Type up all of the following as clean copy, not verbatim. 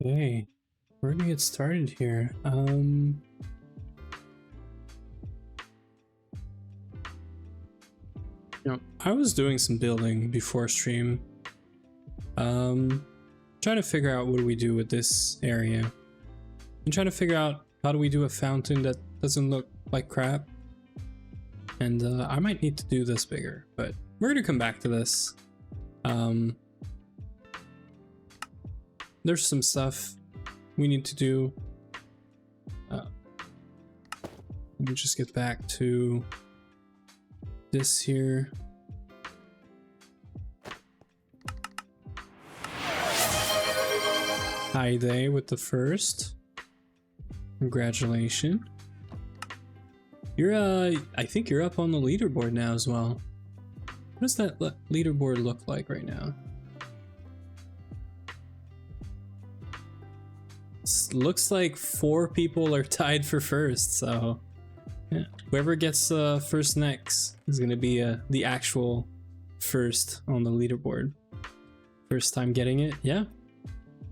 Okay, we're gonna get started here. I was doing some building before stream. Trying to figure out what do we do with this area. I'm trying to figure out how do we do a fountain that doesn't look like crap. And I might need to do this bigger, but we're gonna come back to this. There's some stuff we need to do. Let me just get back to this here. Hi there with the first. Congratulations. You're I think you're up on the leaderboard now as well. What does that leaderboard look like right now? Looks like 4 people are tied for first, so yeah. Whoever gets first next is gonna be the actual first on the leaderboard. First time getting it, yeah.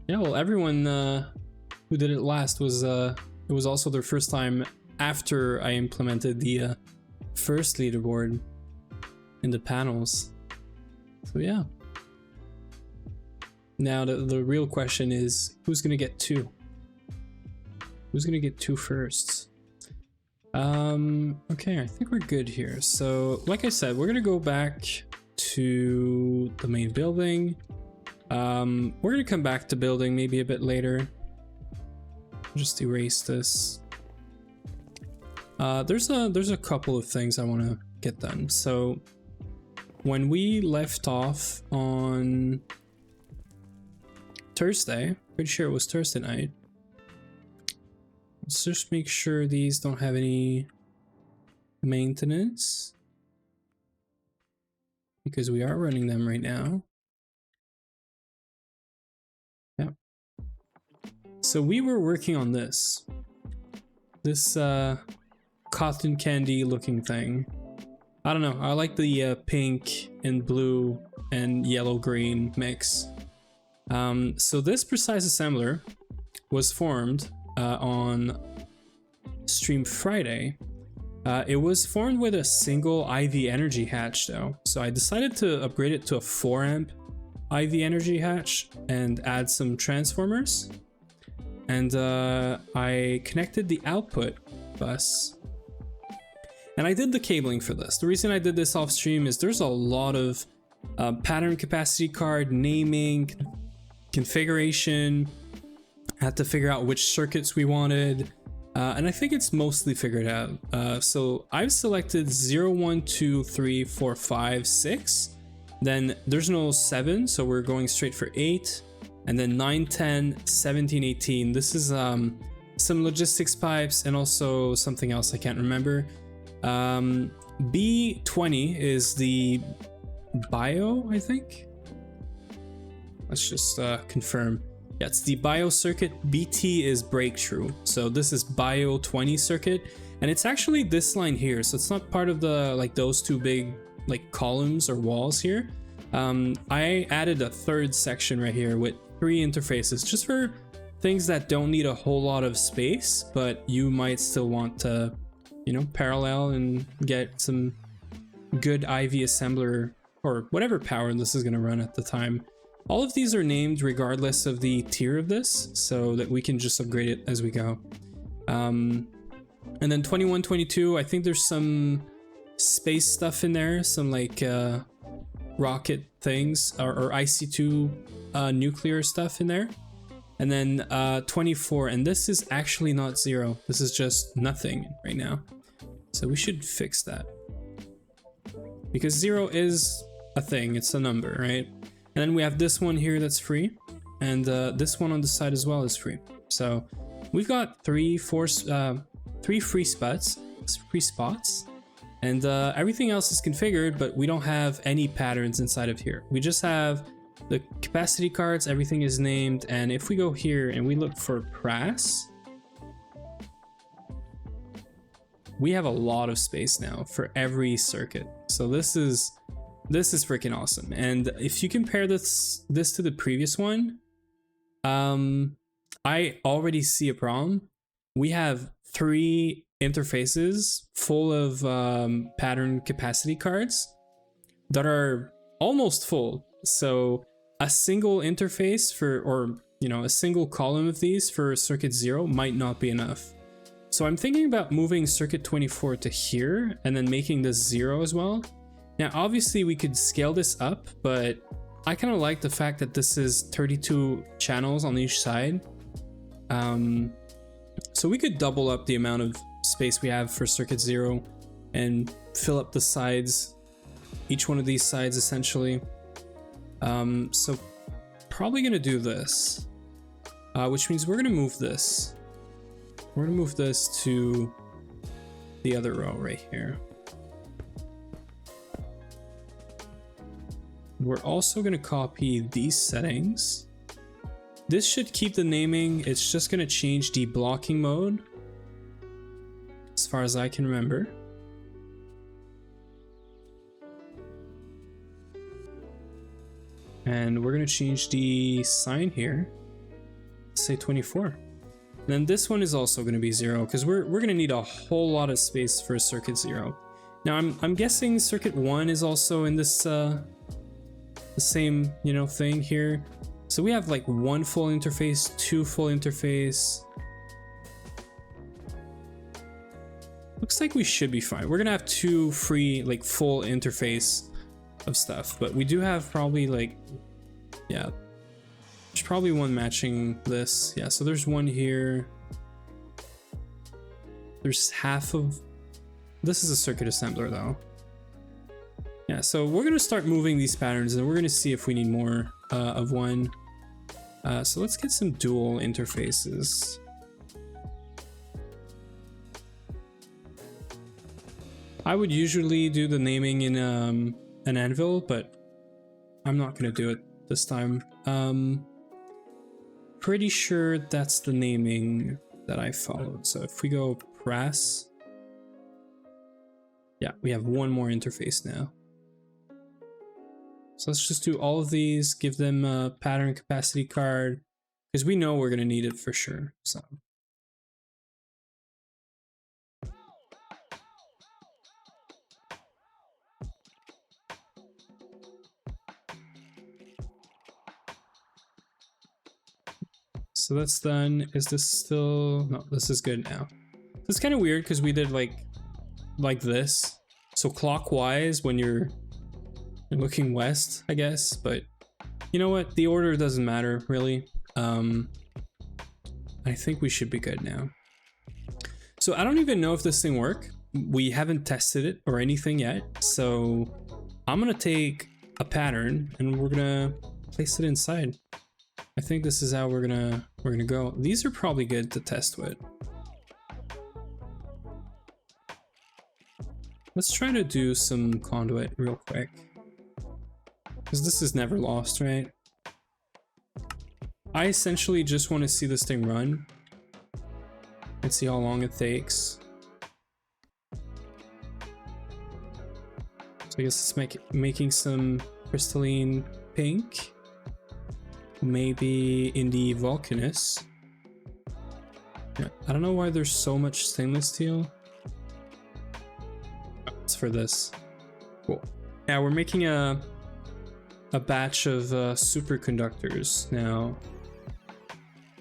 Yeah, well, everyone who did it last was it was also their first time after I implemented the first leaderboard in the panels. So yeah. Now the real question is, who's gonna get 2? Who's gonna get 2 firsts? Okay, I think we're good here. So, like I said, we're gonna go back to the main building. We're gonna come back to building maybe a bit later. Just erase this. There's a couple of things I want to get done. So, when we left off on Thursday, pretty sure it was Thursday night. Let's just make sure these don't have any maintenance, because we are running them right now. Yeah. So we were working on this cotton candy looking thing. I don't know. I like the pink and blue and yellow green mix. So this precise assembler was formed on stream Friday. It was formed with a single IV energy hatch though, so I decided to upgrade it to a 4 amp IV energy hatch and add some transformers. And I connected the output bus, and I did the cabling for this. The reason I did this off stream is there's a lot of pattern capacity card naming, configuration. I had to figure out which circuits we wanted, and I think it's mostly figured out. So I've selected 0, 1, 2, 3, 4, 5, 6. Then there's no 7, so we're going straight for 8. And then 9, 10, 17, 18. This is some logistics pipes and also something else I can't remember. B20 is the bio, I think. Let's just confirm. Yeah, it's the bio circuit. BT is breakthrough. So this is bio 20 circuit, and it's actually this line here. So it's not part of the like those 2 big like columns or walls here. I added a 3rd section right here with 3 interfaces, just for things that don't need a whole lot of space, but you might still want to, you know, parallel and get some good IV assembler or whatever power this is going to run at the time. All of these are named regardless of the tier of this, so that we can just upgrade it as we go. And then 21, 22, I think there's some space stuff in there, some like rocket things or IC2 nuclear stuff in there. And then 24, and this is actually not 0. This is just nothing right now. So we should fix that, because 0 is a thing, it's a number, right? And then we have this one here that's free, and this one on the side as well is free. So we've got 3 free spots, and everything else is configured, but we don't have any patterns inside of here. We just have the capacity cards, everything is named, and if we go here and we look for brass, we have a lot of space now for every circuit. So this is freaking awesome. And if you compare this to the previous one, I already see a problem. We have 3 interfaces full of pattern capacity cards that are almost full. So a single interface for, or a single column of these for circuit 0 might not be enough. So I'm thinking about moving circuit 24 to here and then making this 0 as well. Now obviously we could scale this up, but I kind of like the fact that this is 32 channels on each side. So we could double up the amount of space we have for circuit 0 and fill up the sides, each one of these sides essentially. So probably gonna do this, which means we're gonna move this. We're gonna move this to the other row right here. We're also gonna copy these settings. This should keep the naming. It's just gonna change the blocking mode, as far as I can remember. And we're gonna change the sign here, say 24. And then this one is also gonna be 0, because we're gonna need a whole lot of space for circuit 0. Now I'm guessing circuit 1 is also in this the same thing here. So we have like 1 full interface, 2 full interface. Looks like we should be fine. We're gonna have 2 free, like full interface of stuff, but we do have probably like, yeah, there's probably 1 matching this. Yeah, so there's 1 here. There's half of, this is a circuit assembler though. Yeah, so we're gonna start moving these patterns and we're gonna see if we need more of one. So let's get some dual interfaces. I would usually do the naming in an anvil, but I'm not gonna do it this time. Pretty sure that's the naming that I followed. So if we go press, yeah, we have 1 more interface now. So let's just do all of these, give them a pattern capacity card, because we know we're going to need it for sure. So that's done. Is this still, no, this is good now. It's kind of weird because we did like this. So clockwise when you're looking west, I guess, but you know what? The order doesn't matter really. I think we should be good now. So I don't even know if this thing works. We haven't tested it or anything yet. So I'm gonna take a pattern and we're gonna place it inside. I think this is how we're gonna go. These are probably good to test with. Let's try to do some conduit real quick, because this is never lost, right? I essentially just want to see this thing run and see how long it takes. So I guess it's making some crystalline pink. Maybe in the Vulcanus. Yeah, I don't know why there's so much stainless steel. Oh, it's for this. Cool. Yeah, we're making a batch of superconductors now.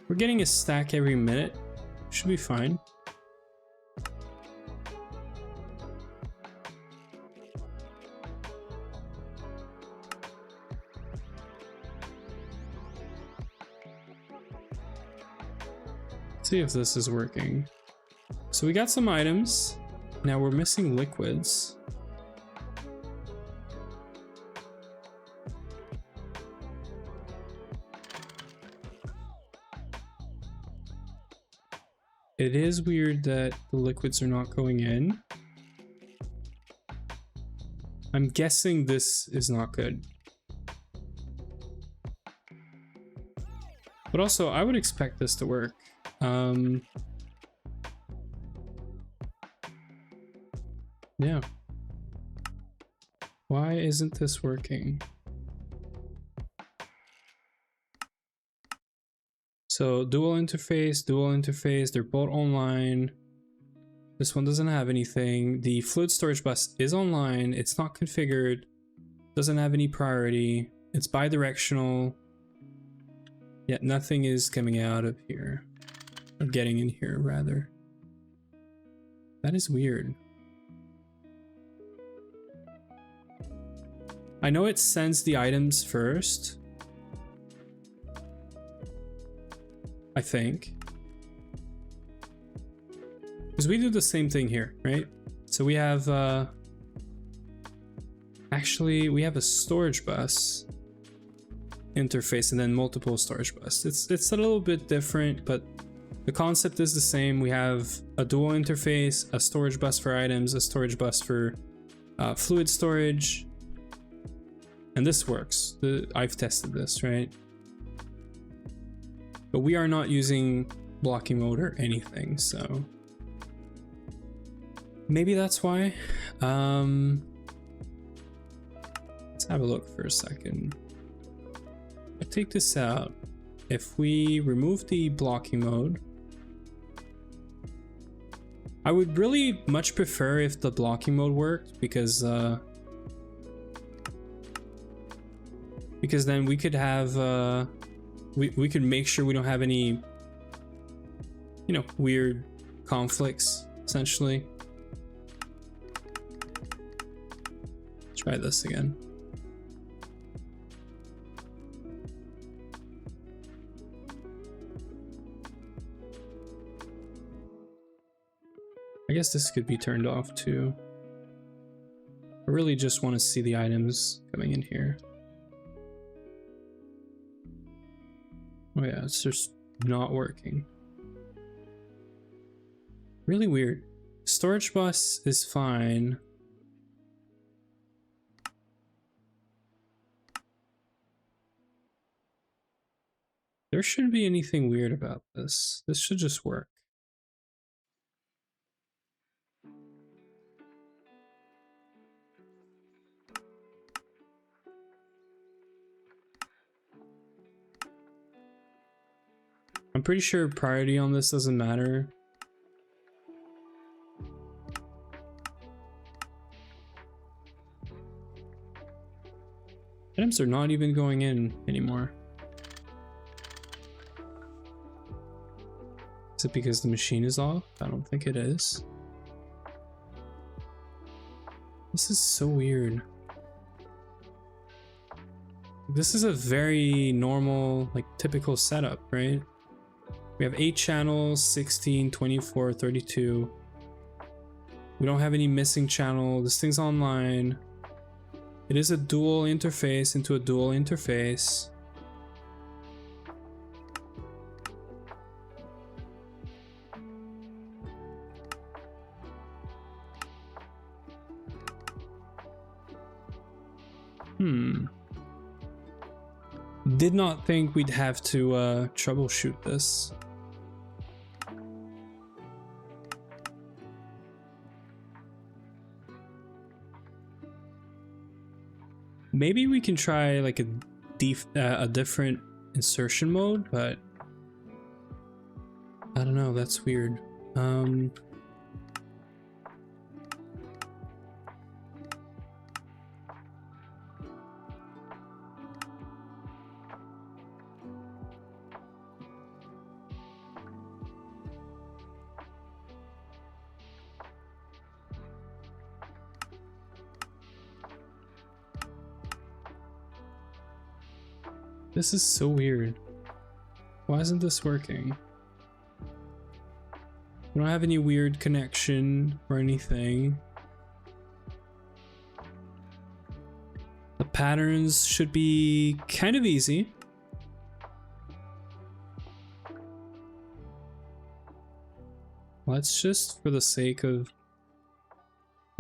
We're getting a stack every minute. Should be fine. See if this is working. So we got some items. Now we're missing liquids. It is weird that the liquids are not going in. I'm guessing this is not good. But also, I would expect this to work. Yeah. Why isn't this working? So dual interface, they're both online. This one doesn't have anything. The fluid storage bus is online. It's not configured. Doesn't have any priority. It's bidirectional. Yet nothing is coming out of here. Or getting in here, rather. That is weird. I know it sends the items first. I think. Because we do the same thing here, right? So we have, actually, we have a storage bus interface and then multiple storage bus. It's a little bit different, but the concept is the same. We have a dual interface, a storage bus for items, a storage bus for fluid storage. And this works. I've tested this, right? But we are not using blocking mode or anything, so maybe that's why. Let's have a look for a second. I'll take this out. If we remove the blocking mode, I would really much prefer if the blocking mode worked, because then we could have we could make sure we don't have any, you know, weird conflicts, essentially. Try this again. I guess this could be turned off too. I really just want to see the items coming in here. Oh yeah, it's just not working. Really weird. Storage bus is fine. There shouldn't be anything weird about this. This should just work. I'm pretty sure priority on this doesn't matter. Items are not even going in anymore. Is it because the machine is off? I don't think it is. This is so weird. This is a very normal, like, typical setup, right? We have 8 channels, 16, 24, 32. We don't have any missing channel. This thing's online. It is a dual interface into a dual interface. Did not think we'd have to troubleshoot this. Maybe we can try like a different insertion mode, but I don't know, that's weird. This is so weird. Why isn't this working? We don't have any weird connection or anything. The patterns should be kind of easy. Let's just, for the sake of...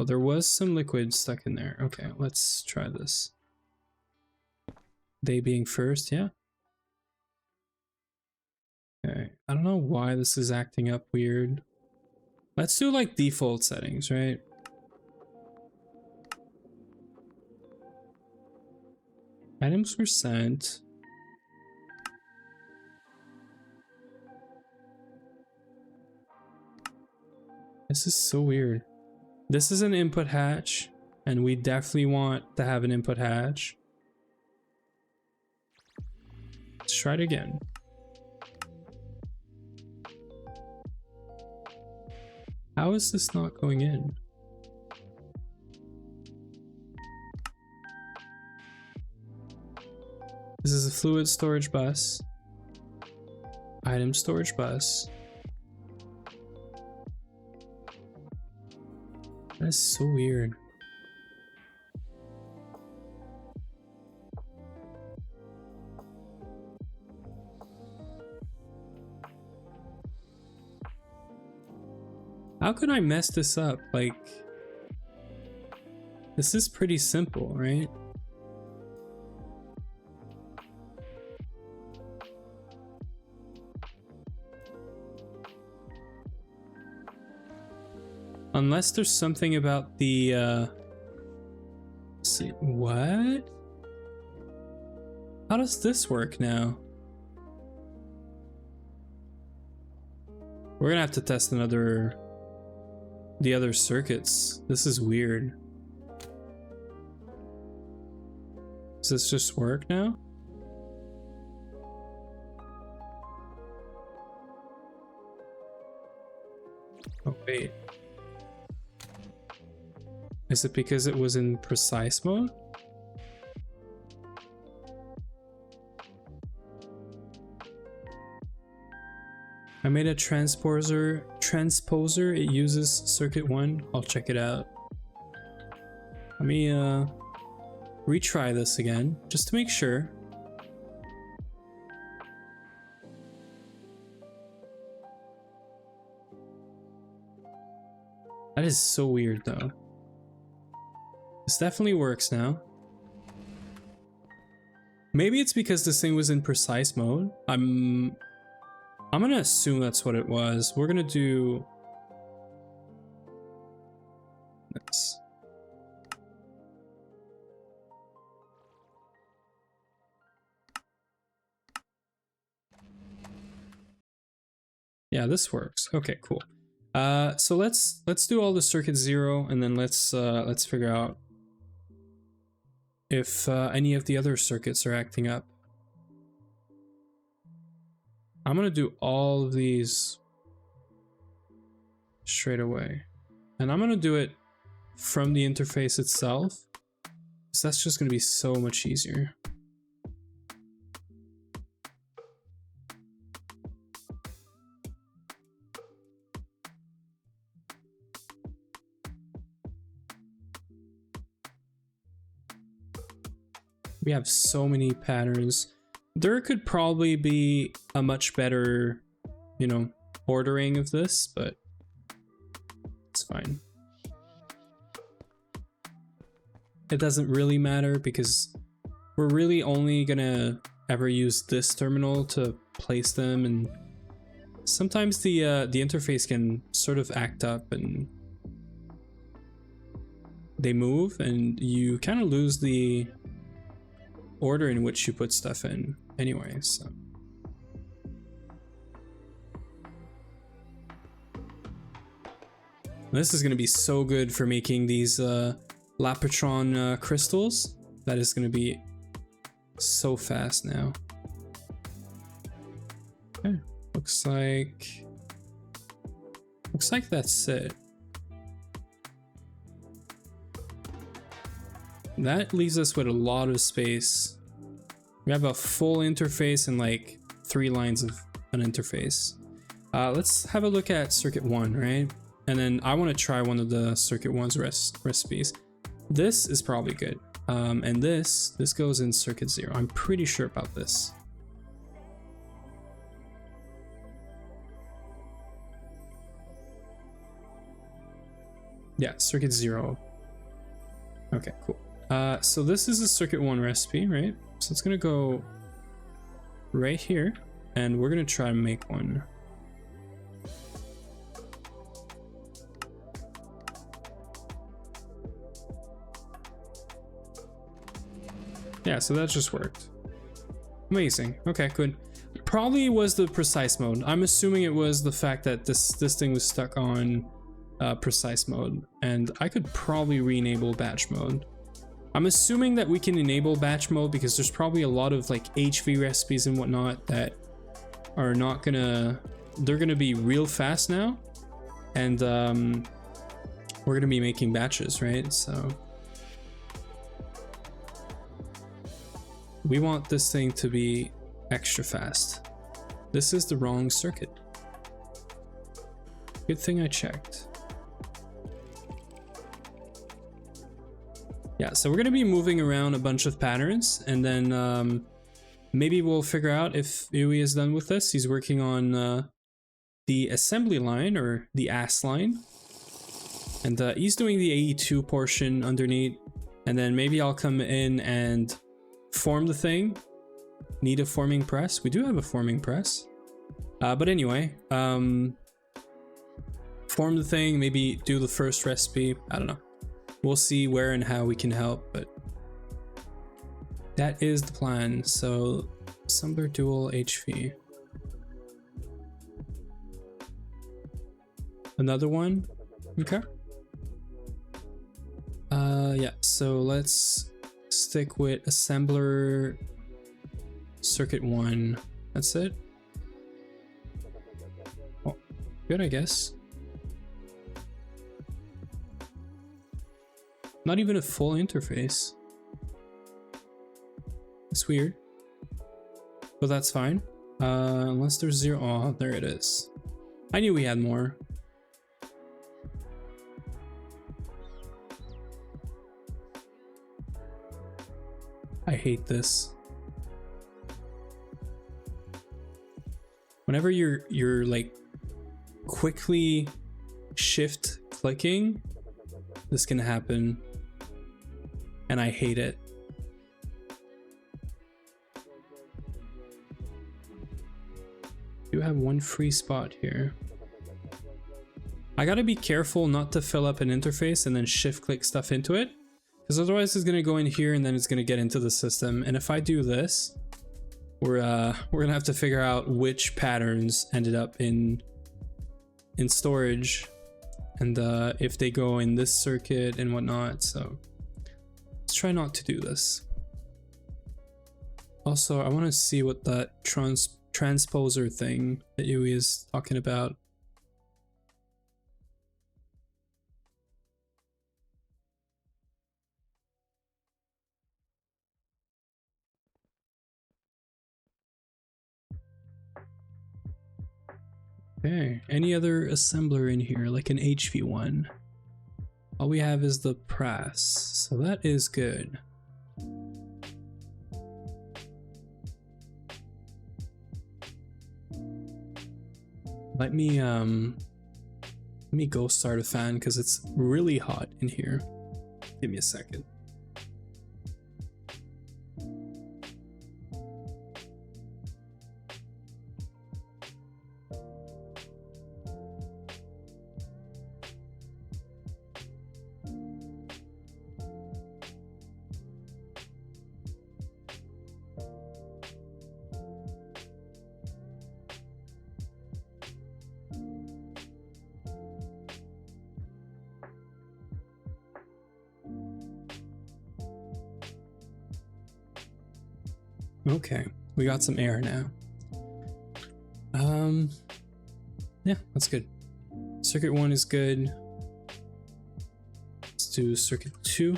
Oh, there was some liquid stuck in there. Okay, let's try this. They being first, yeah. Okay, I don't know why this is acting up weird. Let's do like default settings, right? Items were sent. This is so weird. This is an input hatch, and we definitely want to have an input hatch. Let's try it again. How is this not going in? This is a fluid storage bus. Item storage bus. That's so weird. How could I mess this up? Like, this is pretty simple, right? Unless there's something about the, let's see, what? How does this work now? We're gonna have to test the other circuits. This is weird. Does this just work now? Oh, wait. Is it because it was in precise mode? I made a transposer. It uses circuit 1. I'll check it out. Let me retry this again, just to make sure. That is so weird though. This definitely works now. Maybe it's because this thing was in precise mode. I'm gonna assume that's what it was. We're gonna do this. Yeah, this works. Okay, cool. So let's do all the circuit 0, and then let's figure out if any of the other circuits are acting up. I'm gonna do all of these straight away, and I'm gonna do it from the interface itself, because that's just gonna be so much easier. We have so many patterns. There could probably be a much better, you know, ordering of this, but it's fine. It doesn't really matter because we're really only gonna ever use this terminal to place them, and sometimes the interface can sort of act up and they move, and you kind of lose the order in which you put stuff in anyway, so. This is going to be so good for making these Lapotron crystals. That is going to be so fast now. Okay, looks like that's it. That leaves us with a lot of space. We have a full interface and like 3 lines of an interface. Let's have a look at circuit 1, right? And then I want to try one of the circuit 1's recipes. This is probably good. And this goes in circuit 0. I'm pretty sure about this. Yeah, circuit 0. Okay, cool. So this is a circuit 1 recipe, right? So it's gonna go right here, and we're gonna try to make one. Yeah, so that just worked. Amazing. Okay, good. Probably was the precise mode. I'm assuming it was the fact that this thing was stuck on precise mode, and I could probably re-enable batch mode. I'm assuming that we can enable batch mode because there's probably a lot of like HV recipes and whatnot that are not gonna, they're gonna be real fast now, and we're gonna be making batches, right? So we want this thing to be extra fast. This is the wrong circuit. Good thing I checked. Yeah, so we're gonna be moving around a bunch of patterns, and then maybe we'll figure out if Yui is done with this. He's working on the assembly line, or the AS line. And he's doing the AE2 portion underneath, and then maybe I'll come in and form the thing. Need a forming press. We do have a forming press. But anyway, form the thing, maybe do the first recipe. I don't know. We'll see where and how we can help, but that is the plan. So assembler dual HV. Another one? Okay. Yeah, so let's stick with assembler circuit 1. That's it. Oh, good, I guess. Not even a full interface. It's weird, but that's fine. Unless there's 0. Oh, there it is. I knew we had more. I hate this. Whenever you're like quickly shift clicking, this can happen, and I hate it. You have one free spot here. I gotta be careful not to fill up an interface and then shift click stuff into it, because otherwise it's gonna go in here and then it's gonna get into the system. And if I do this, we're gonna have to figure out which patterns ended up in storage, and if they go in this circuit and whatnot. So let's try not to do this. Also, I want to see what that transposer thing that Yui is talking about. Okay, any other assembler in here, like an HV one? All we have is the press, so that is good. Let me go start a fan because it's really hot in here. Give me a second. Okay, we got some air now. Yeah, that's good. Circuit 1 is good. Let's do circuit 2.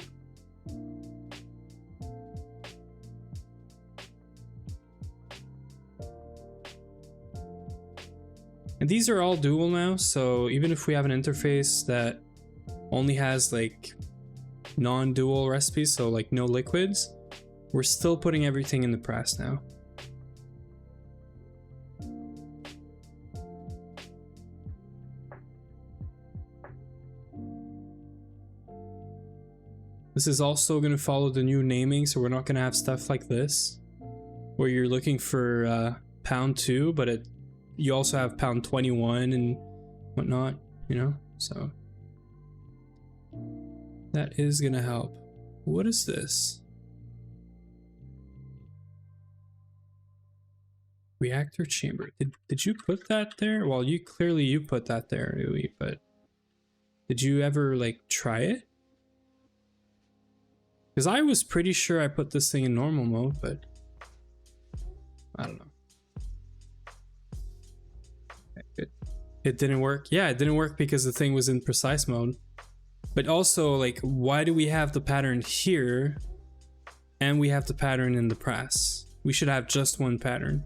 And these are all dual now, so even if we have an interface that only has like non-dual recipes, so like no liquids, we're still putting everything in the press now. This is also going to follow the new naming, so we're not going to have stuff like this, where you're looking for pound 2, but you also have pound 21 and whatnot, you know? So that is going to help. What is this? Reactor chamber. Did you put that there? Well, you put that there, Yui, but Did you ever like try it? Because I was pretty sure I put this thing in normal mode, but I don't know. It didn't work. Yeah, it didn't work because the thing was in precise mode. But also, like, why do we have the pattern here and we have the pattern in the press? We should have just one pattern.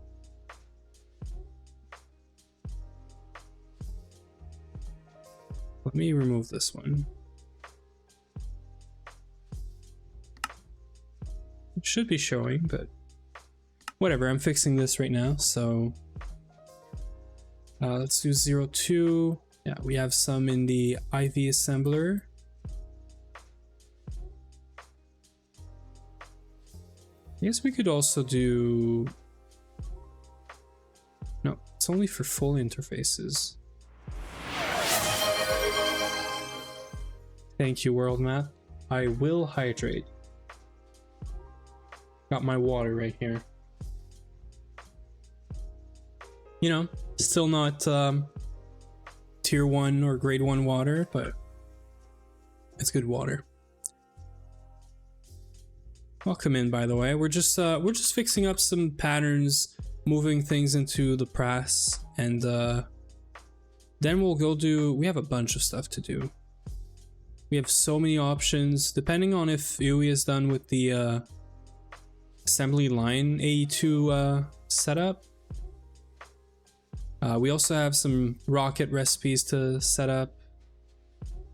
Let me remove this one. It should be showing, but whatever. I'm fixing this right now, so let's do 02. Yeah, we have some in the IV assembler. I guess we could also do... No, it's only for full interfaces. Thank you, World Map. I will hydrate. Got my water right here. You know, still not tier 1 or grade 1 water, but it's good water. Welcome in, by the way. We're just fixing up some patterns, moving things into the press, and then we'll go do... We have a bunch of stuff to do. We have so many options, depending on if UE is done with the assembly line AE2 setup. We also have some rocket recipes to set up.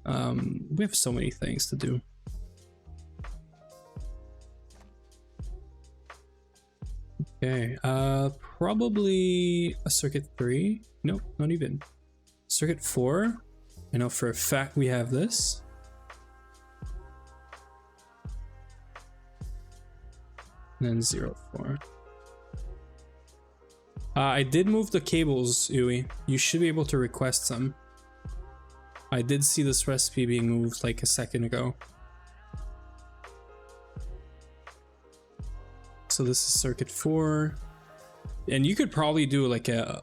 We have so many things to do. Okay, probably a circuit 3. Nope, not even. Circuit 4. I know for a fact we have this. And then 04. I did move the cables, Yui. You should be able to request some. I did see this recipe being moved like a second ago. So this is circuit 4. And you could probably do like a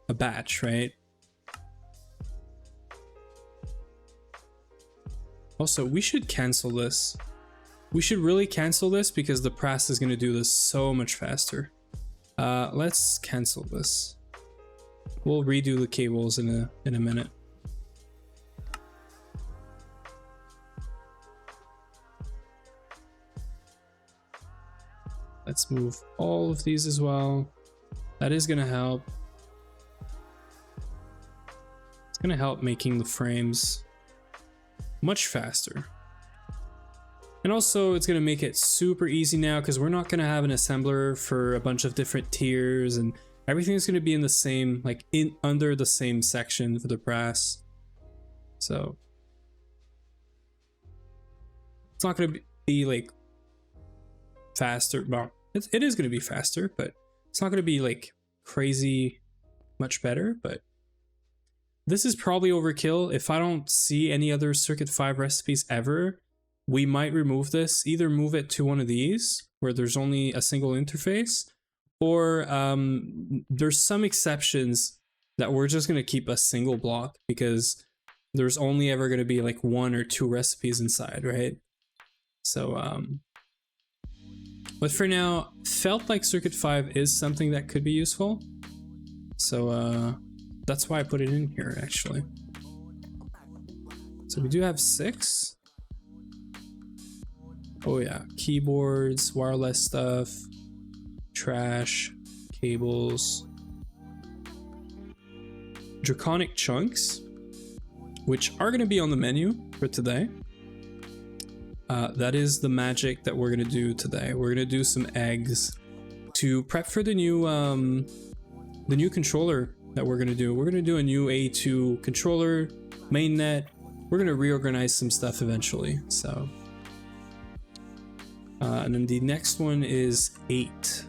batch, right? Also, we should cancel this. We should really cancel this because the press is going to do this so much faster. Let's cancel this. We'll redo the cables in a minute. Let's move all of these as well. That is going to help. It's going to help making the frames much faster. And also it's going to make it super easy now because we're not going to have an assembler for a bunch of different tiers, and everything's going to be in the same, like under the same section for the press. So it's not going to be like faster. Well, it is going to be faster, but it's not going to be like crazy much better. But this is probably overkill. If I don't see any other Circuit 5 recipes ever, we might remove this, either move it to one of these where there's only a single interface, or there's some exceptions that we're just going to keep a single block because there's only ever going to be like 1 or 2 recipes inside, right? So, but for now, felt like Circuit 5 is something that could be useful. So that's why I put it in here, actually. So we do have 6. Oh yeah, keyboards, wireless stuff, trash, cables, draconic chunks, which are going to be on the menu for today. That is the magic that we're going to do today. We're going to do some eggs to prep for the new controller that we're going to do. We're going to do a new A2 controller, mainnet. We're going to reorganize some stuff eventually, so... and then the next one is 8.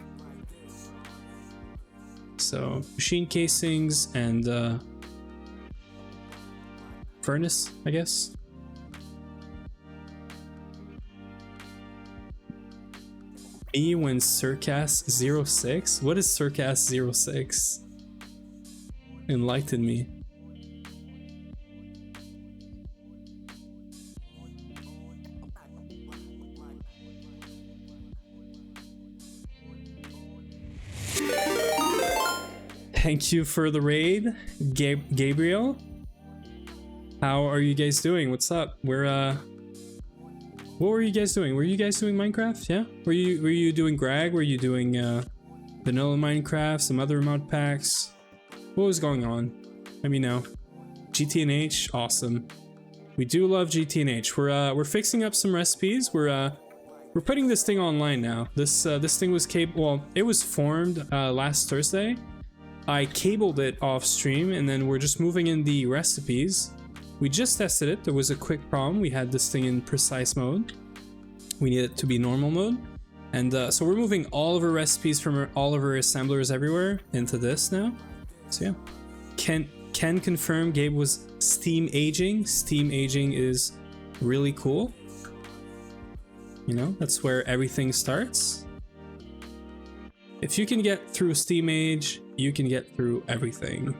So machine casings and furnace, I guess. Me when Circas 06? What is Circas 06? Enlighten me. Thank you for the raid, Gabriel. How are you guys doing? What's up? What were you guys doing? Were you guys doing Minecraft? Yeah? Were you doing Greg? Were you doing vanilla Minecraft? Some other mod packs? What was going on? Let me know. GTNH, awesome. We do love GTNH. We're fixing up some recipes. We're putting this thing online now. This thing was it was formed last Thursday. I cabled it off stream, and then we're just moving in the recipes. We just tested it. There was a quick problem. We had this thing in precise mode. We need it to be normal mode. And so we're moving all of our recipes from all of our assemblers everywhere into this now. So yeah. Can confirm Gabe was Steam aging. Steam aging is really cool. You know, that's where everything starts. If you can get through Steam age, you can get through everything.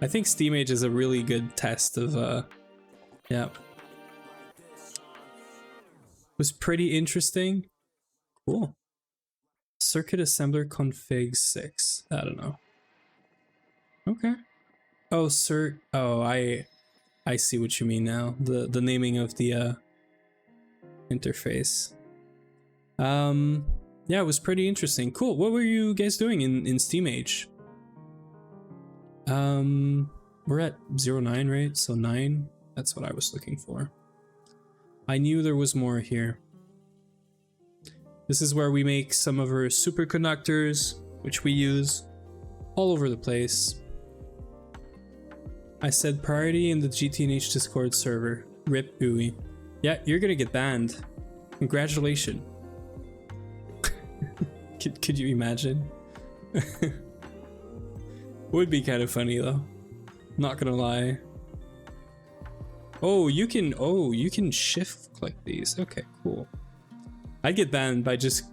I think Steam age is a really good test of yeah. Was pretty interesting. Cool. Circuit assembler config 6. I don't know. Okay. Oh, sir. Oh, I see what you mean now. The naming of the interface. Yeah, it was pretty interesting. Cool. What were you guys doing in Steam Age? We're at 09, right? So 9. That's what I was looking for. I knew there was more here. This is where we make some of our superconductors, which we use all over the place. I said priority in the GTNH Discord server. Rip Ooey. Yeah, you're gonna get banned. Congratulations. Could you imagine? Would be kind of funny though. Not gonna lie. Oh, you can shift click these. Okay, cool. I'd get banned by just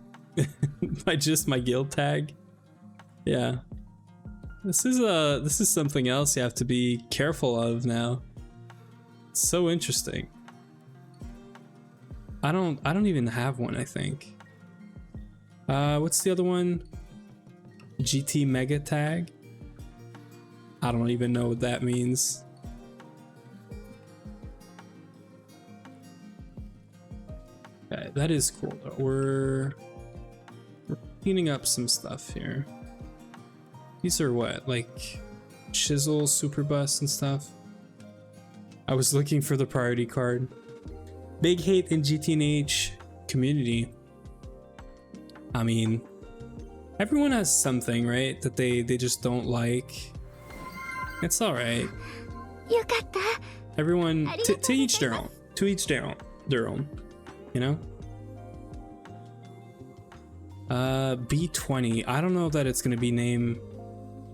by just my guild tag. Yeah. This is something else you have to be careful of now. It's so interesting. I don't even have one, I think. What's the other one? GT Mega Tag? I don't even know what that means. Okay, that is cool though. We're cleaning up some stuff here. These are what, like chisel, super bus and stuff? I was looking for the priority card. Big hate in GTNH community. I mean, everyone has something, right? That they just don't like. It's alright. Everyone, to each their own. To each their own. You know? B20. I don't know that it's gonna be named.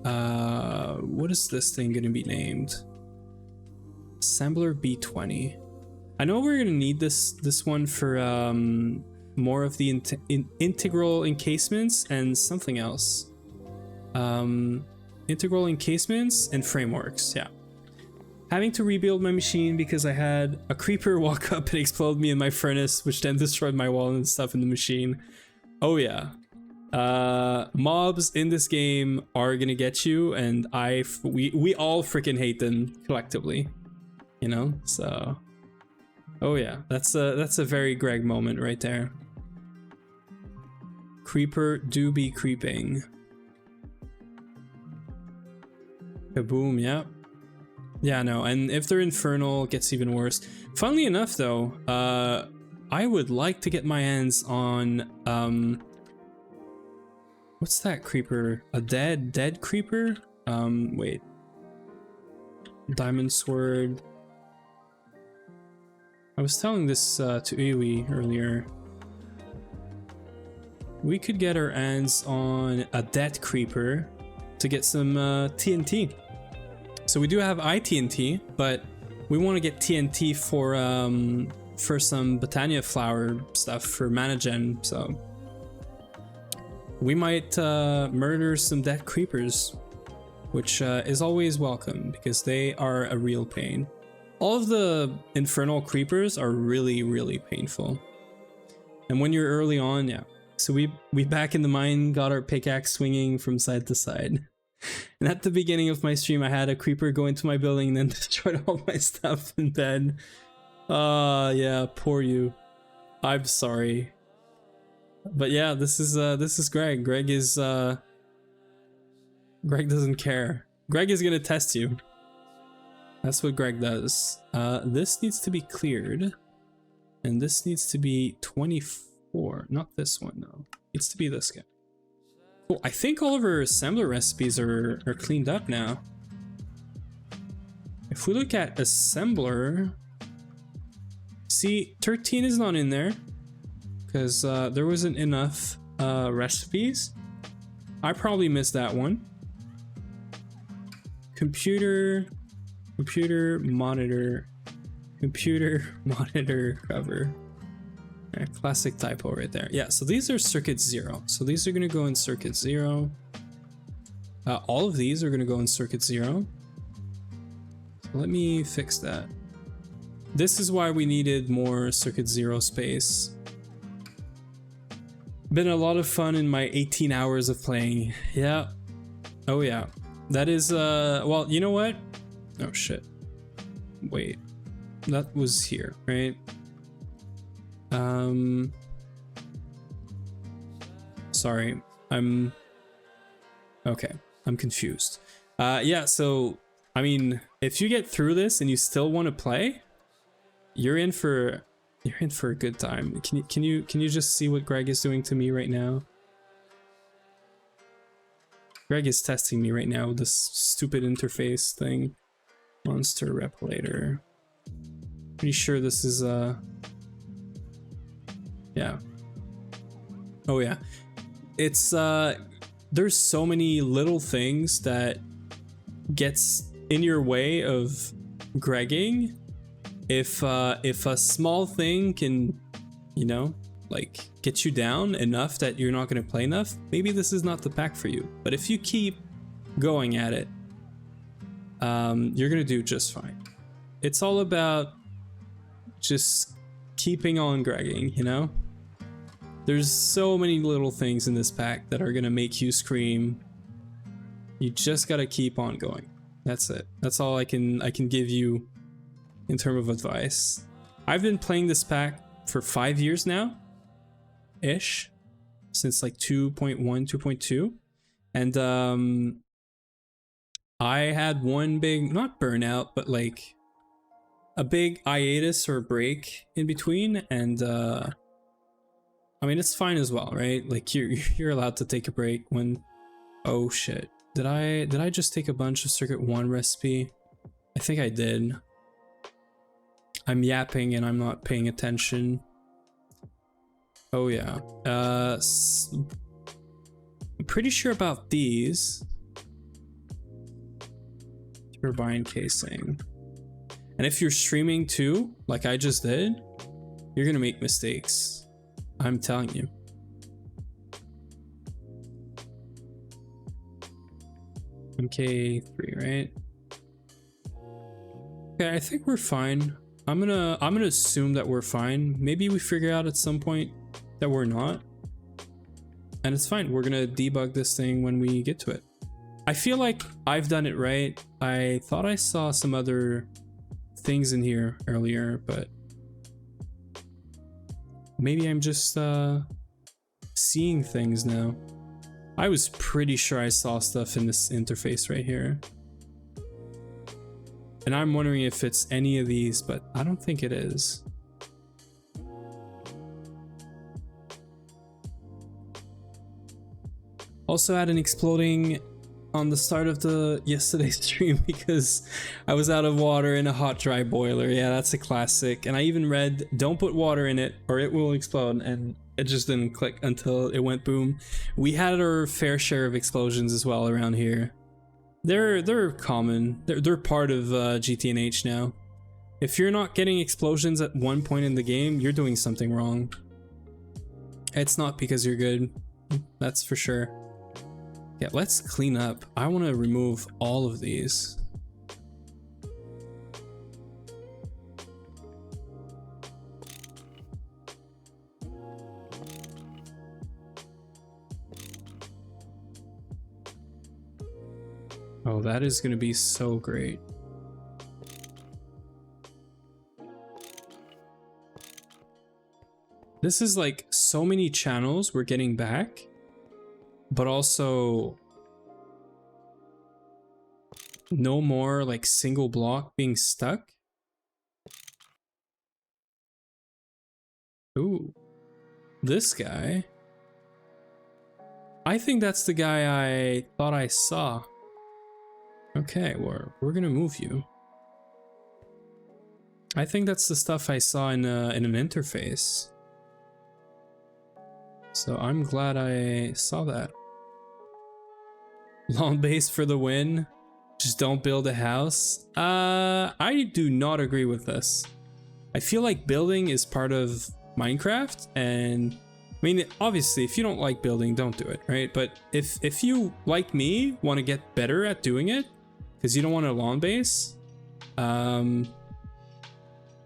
What is this thing gonna be named? Assembler B20. I know we're gonna need this one for more of the integral encasements and something else. Integral encasements and frameworks, yeah. Having to rebuild my machine because I had a creeper walk up and explode me in my furnace, which then destroyed my wall and stuff in the machine. Oh yeah. Mobs in this game are gonna get you, and we all freaking hate them collectively. You know, so oh yeah, that's a very Greg moment right there. Creeper do be creeping. Kaboom, yeah. Yeah, no, and if they're infernal, it gets even worse. Funnily enough though, I would like to get my hands on what's that creeper? A dead creeper? Wait. Diamond sword. I was telling this to Iwi earlier. We could get our hands on a dead creeper to get some TNT. So we do have iTNT, but we want to get TNT for some Botania flower stuff for mana gen. So we might murder some dead creepers, which is always welcome because they are a real pain. All of the infernal creepers are really, really painful. And when you're early on, yeah. So we back in the mine, got our pickaxe swinging from side to side. And at the beginning of my stream, I had a creeper go into my building and then destroyed all my stuff. And then, yeah, poor you. I'm sorry. But yeah, this is Greg. Greg doesn't care. Greg is gonna test you. That's what Greg does. This needs to be cleared. And this needs to be 24. Not this one, though. It needs to be this guy. Cool. I think all of our assembler recipes are cleaned up now. If we look at assembler... See, 13 is not in there. Because there wasn't enough recipes. I probably missed that one. Computer monitor cover. Yeah, classic typo right there. Yeah, so these are circuit 0. So these are gonna go in circuit 0. All of these are gonna go in circuit 0. So let me fix that. This is why we needed more circuit 0 space. Been a lot of fun in my 18 hours of playing. Yeah. Oh yeah. That is, well, you know what? Oh shit. Wait. That was here, right? Sorry. Okay. I'm confused. Yeah, so, I mean, if you get through this and you still want to play, you're in for a good time. Can you just see what Greg is doing to me right now? Greg is testing me right now with this stupid interface thing. Monster Replicator. Pretty sure this is yeah. Oh yeah. It's there's so many little things that gets in your way of Gregging. If a small thing can, you know, like get you down enough that you're not going to play enough, maybe this is not the pack for you. But if you keep going at it, you're going to do just fine. It's all about just keeping on Gregging, you know? There's so many little things in this pack that are going to make you scream. You just got to keep on going. That's it. That's all I can give you in terms of advice. I've been playing this pack for 5 years now, ish, since like 2.1, 2.2, and I had one big, not burnout, but like a big hiatus or break in between, and I mean, it's fine as well, right? Like you're allowed to take a break when, oh shit, did I just take a bunch of circuit 1 recipe? I think I did. I'm yapping and I'm not paying attention. Oh yeah. I'm pretty sure about these. Turbine casing. And if you're streaming too, like I just did, you're gonna make mistakes. I'm telling you. MK3, right? Okay, I think we're fine. I'm gonna assume that we're fine. Maybe we figure out at some point that we're not. And it's fine. We're gonna debug this thing when we get to it. I feel like I've done it right. I thought I saw some other things in here earlier, but maybe I'm just seeing things now. I was pretty sure I saw stuff in this interface right here. And I'm wondering if it's any of these, but I don't think it is. Also had an exploding on the start of the yesterday's stream because I was out of water in a hot dry boiler. Yeah, that's a classic. And I even read, don't put water in it or it will explode, and it just didn't click until it went boom. We had our fair share of explosions as well around here. They're common. They're part of GTNH now. If you're not getting explosions at one point in the game, you're doing something wrong. It's not because you're good. That's for sure. Yeah, let's clean up. I want to remove all of these. Oh, that is gonna be so great. This is like so many channels we're getting back, but also no more like single block being stuck. Ooh, this guy. I think that's the guy I thought I saw. Okay, we're gonna move you. I think that's the stuff I saw in an interface. So I'm glad I saw that. Long base for the win. Just don't build a house. I do not agree with this. I feel like building is part of Minecraft, and I mean, obviously, if you don't like building, don't do it, right? But if you, like me, want to get better at doing it, because you don't want a lawn base, you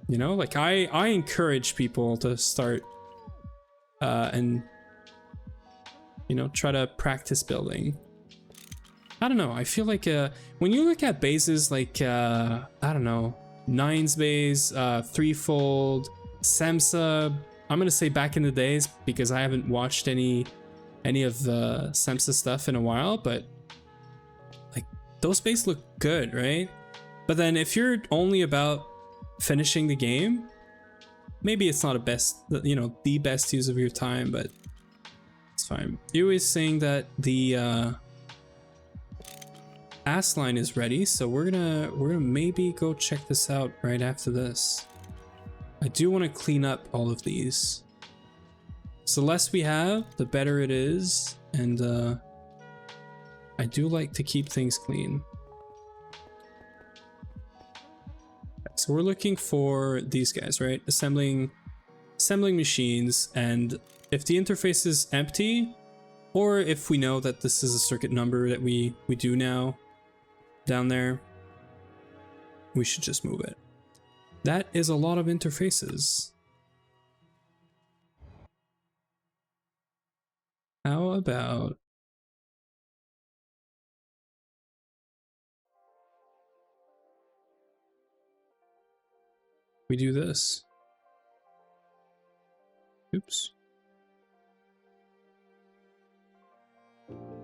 know, like I encourage people to start and you know, try to practice building. I don't know, I feel like when you look at bases like I don't know, Nines base, Threefold, Samsa, I'm gonna say back in the days because I haven't watched any of the Samsa stuff in a while, but like those bases look good, right? But then if you're only about finishing the game, maybe it's not the best use of your time, but it's fine. You is saying that the ass line is ready, so we're gonna maybe go check this out right after this. I do want to clean up all of these. So the less we have, the better it is, and I do like to keep things clean. So we're looking for these guys, right? Assembling machines, and if the interface is empty, or if we know that this is a circuit number that we do now down there, we should just move it. That is a lot of interfaces. How about we do this? Oops.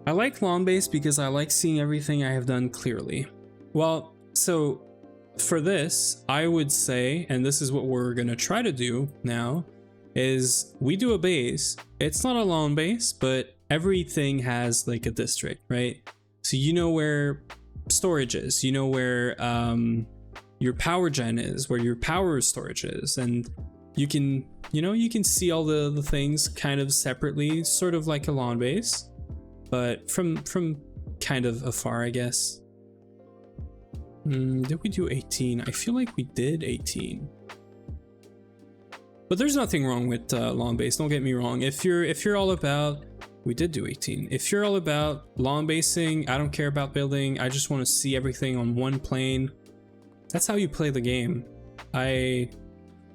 I like lawn base because I like seeing everything I have done clearly. Well, so for this, I would say, and this is what we're gonna try to do now, is we do a base. It's not a lawn base, but everything has like a district, right? So you know where storage is, you know where your power gen is, where your power storage is, and you can, you can see all the things kind of separately, sort of like a lawn base, but from kind of afar, I guess. Did we do 18? I feel like we did 18. But there's nothing wrong with lawn base, don't get me wrong. If you're all about, we did do 18. If you're all about lawn basing, I don't care about building, I just want to see everything on one plane. That's how you play the game. I'm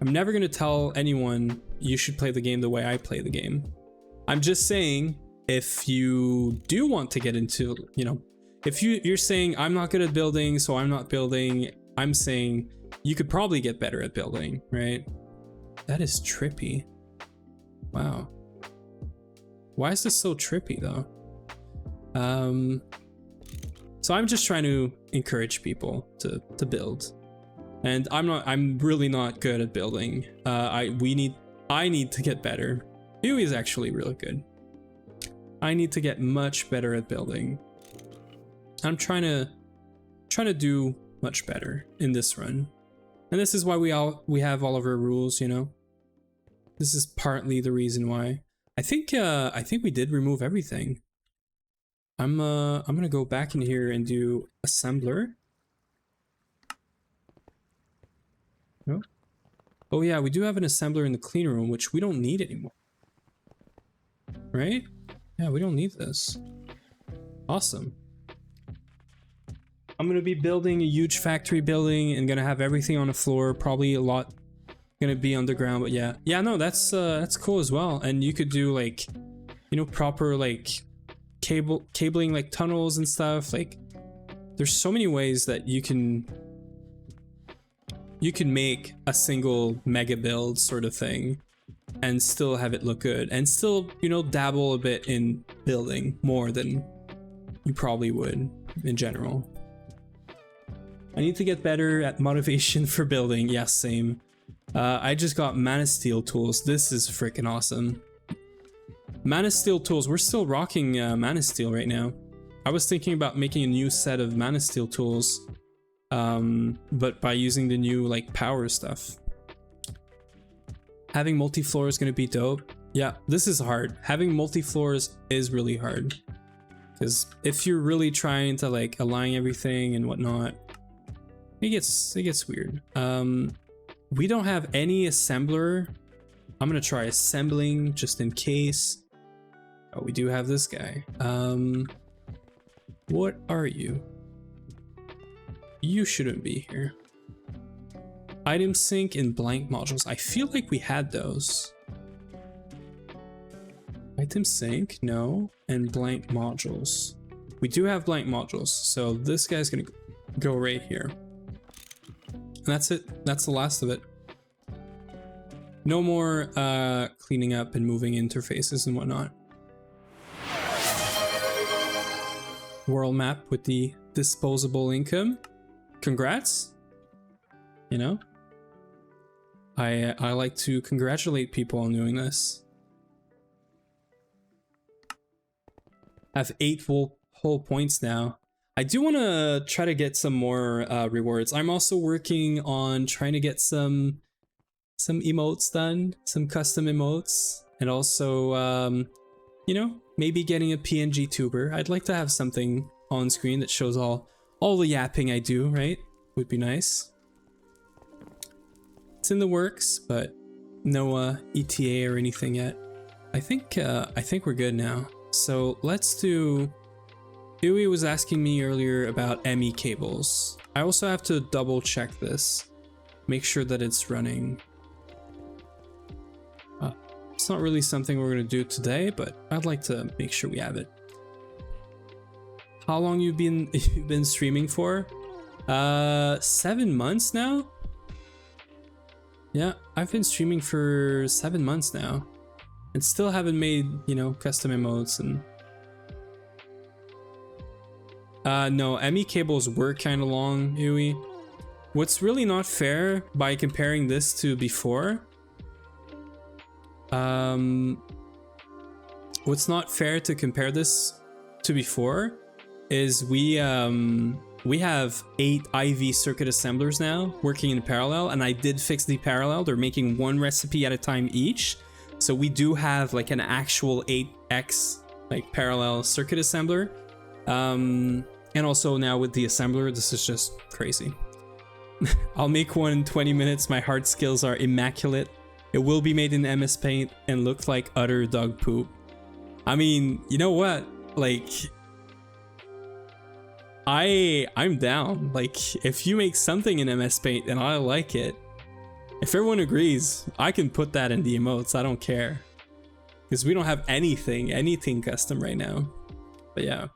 never gonna tell anyone you should play the game the way I play the game. I'm just saying, if you do want to get into, if you're saying I'm not good at building, so I'm not building, I'm saying you could probably get better at building, right? That is trippy. Wow. Why is this so trippy though? So I'm just trying to encourage people to build. And I'm really not good at building. I need to get better. Huey is actually really good. I need to get much better at building. I'm trying to do much better in this run. And this is why we have all of our rules, This is partly the reason why. I think we did remove everything. I'm gonna go back in here and do assembler. No? Oh yeah, we do have an assembler in the clean room, which we don't need anymore. Right? Yeah, we don't need this. Awesome. I'm gonna be building a huge factory building and gonna have everything on the floor, probably a lot gonna be underground, but yeah. Yeah, no, that's cool as well. And you could do like, proper like cabling like tunnels and stuff. Like there's so many ways that you can make a single mega build sort of thing and still have it look good and still, you know, dabble a bit in building more than you probably would in general. I need to get better at motivation for building. Yeah, same. I just got Mana Steel tools. This is freaking awesome. Mana Steel tools. We're still rocking Mana Steel right now. I was thinking about making a new set of Mana Steel tools, but by using the new like power stuff. Having multi-floor is gonna be dope. Yeah, this is hard. Having multi-floors is really hard. Because if you're really trying to like align everything and whatnot, it gets weird. We don't have any assembler. I'm gonna try assembling just in case. Oh, we do have this guy. What are you? You shouldn't be here. Item sync and blank modules. I feel like we had those. Item sync, no, and blank modules. We do have blank modules, so this guy's gonna go right here. And that's it. That's the last of it. No more cleaning up and moving interfaces and whatnot. World map with the disposable income. Congrats. You know, I like to congratulate people on doing this. I have 8 whole points now. I do want to try to get some more rewards. I'm also working on trying to get some emotes done, some custom emotes, and also you know, maybe getting a PNG tuber. I'd like to have something on screen that shows all the yapping I do, right? Would be nice. It's in the works, but no ETA or anything yet. I think we're good now. So let's do. Dewey was asking me earlier about ME cables. I also have to double check this, make sure that it's running. It's not really something we're gonna do today, but I'd like to make sure we have it. How long you've been streaming for? 7 months now. Yeah, I've been streaming for 7 months now, and still haven't made, you know, custom emotes and. No, ME cables were kind of long, Yui. What's really not fair by comparing this to before, what's not fair to compare this to before is we have 8 IV circuit assemblers now working in parallel, and I did fix the parallel. They're making 1 recipe at a time each. So we do have like an actual 8x like parallel circuit assembler. And also now with the assembler, this is just crazy. I'll make one in 20 minutes. My hard skills are immaculate. It will be made in MS Paint and look like utter dog poop. I mean, you know what? Like, I'm down. Like, if you make something in MS Paint and I like it, if everyone agrees, I can put that in the emotes. I don't care. Because we don't have anything custom right now. But yeah.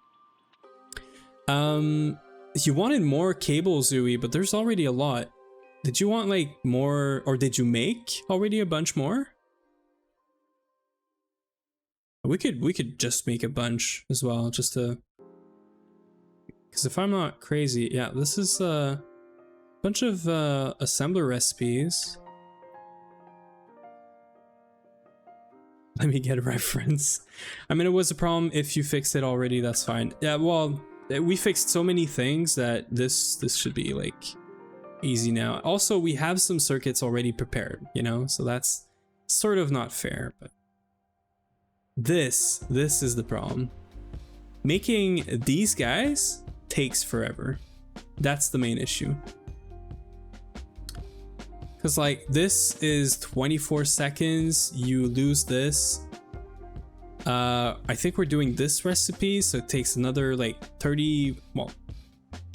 You wanted more cables, Zooey, but there's already a lot. Did you want like more, or did you make already a bunch more? We could just make a bunch as well, just to, because if I'm not crazy, yeah, this is a bunch of assembler recipes. Let me get a reference. I mean, it was a problem. If you fixed it already, that's fine. Yeah, well, we fixed so many things that this should be like easy now. Also, we have some circuits already prepared, you know, so that's sort of not fair, but this is the problem. Making these guys takes forever. That's the main issue. Because like this is 24 seconds, you lose this. I think we're doing this recipe, so it takes another like 30, well,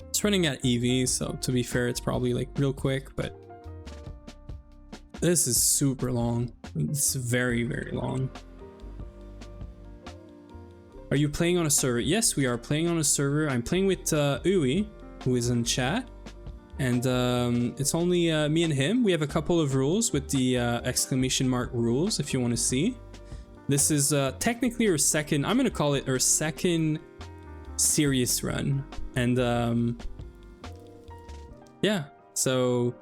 it's running at EV, so to be fair, it's probably like real quick, but this is super long. It's very, very long. Are you playing on a server? Yes, we are playing on a server. I'm playing with Uwe, who is in chat. And it's only me and him. We have a couple of rules with the exclamation mark rules if you want to see. This is technically our second, I'm going to call it our second serious run. And yeah, so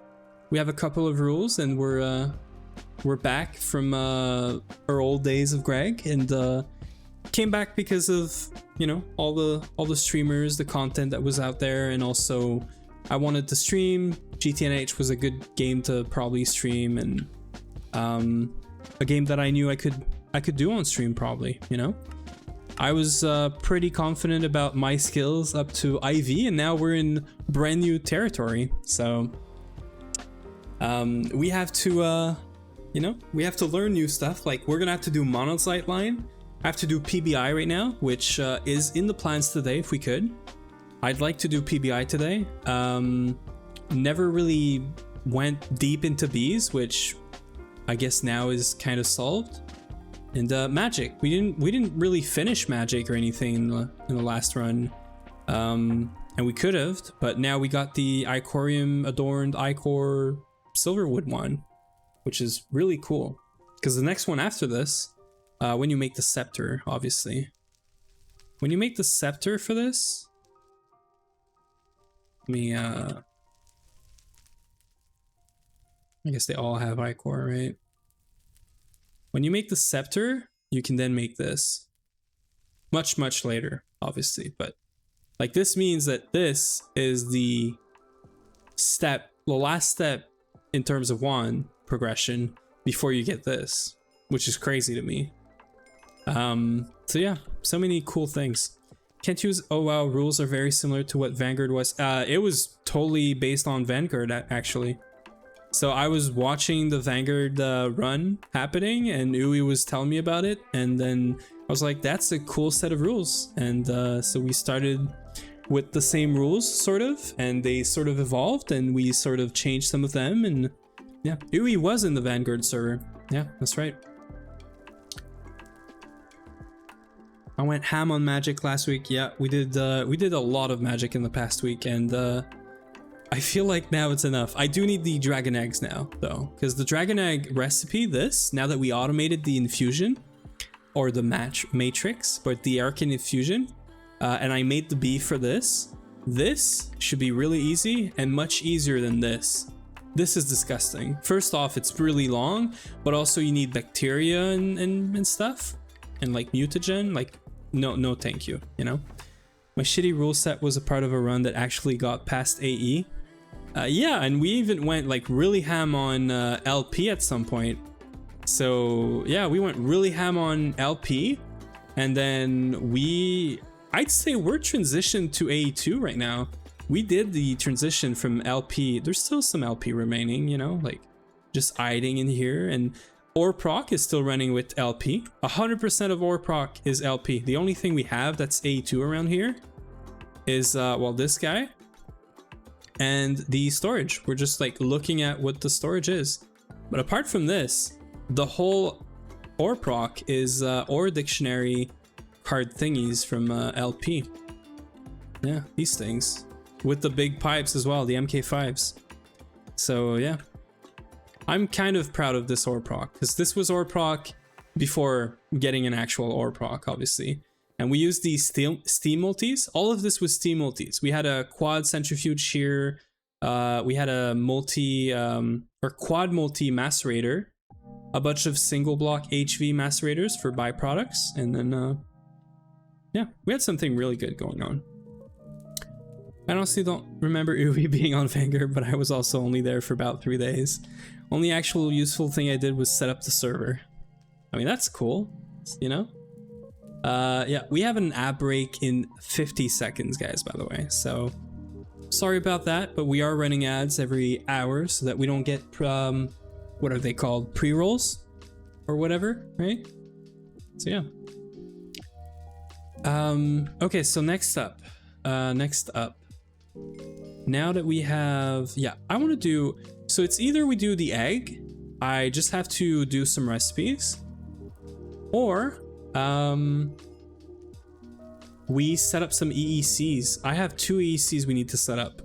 we have a couple of rules and we're back from our old days of Greg, and came back because of, you know, all the streamers, the content that was out there, and also I wanted to stream. GTNH was a good game to probably stream, and a game that I knew I could do on stream probably, you know. I was pretty confident about my skills up to IV, and now we're in brand new territory. So we have to you know, we have to learn new stuff. Like, we're gonna have to do monozite line. I have to do PBI right now, which is in the plans today if we could. I'd like to do PBI today. Never really went deep into bees, which I guess now is kind of solved. And magic, we didn't really finish magic or anything in the last run, and we could have, but now we got the Icorium adorned Icor Silverwood one, which is really cool. Because the next one after this, when you make the scepter, obviously, when you make the scepter for this, let me I guess they all have Icor, right? When you make the scepter, you can then make this much later, obviously, but like this means that this is the last step in terms of wand progression before you get this, which is crazy to me. So yeah, so many cool things. Can't use, oh wow, rules are very similar to what Vanguard was. It was totally based on Vanguard actually. So I was watching the Vanguard run happening, and Uwe was telling me about it, and then I was like, that's a cool set of rules. And so we started with the same rules, sort of, and they sort of evolved, and we sort of changed some of them, and yeah, Uwe was in the Vanguard server. Yeah, that's right. I went ham on magic last week. Yeah, we did a lot of magic in the past week, and I feel like now it's enough. I do need the dragon eggs now, though, because the dragon egg recipe, now that we automated the infusion, or the matrix, but the arcane infusion, and I made the bee for this should be really easy and much easier than this. This is disgusting. First off, it's really long, but also you need bacteria and stuff, and like mutagen. Like, no thank you, you know? My shitty rule set was a part of a run that actually got past AE. Yeah, and we even went like really ham on LP at some point. So yeah, we went really ham on LP, and then I'd say we're transitioned to AE2 right now. We did the transition from LP. There's still some LP remaining, you know, like just hiding in here, and Orproc is still running with LP. 100% of Orproc is LP. The only thing we have that's AE2 around here is well, this guy and the storage. We're just like looking at what the storage is, but apart from this, the whole Orproc is Or Dictionary card thingies from LP. Yeah, these things with the big pipes as well, the MK5s. So yeah, I'm kind of proud of this Orproc, because this was Orproc before getting an actual Orproc, obviously. And we used these steam multis. All of this was steam multis. We had a quad centrifuge here. We had a or quad multi macerator, a bunch of single block HV macerators for byproducts, and then yeah, we had something really good going on. I honestly don't remember Uwe being on Vanguard, but I was also only there for about 3 days. Only actual useful thing I did was set up the server. I mean, that's cool, you know? Yeah, we have an ad break in 50 seconds, guys, by the way. So sorry about that, but we are running ads every hour so that we don't get, what are they called? Pre-rolls or whatever, right? So yeah. Okay, so next up, now that we have, yeah, I want to do, so it's either we do the egg, I just have to do some recipes, or we set up some EECs. I have 2 EECs we need to set up.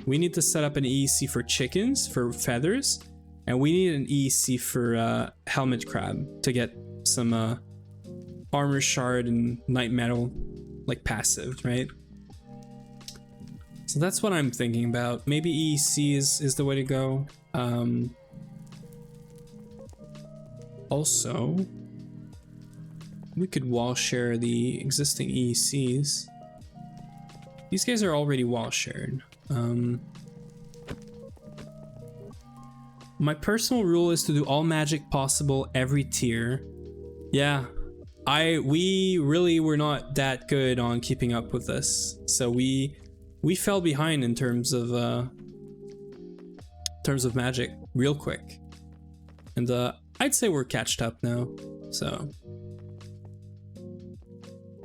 We need to set up an EEC for chickens, for feathers, and we need an EEC for helmet crab to get some armor shard and night metal, like passive, right? So that's what I'm thinking about. Maybe EEC is the way to go. Also, we could wall share the existing EECs. These guys are already wall shared. My personal rule is to do all magic possible every tier. Yeah, we really were not that good on keeping up with this, so we fell behind in terms of magic real quick, and I'd say we're catched up now. So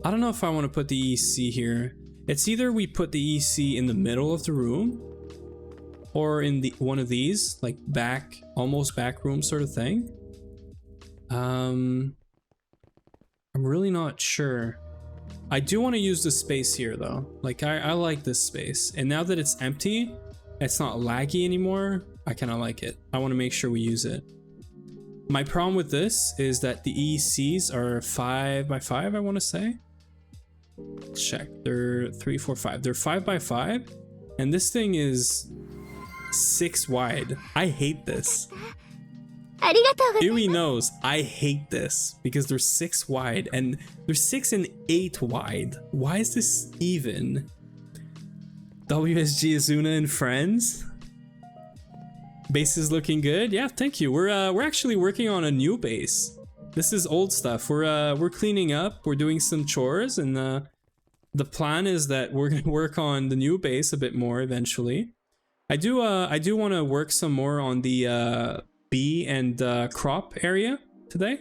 I don't know if I want to put the EC here. It's either we put the EC in the middle of the room, or in the one of these, like back, almost back room sort of thing. I'm really not sure. I do want to use the space here though. Like I like this space, and now that it's empty, it's not laggy anymore. I kind of like it. I want to make sure we use it. My problem with this is that the EECs are 5 by 5, I want to say. Let's check. They're 3, 4, 5. They're 5 by 5, and this thing is 6 wide. I hate this. Iwi knows I hate this because they're 6 wide, and they're 6 and 8 wide. Why is this even? WSG Azuna and friends. Base is looking good. Yeah, thank you. We're actually working on a new base. This is old stuff. We're cleaning up. We're doing some chores, and the plan is that we're gonna work on the new base a bit more eventually. I do want to work some more on the bee and crop area today.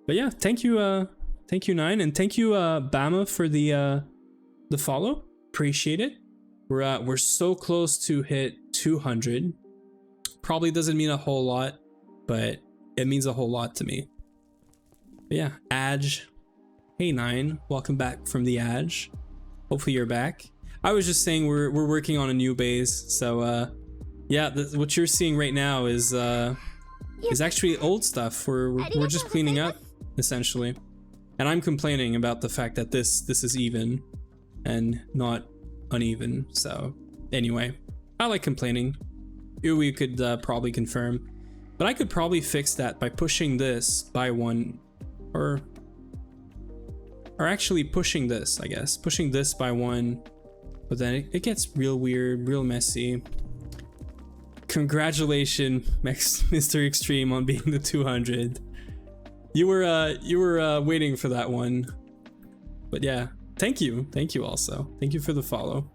But yeah, thank you 9, and thank you Bama for the follow. Appreciate it. We're so close to hit 200. Probably doesn't mean a whole lot, but it means a whole lot to me. But yeah, Adge. Hey 9, welcome back from the Adge. Hopefully you're back. I was just saying we're working on a new base, so yeah, what you're seeing right now is actually old stuff. We're just cleaning up essentially, and I'm complaining about the fact that this is even and not uneven. So anyway, I like complaining. We could probably confirm, but I could probably fix that by pushing this by 1, or actually pushing this, I guess, pushing this by 1. But then it gets real weird, real messy. Congratulations, Mr. Extreme, on being the 200. You were waiting for that one. But yeah, thank you also. Thank you for the follow.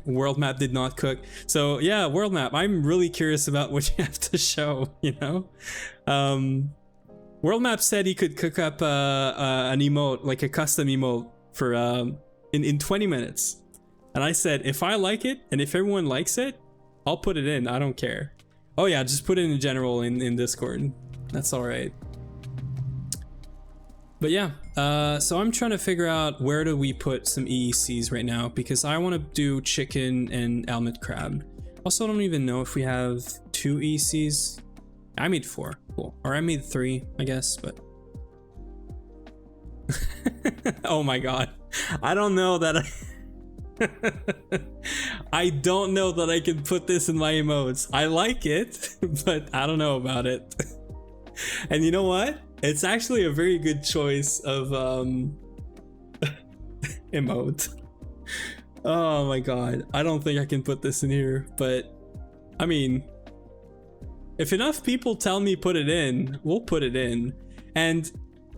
World map did not cook. So yeah, world map. I'm really curious about what you have to show. You know, world map said he could cook up an emote, like a custom emote for in 20 minutes, and I said if I like it and if everyone likes it, I'll put it in. I don't care. Oh yeah, just put it in general in Discord. That's all right. But yeah, so I'm trying to figure out where do we put some EECs right now, because I want to do chicken and helmet crab. Also, I don't even know if we have 2 EECs. I made 4, cool. Or I made 3, I guess, but oh my god, I don't know that I don't know that I can put this in my emotes. I like it, but I don't know about it. And you know what? It's actually a very good choice of emote. Oh my god, I don't think I can put this in here, but I mean, if enough people tell me put it in, we'll put it in. And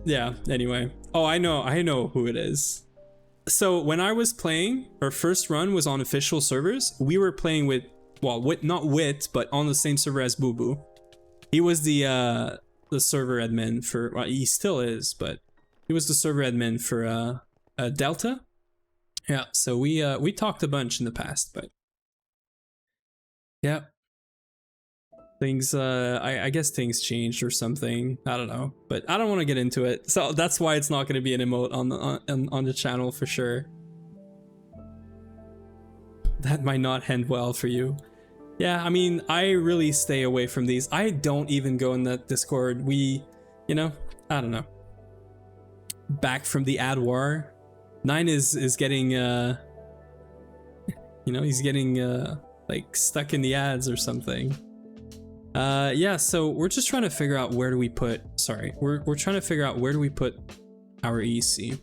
yeah, anyway. Oh, I know who it is. So when I was playing, our first run was on official servers. We were playing with, well, not Wit, but on the same server as Boo Boo. He was the server admin for, well, he still is, but he was the server admin for Delta. Yeah, so we talked a bunch in the past, but yeah. things I guess things changed or something. I don't know, but I don't want to get into it, so that's why it's not going to be an emote on the channel for sure. That might not end well for you. Yeah, I mean, I really stay away from these. I don't even go in that Discord. We, you know, I don't know. Back from the ad war, 9 is getting you know, he's getting like stuck in the ads or something. Yeah, so we're just trying to figure out where do we put, we're trying to figure out where do we put our EC.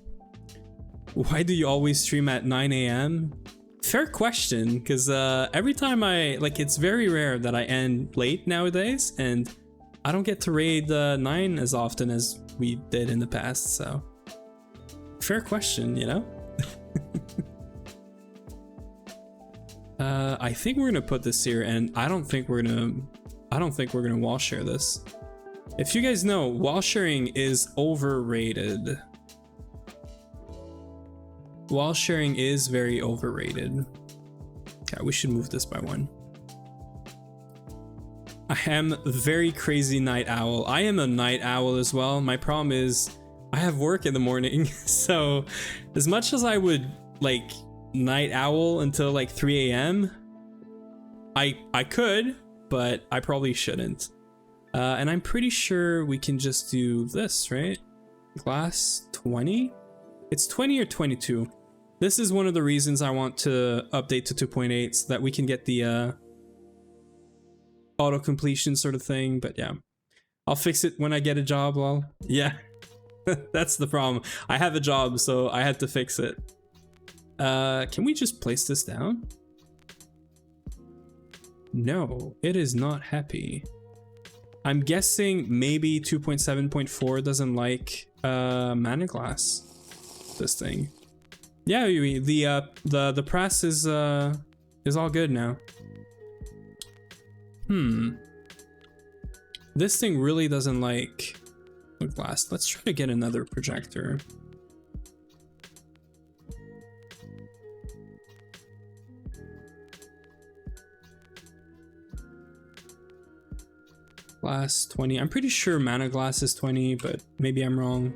Why do you always stream at 9 a.m? Fair question, because every time it's very rare that I end late nowadays, and I don't get to raid 9 as often as we did in the past, so fair question, you know? I think we're gonna put this here, and I don't think we're gonna wall share this. If you guys know, wall sharing is overrated. Wall sharing is very overrated. Okay, we should move this by 1. I am a very crazy night owl. I am a night owl as well. My problem is I have work in the morning. So as much as I would like night owl until like 3 a.m, I could, but I probably shouldn't. And I'm pretty sure we can just do this, right? Glass 20? It's 20 or 22. This is one of the reasons I want to update to 2.8 so that we can get the auto completion sort of thing. But yeah, I'll fix it when I get a job. Well, yeah, that's the problem. I have a job, so I had to fix it. Can we just place this down? No, it is not happy. I'm guessing maybe 2.7.4 doesn't like mana glass. This thing. Yeah, the press is all good now. This thing really doesn't like glass. Let's try to get another projector. Glass 20. I'm pretty sure mana glass is 20, but maybe I'm wrong.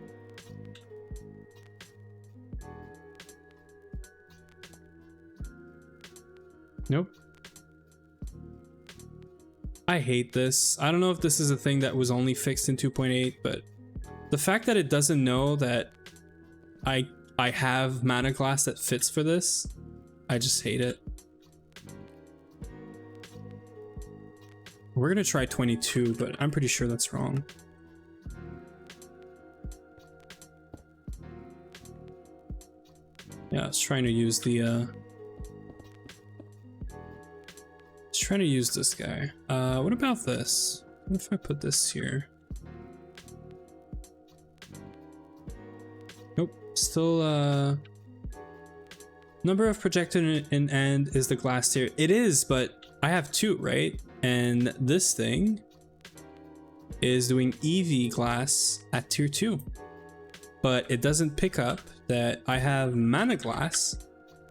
Nope. I hate this. I don't know if this is a thing that was only fixed in 2.8, but the fact that it doesn't know that I have mana glass that fits for this, I just hate it. We're gonna try 22, but I'm pretty sure that's wrong. Yeah, I was trying to use the trying to use this guy. What about this? What if I put this here? Nope. Still number of projected in end is the glass tier. It is, but I have 2, right? And this thing is doing EV glass at tier 2. But it doesn't pick up that I have mana glass.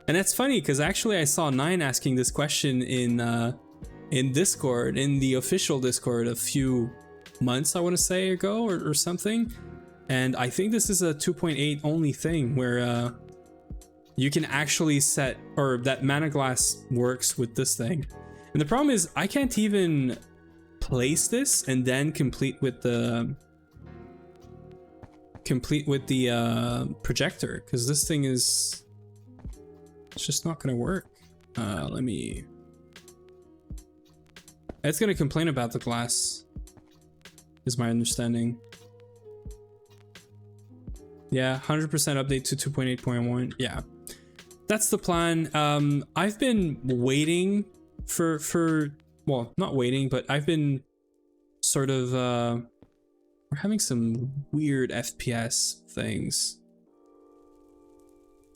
And that's funny because actually I saw 9 asking this question in Discord, in the official Discord a few months, I want to say, ago or something. And I think this is a 2.8 only thing where you can actually set, or that mana glass works with this thing. And the problem is I can't even place this and then complete with the projector, because this thing is, it's just not gonna work. Let me, it's gonna complain about the glass, is my understanding. Yeah, 100% update to 2.8.1. Yeah, that's the plan. I've been waiting for well, not waiting, but I've been sort of we're having some weird FPS things.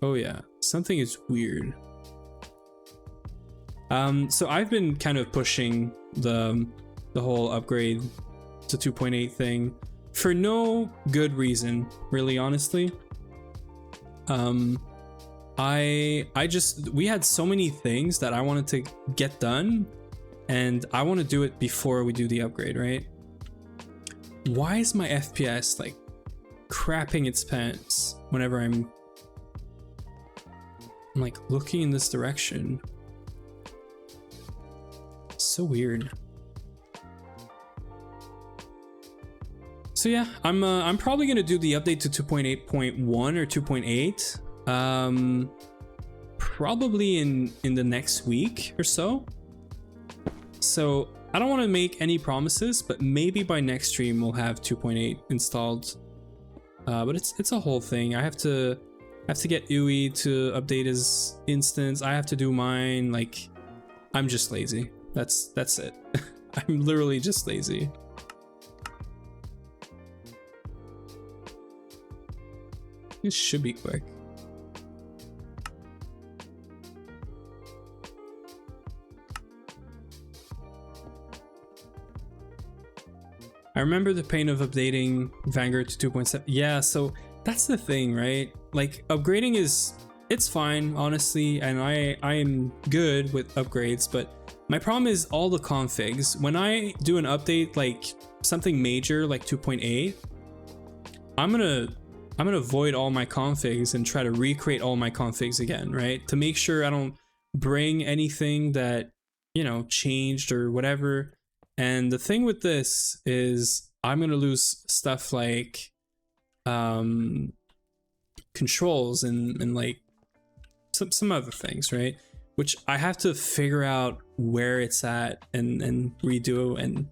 Oh yeah, something is weird. So I've been kind of pushing the whole upgrade to 2.8 thing for no good reason, really, honestly. We had so many things that I wanted to get done, and I want to do it before we do the upgrade, right? Why is my FPS like crapping its pants whenever I'm like looking in this direction? So weird. So yeah, I'm probably gonna do the update to 2.8.1 or 2.8, probably in the next week or so. So I don't want to make any promises, but maybe by next stream we'll have 2.8 installed. But it's a whole thing. I have to get Uwe to update his instance. I have to do mine. Like, I'm just lazy. That's it. I'm literally just lazy. This should be quick. I remember the pain of updating Vanguard to 2.7. Yeah, so that's the thing, right? Like, upgrading it's fine, honestly, and I am good with upgrades, but my problem is all the configs. When I do an update, like something major like 2.8, I'm gonna void all my configs and try to recreate all my configs again, right? To make sure I don't bring anything that, you know, changed or whatever. And the thing with this is I'm gonna lose stuff like controls and like some other things, right? Which I have to figure out where it's at and redo, and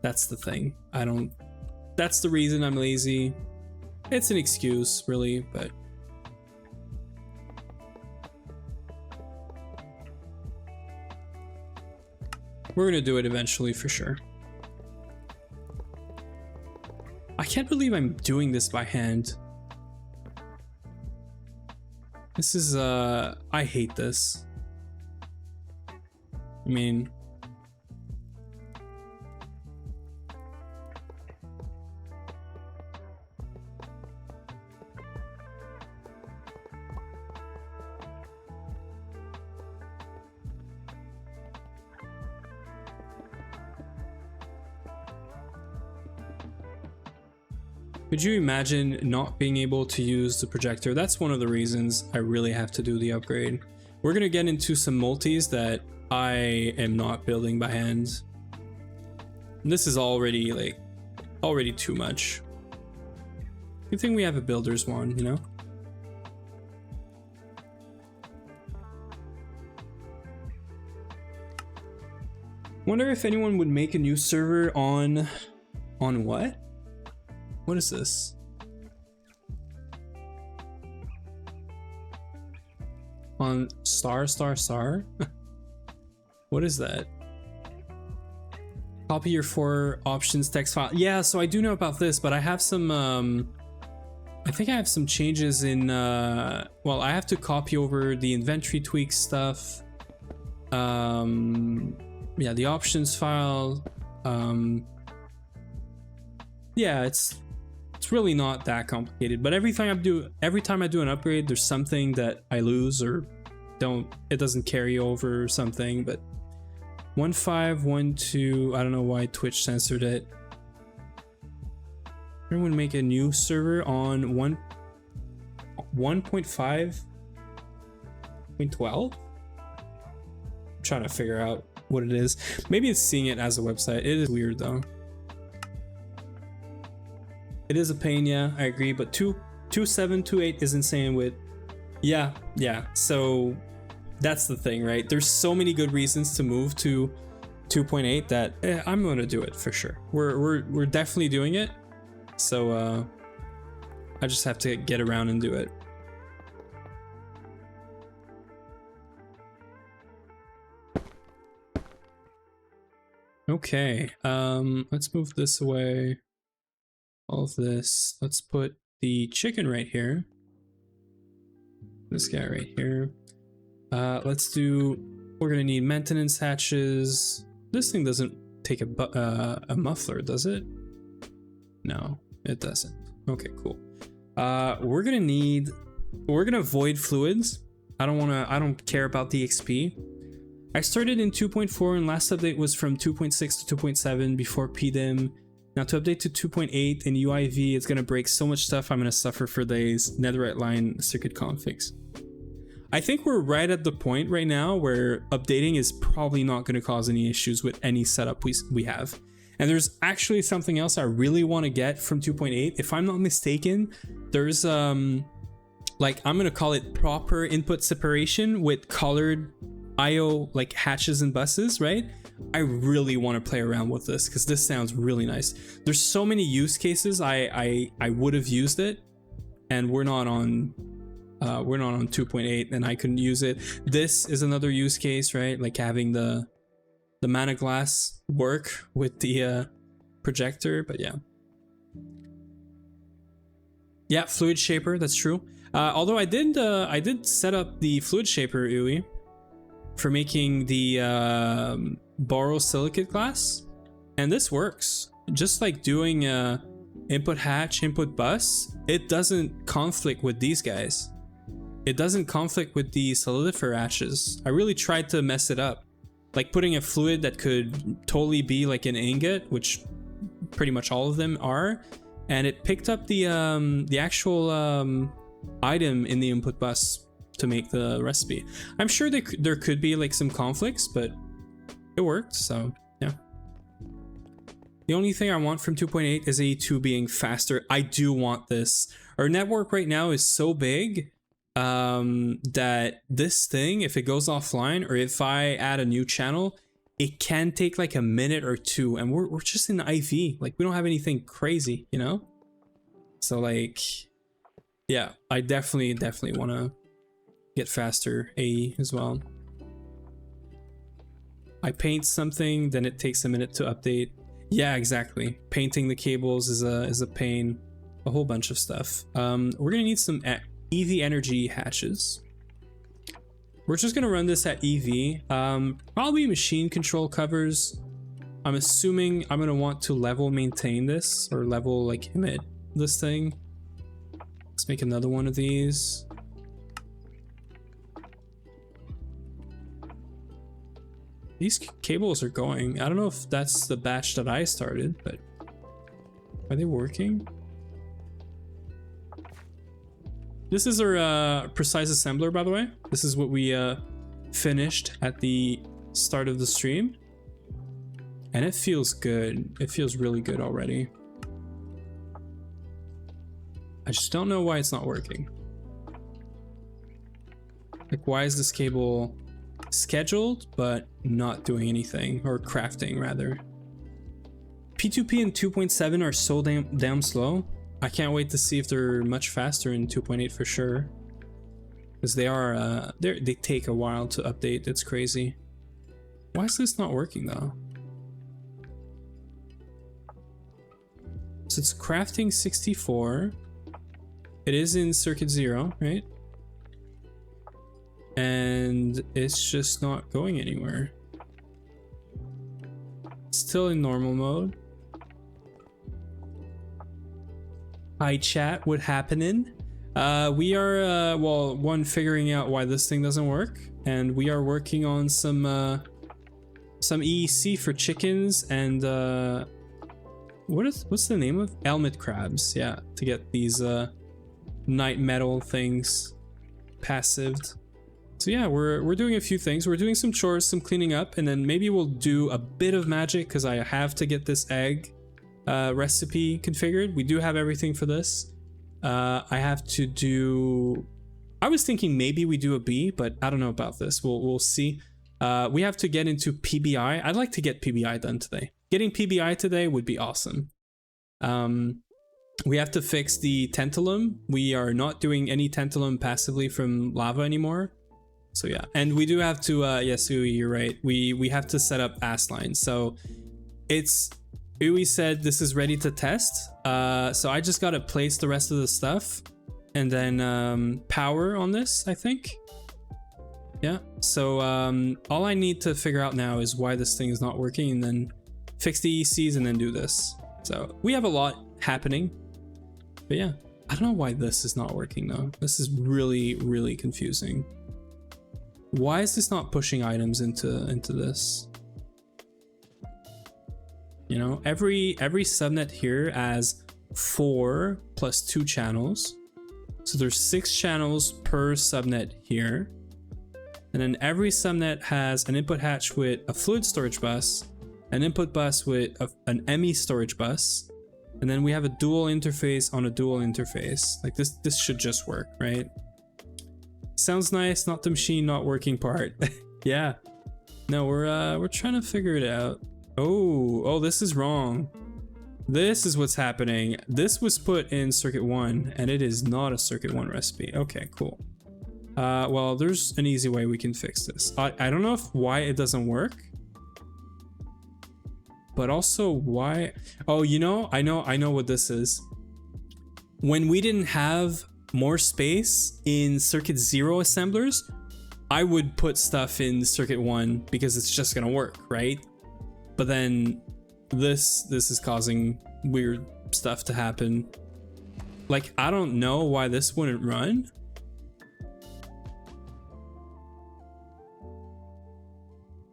that's the thing. That's the reason I'm lazy. It's an excuse, really, but we're gonna do it eventually for sure. I can't believe I'm doing this by hand. This is, I hate this. I mean, could you imagine not being able to use the projector? That's one of the reasons I really have to do the upgrade. We're gonna get into some multis that I am not building by hand. This is already too much. Good thing we have a builder's wand, you know? Wonder if anyone would make a new server on what? What is this? On star? What is that? Copy your 4 options text file. Yeah, so I do know about this, but I have some I think I have some changes in well, I have to copy over the inventory tweak stuff. Yeah, the options file. Yeah, it's really not that complicated, but every time I do an upgrade, there's something that I lose or it doesn't carry over or something. But 1512, I don't know why Twitch censored it. Everyone make a new server on 1.5.12. I'm trying to figure out what it is. Maybe it's seeing it as a website. It is weird though. It is a pain, yeah, I agree, but 2.7.2.8 is insane with, yeah, so that's the thing, right? There's so many good reasons to move to 2.8 that I'm gonna do it for sure. We're definitely doing it, so I just have to get around and do it. Okay, let's move this away. All of this. Let's put the chicken right here. This guy right here. We're gonna need maintenance hatches. This thing doesn't take a muffler, does it? No, it doesn't. Okay, cool. We're gonna void fluids. I don't care about the XP. I started in 2.4 and last update was from 2.6 to 2.7 before PDIM. Now to update to 2.8 in UIV, it's gonna break so much stuff I'm gonna suffer for days. Netherite line circuit configs. I think we're right at the point right now where updating is probably not gonna cause any issues with any setup we have. And there's actually something else I really want to get from 2.8. If I'm not mistaken, there's like, I'm gonna call it proper input separation with colored IO like hatches and buses, right? I really want to play around with this because this sounds really nice. There's so many use cases I would have used it, and we're not on 2.8 and I couldn't use it. This is another use case, right? Like having the mana glass work with the projector, but yeah, fluid shaper, that's true. Although I did set up the fluid shaper UI for making the borosilicate glass, and this works. Just like doing input hatch, input bus, it doesn't conflict with these guys. It doesn't conflict with the solidifier hatches. I really tried to mess it up, like putting a fluid that could totally be like an ingot, which pretty much all of them are, and it picked up the actual item in the input bus to make the recipe. I'm sure there could be like some conflicts, but it worked, so yeah. The only thing I want from 2.8 is A2 being faster. I do want this. Our network right now is so big that this thing, if it goes offline or if I add a new channel, it can take like a minute or two, and we're just in IV. Like, we don't have anything crazy, you know? So like, yeah, I definitely want to get faster AE as well. I paint something, then it takes a minute to update. Yeah, exactly. Painting the cables is a pain. A whole bunch of stuff. We're gonna need some EV energy hatches. We're just gonna run this at EV. Probably machine control covers. I'm assuming I'm gonna want to level maintain this, or level like emit this thing. Let's make another one of these. These cables are going. I don't know if that's the batch that I started, but are they working? This is our precise assembler, by the way. This is what we finished at the start of the stream. And it feels good. It feels really good already. I just don't know why it's not working. Like, why is this cable scheduled but not doing anything, or crafting rather? P2P and 2.7 are so damn slow. I can't wait to see if they're much faster in 2.8 for sure, because they are they take a while to update. It's crazy. Why is this not working though? So it's crafting 64. It is in circuit 0, right? And it's just not going anywhere. Still in normal mode. Hi chat, what happening? We are well, one, figuring out why this thing doesn't work, and we are working on some EEC for chickens and what's the name of helmet crabs? Yeah, to get these night metal things passived. So yeah, we're doing a few things. We're doing some chores, some cleaning up, and then maybe we'll do a bit of magic because I have to get this egg recipe configured. We do have everything for this. I have to do... I was thinking maybe we do a bee, but I don't know about this. We'll see. We have to get into PBI. I'd like to get PBI done today. Getting PBI today would be awesome. We have to fix the tantalum. We are not doing any tantalum passively from lava anymore. So yeah, and we do have to, yes, Ui, you're right. We have to set up ass lines. So it's, Ui said this is ready to test. So I just got to place the rest of the stuff and then power on this, I think. Yeah, so all I need to figure out now is why this thing is not working, and then fix the ECs and then do this. So we have a lot happening, but yeah, I don't know why this is not working though. This is really, really confusing. Why is this not pushing items into this? You know, every subnet here has 4 plus 2 channels. So there's 6 channels per subnet here. And then every subnet has an input hatch with a fluid storage bus, an input bus with an ME storage bus, and then we have a dual interface on a dual interface. Like this should just work, right? Sounds nice, not the machine not working part. Yeah. No, we're trying to figure it out. Oh, this is wrong. This is what's happening. This was put in circuit 1 and it is not a circuit 1 recipe. Okay, cool. Well, there's an easy way we can fix this. I don't know why it doesn't work, but also why. Oh, you know, I know what this is. When we didn't have more space in circuit 0 assemblers, I would put stuff in circuit 1 because it's just gonna work, right? But then this is causing weird stuff to happen. Like, I don't know why this wouldn't run.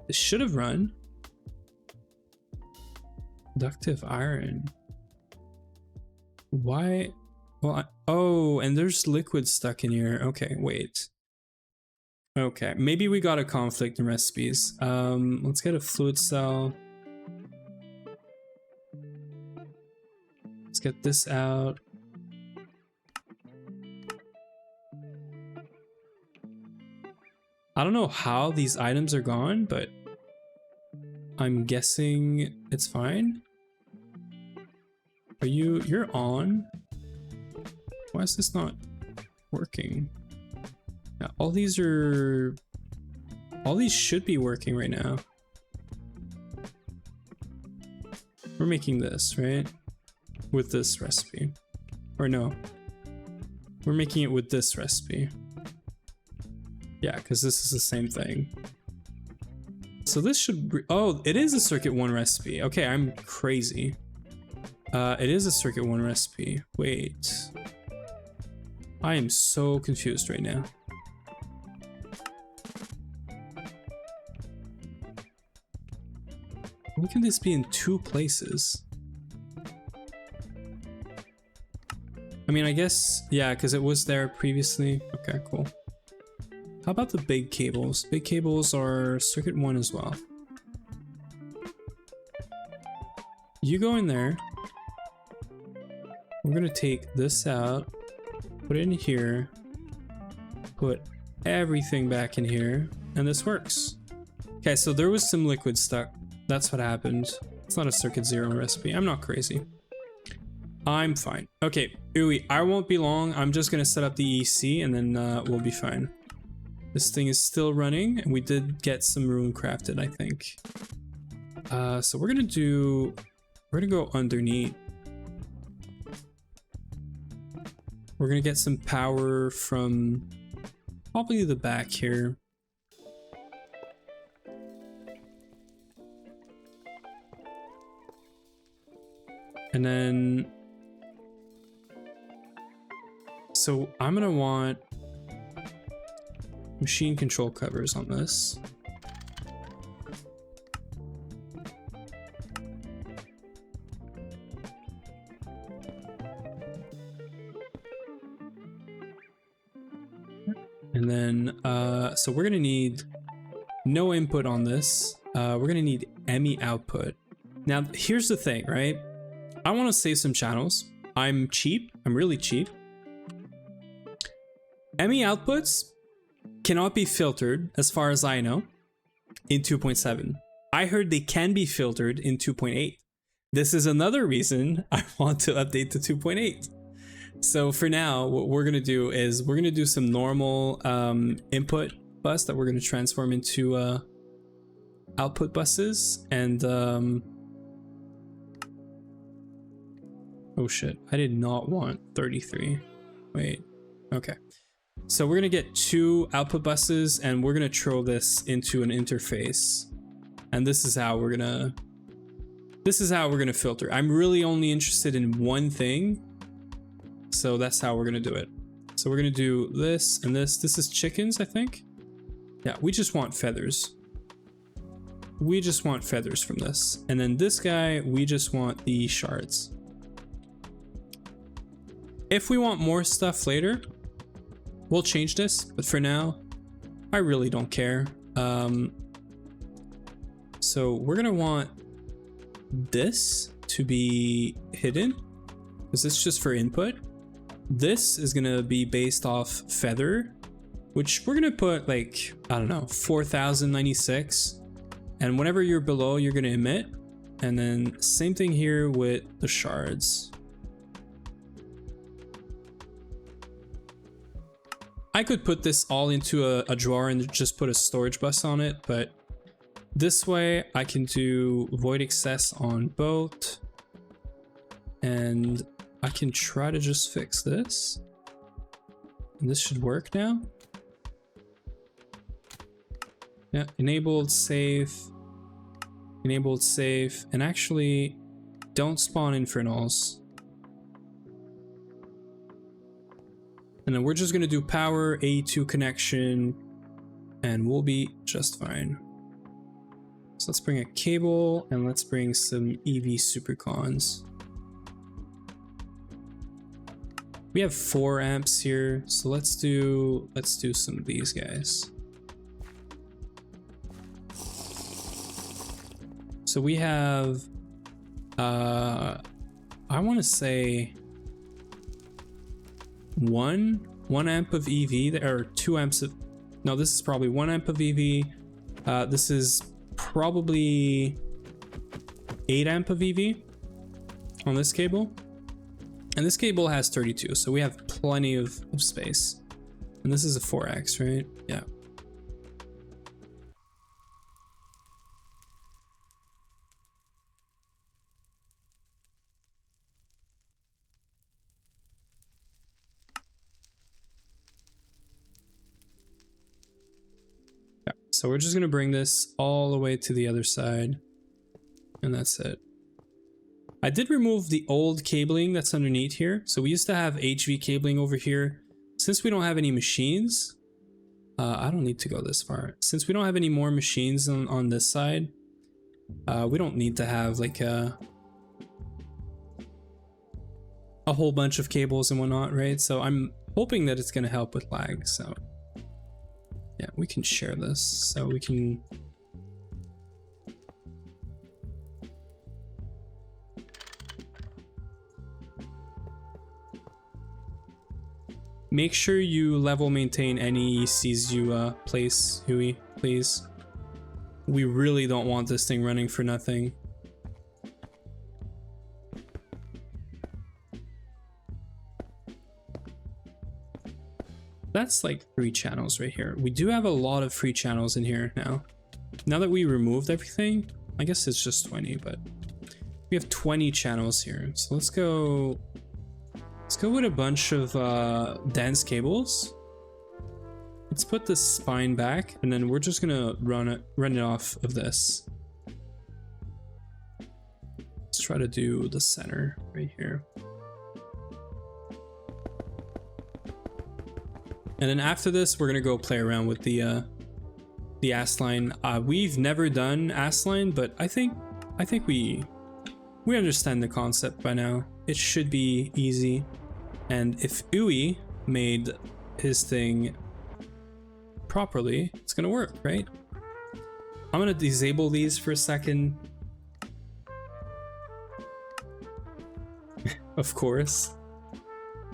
It should have run. Conductive iron. Why? Well, oh, and there's liquid stuck in here. Okay, wait. Okay, maybe we got a conflict in recipes. Let's get a fluid cell. Let's get this out. I don't know how these items are gone, but I'm guessing it's fine. Are you're on? Why is this not working? Now, all these should be working right now. We're making this, right? With this recipe. Or no. We're making it with this recipe. Yeah, because this is the same thing. So this should... Oh, it is a circuit 1 recipe. Okay, I'm crazy. It is a circuit 1 recipe. Wait. I am so confused right now. Why can this be in 2 places? I mean, I guess, yeah, because it was there previously. Okay, cool. How about the big cables? Big cables are circuit 1 as well. You go in there. We're gonna take this out, put it in here, put everything back in here, and this works. Okay, so there was some liquid stuck. That's what happened. It's not a circuit 0 recipe. I'm not crazy. I'm fine. Okay, Uwe, I won't be long. I'm just gonna set up the EC and then we'll be fine. This thing is still running, and we did get some rune crafted, I think. So we're gonna go underneath. We're gonna get some power from probably the back here. And then, so I'm gonna want machine control covers on this. And then, so we're gonna need no input on this. We're gonna need ME output. Now, here's the thing, right? I want to save some channels. I'm cheap. I'm really cheap. ME outputs cannot be filtered, as far as I know, in 2.7. I heard they can be filtered in 2.8. This is another reason I want to update to 2.8. So for now, what we're going to do is we're going to do some normal input bus that we're going to transform into output buses. And oh shit, I did not want 33. Wait, okay. So we're gonna get 2 output buses and we're gonna throw this into an interface. And this is how we're gonna filter. I'm really only interested in one thing. So that's how we're gonna do it. So we're gonna do this and this. This is chickens, I think. Yeah, we just want feathers. We just want feathers from this. And then this guy, we just want the shards. If we want more stuff later, we'll change this, but for now, I really don't care. So we're gonna want this to be hidden, because it's just for input. This is gonna be based off feather, which we're gonna put like, I don't know, 4096. And whenever you're below, you're gonna emit. And then same thing here with the shards. I could put this all into a drawer and just put a storage bus on it, but this way I can do void access on both. And I can try to just fix this. And this should work now. Yeah, enabled safe, and actually don't spawn infernals. And then we're just gonna do power A2 connection and we'll be just fine. So let's bring a cable and let's bring some EV supercons. We have 4 amps here, so let's do some of these guys. So we have, I want to say one amp of EV, there are 2 amps of, no, this is probably 1 amp of EV. This is probably 8 amp of EV on this cable. And this cable has 32, so we have plenty of space. And this is a 4X, right? Yeah. So we're just gonna bring this all the way to the other side, and that's it. I did remove the old cabling that's underneath here. So we used to have HV cabling over here. Since we don't have any machines, I don't need to go this far. Since we don't have any more machines on this side, we don't need to have like a whole bunch of cables and whatnot, right? So I'm hoping that it's gonna help with lag, so. Yeah, we can share this, so we can... Make sure you level maintain any ECs you place, Huey, please. We really don't want this thing running for nothing. That's like 3 channels right here. We do have a lot of free channels in here now. Now that we removed everything, I guess it's just 20, but we have 20 channels here. So let's go with a bunch of dense cables. Let's put the spine back, and then we're just gonna run it off of this. Let's try to do the center right here. And then after this, we're gonna go play around with the ass line. We've never done ass line, but I think we understand the concept by now. It should be easy. And if Uwe made his thing properly, it's gonna work, right? I'm gonna disable these for a second. Of course.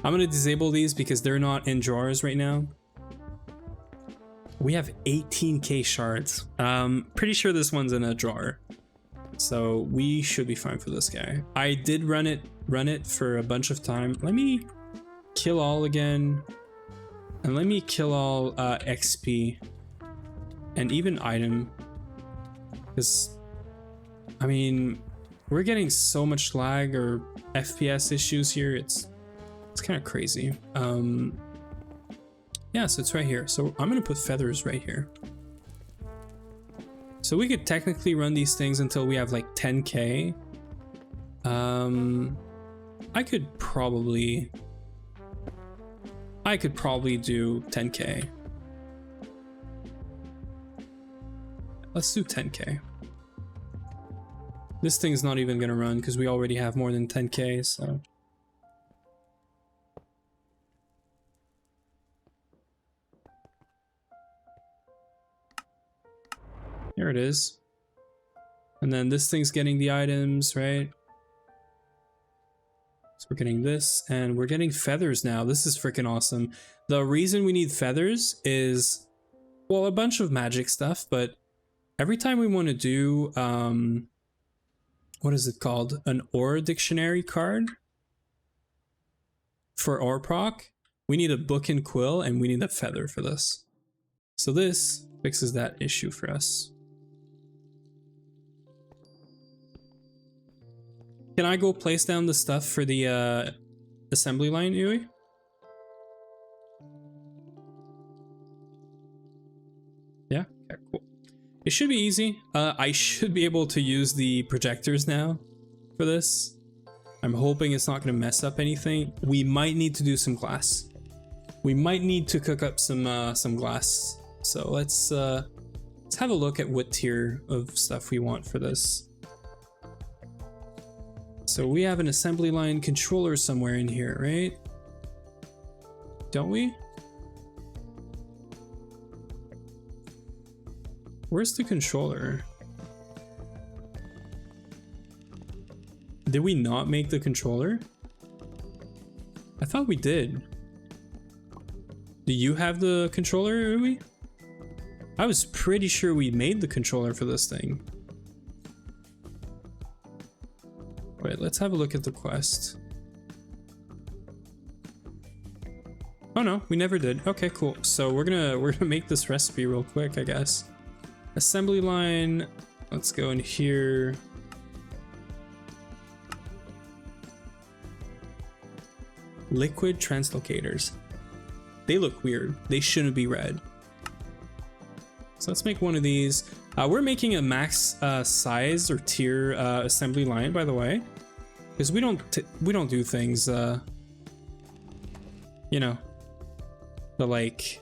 I'm gonna disable these because they're not in drawers right now. We have 18k shards. Pretty sure this one's in a drawer. So we should be fine for this guy. I did run it for a bunch of time. Let me kill all again. And let me kill all XP. And even item. Because, I mean, we're getting so much lag or FPS issues here. It's kind of crazy. Yeah, so it's right here. So I'm gonna put feathers right here. So we could technically run these things until we have like 10k. I could probably do 10k. let's do 10k. This thing's not even gonna run because we already have more than 10k, so. Here it is. And then this thing's getting the items, right? So we're getting this, and we're getting feathers now. This is freaking awesome. The reason we need feathers is, well, a bunch of magic stuff, but every time we want to do, what is it called? An ore dictionary card for ore proc, we need a book and quill, and we need a feather for this. So this fixes that issue for us. Can I go place down the stuff for the assembly line, Yui? Yeah? Okay, cool. It should be easy. I should be able to use the projectors now for this. I'm hoping it's not going to mess up anything. We might need to do some glass. We might need to cook up some glass. So let's have a look at what tier of stuff we want for this. So we have an assembly line controller somewhere in here, right? Don't we? Where's the controller? Did we not make the controller? I thought we did. Do you have the controller, Uri? I was pretty sure we made the controller for this thing. Wait, let's have a look at the quest. Oh no, we never did. Okay, cool. So we're gonna make this recipe real quick, I guess. Assembly line. Let's go in here. Liquid translocators. They look weird. They shouldn't be red. So let's make one of these. We're making a max size or tier assembly line, by the way, because we don't do things, you know, the like.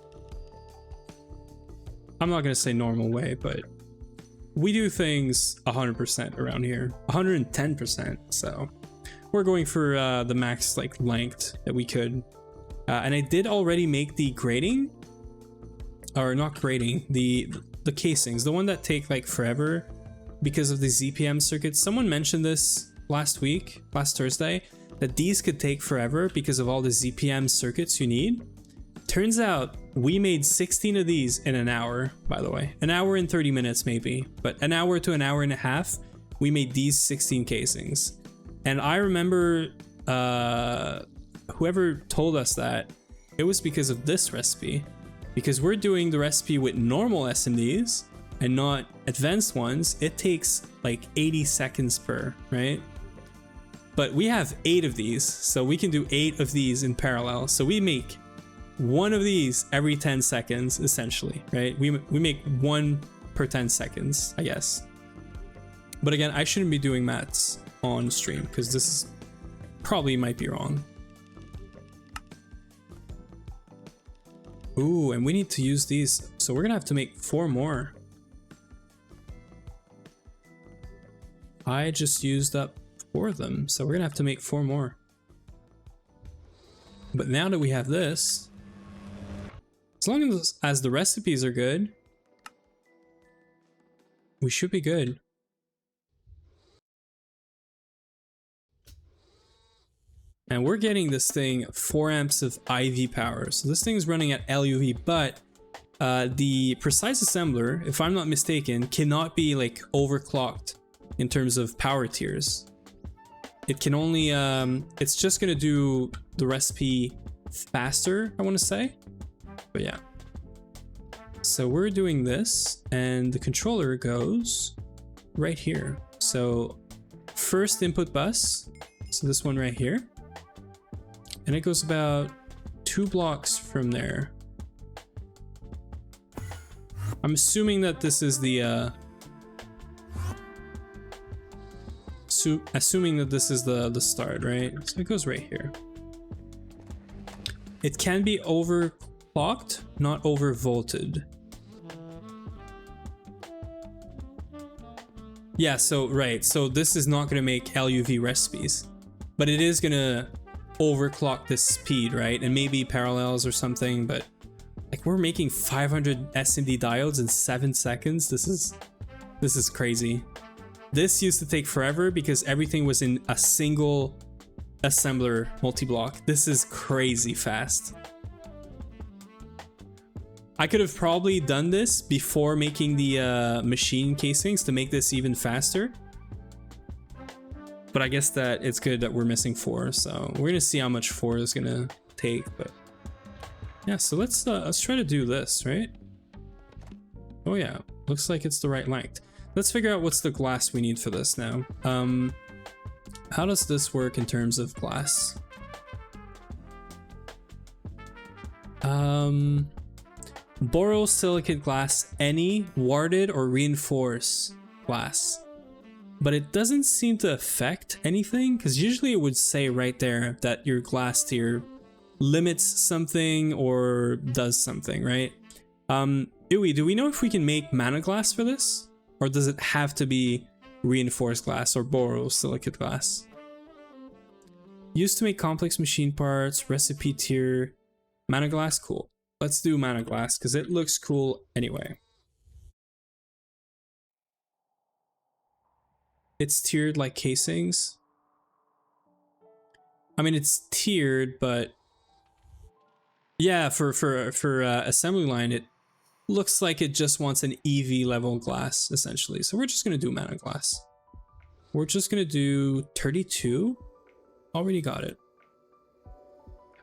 I'm not gonna say normal way, but we do things 100% around here, 110%. So we're going for the max like length that we could. And I did already make the grating, or not grating, the casings, the one that take like forever because of the ZPM circuits. Someone mentioned this last Thursday, that these could take forever because of all the ZPM circuits you need. Turns out we made 16 of these in an hour, by the way. An hour and 30 minutes maybe, but an hour to an hour and a half, we made these 16 casings. And I remember whoever told us that, it was because of this recipe. Because we're doing the recipe with normal SMDs and not advanced ones, it takes like 80 seconds per, right? But we have 8 of these, so we can do 8 of these in parallel. So we make one of these every 10 seconds, essentially, right? We make one per 10 seconds, I guess. But again, I shouldn't be doing maths on stream because this is probably might be wrong. Ooh, and we need to use these, so we're gonna have to make 4 more. I just used up 4 of them, so we're gonna have to make 4 more. But now that we have this, as long as the recipes are good, we should be good. And we're getting this thing 4 amps of IV power. So this thing's running at LUV, but the precise assembler, if I'm not mistaken, cannot be like overclocked in terms of power tiers. It can only, it's just gonna do the recipe faster, I wanna say. But yeah. So we're doing this, and the controller goes right here. So first input bus, so this one right here. And it goes about 2 blocks from there. I'm assuming that this is the assuming that this is the start, right? So it goes right here. It can be overclocked, not overvolted. Yeah, so right, so this is not gonna make LUV recipes, but it is gonna overclock this speed, right? And maybe parallels or something, but like we're making 500 SMD diodes in 7 seconds. This is crazy. This used to take forever because everything was in a single assembler multi-block. This is crazy fast. I could have probably done this before making the machine casings to make this even faster. But I guess that it's good that we're missing 4, so we're gonna see how much 4 is gonna take. But yeah, so let's try to do this, right? Oh yeah, looks like it's the right length. Let's figure out what's the glass we need for this now. How does this work in terms of glass? Borosilicate glass, any warded or reinforced glass. But it doesn't seem to affect anything, because usually it would say right there that your glass tier limits something or does something, right? Uwe, do we know if we can make mana glass for this? Or does it have to be reinforced glass or borosilicate glass? Used to make complex machine parts, recipe tier, mana glass, cool. Let's do mana glass because it looks cool anyway. It's tiered like casings. I mean, it's tiered, but yeah, for assembly line, it looks like it just wants an EV level glass essentially. So we're just gonna do mana glass. We're just gonna do 32. Already got it.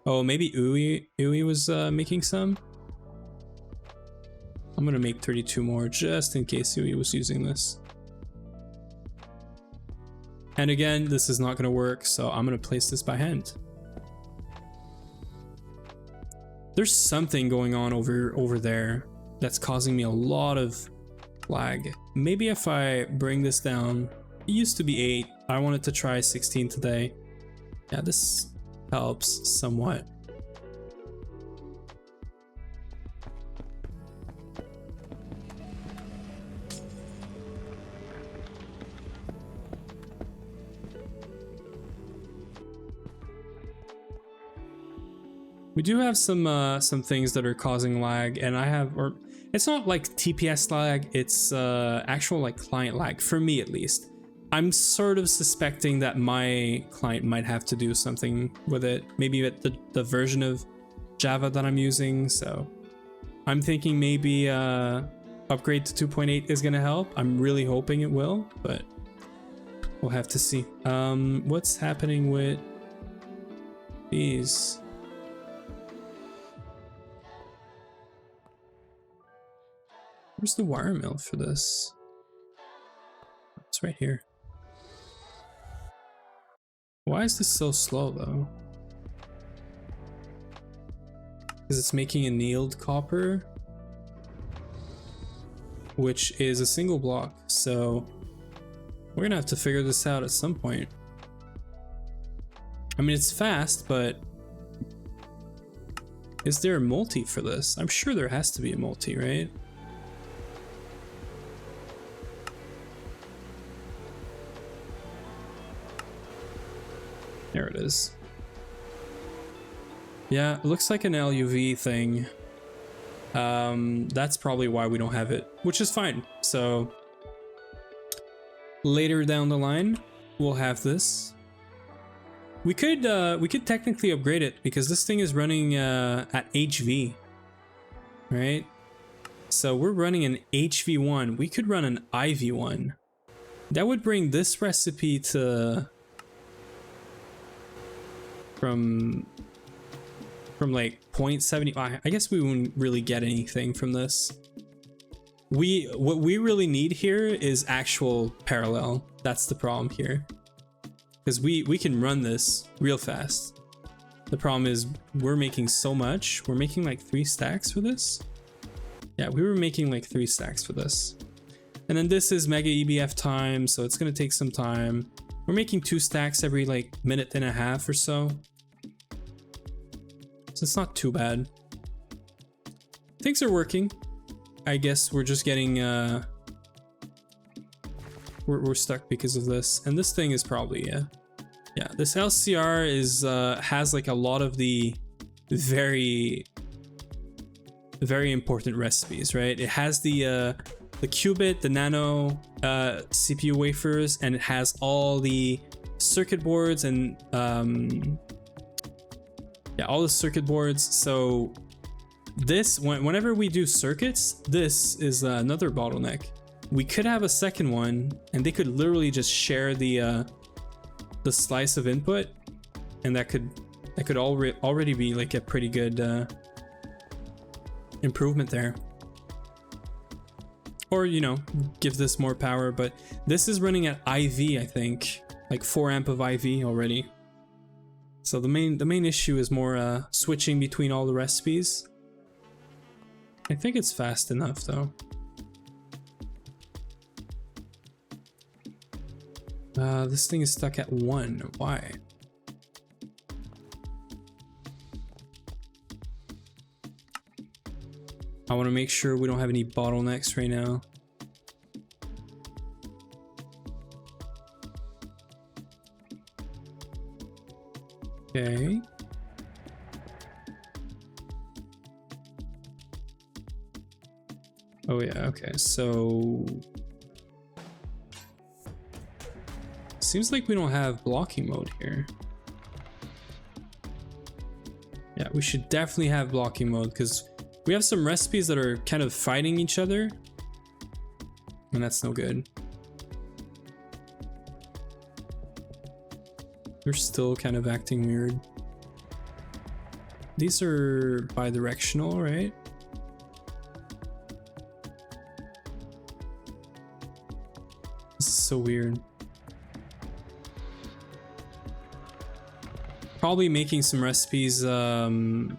Oh, maybe Uwe was making some. I'm gonna make 32 more just in case Uwe was using this. And again, this is not gonna work, so I'm gonna place this by hand. There's something going on over there that's causing me a lot of lag. Maybe if I bring this down, it used to be 8. I wanted to try 16 today. Yeah, this helps somewhat. We do have some things that are causing lag, and I have, or it's not like TPS lag, it's actual like client lag, for me at least. I'm sort of suspecting that my client might have to do something with it, maybe at the version of Java that I'm using, so I'm thinking maybe upgrade to 2.8 is gonna help. I'm really hoping it will, but we'll have to see. What's happening with these? Where's the wire mill for this? It's right here. Why is this so slow though? Because it's making annealed copper, which is a single block, so we're gonna have to figure this out at some point. I mean, it's fast, but is there a multi for this? I'm sure there has to be a multi, right? There it is. Yeah, it looks like an LUV thing. That's probably why we don't have it, which is fine. So later down the line, we'll have this. We could technically upgrade it because this thing is running at HV, right? So we're running an HV1. We could run an IV1. That would bring this recipe to from like 0.70. I guess we wouldn't really get anything from this. What we really need here is actual parallel. That's the problem here, because we can run this real fast. The problem is we're making so much. We're making like 3 stacks for this. Yeah, we were making like 3 stacks for this, and then this is mega EBF time, so it's gonna take some time. We're making 2 stacks every like minute and a half or so. So it's not too bad. Things are working. I guess we're just getting we're stuck because of this. And this thing is probably, yeah, this LCR is has like a lot of the very important recipes, right? It has the qubit, the nano CPU wafers, and it has all the circuit boards and yeah, all the circuit boards. So this, whenever we do circuits, this is another bottleneck. We could have a second one, and they could literally just share the slice of input, and that could already be like a pretty good improvement there. Or, you know, give this more power, but this is running at IV, I think, like 4 amp of IV already. So the main issue is more switching between all the recipes. I think it's fast enough though. This thing is stuck at 1. Why? I want to make sure we don't have any bottlenecks right now. Okay. Oh yeah, okay, so seems like we don't have blocking mode here. Yeah, we should definitely have blocking mode because we have some recipes that are kind of fighting each other, and that's no good. They're still kind of acting weird. These are bidirectional, right? This is so weird. Probably making some recipes in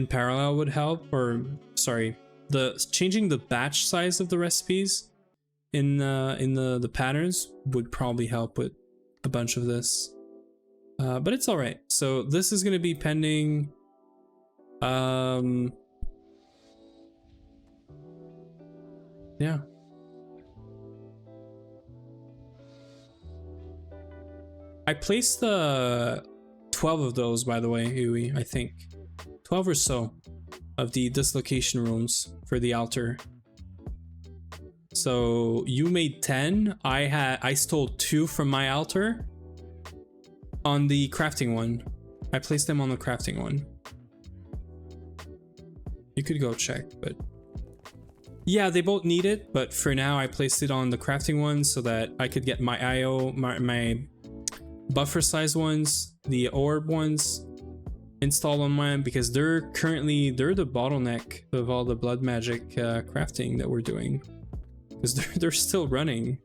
parallel would help, or sorry, changing the batch size of the recipes in the patterns would probably help with a bunch of this. But it's all right. So this is going to be pending. Yeah. I placed 12 of those, by the way, Huey, I think. 12 or so of the dislocation rooms for the altar. So you made 10. I stole 2 from my altar on the crafting one. I placed them on the crafting one. You could go check, but yeah, they both need it. But for now, I placed it on the crafting one so that I could get my IO, my buffer size ones, the orb ones installed on mine, because they're the bottleneck of all the blood magic crafting that we're doing, because they're still running,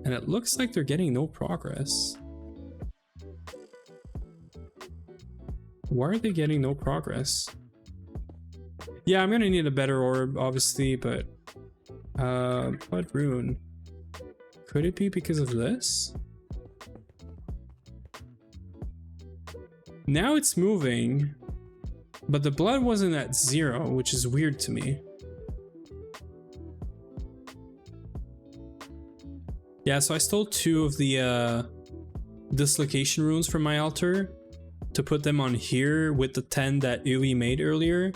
and it looks like they're getting no progress. Why are they getting no progress? Yeah, I'm gonna need a better orb, obviously, but blood rune, could it be because of this? Now it's moving, but the blood wasn't at 0, which is weird to me. Yeah, so I stole 2 of the dislocation runes from my altar to put them on here with the 10 that Uwe made earlier,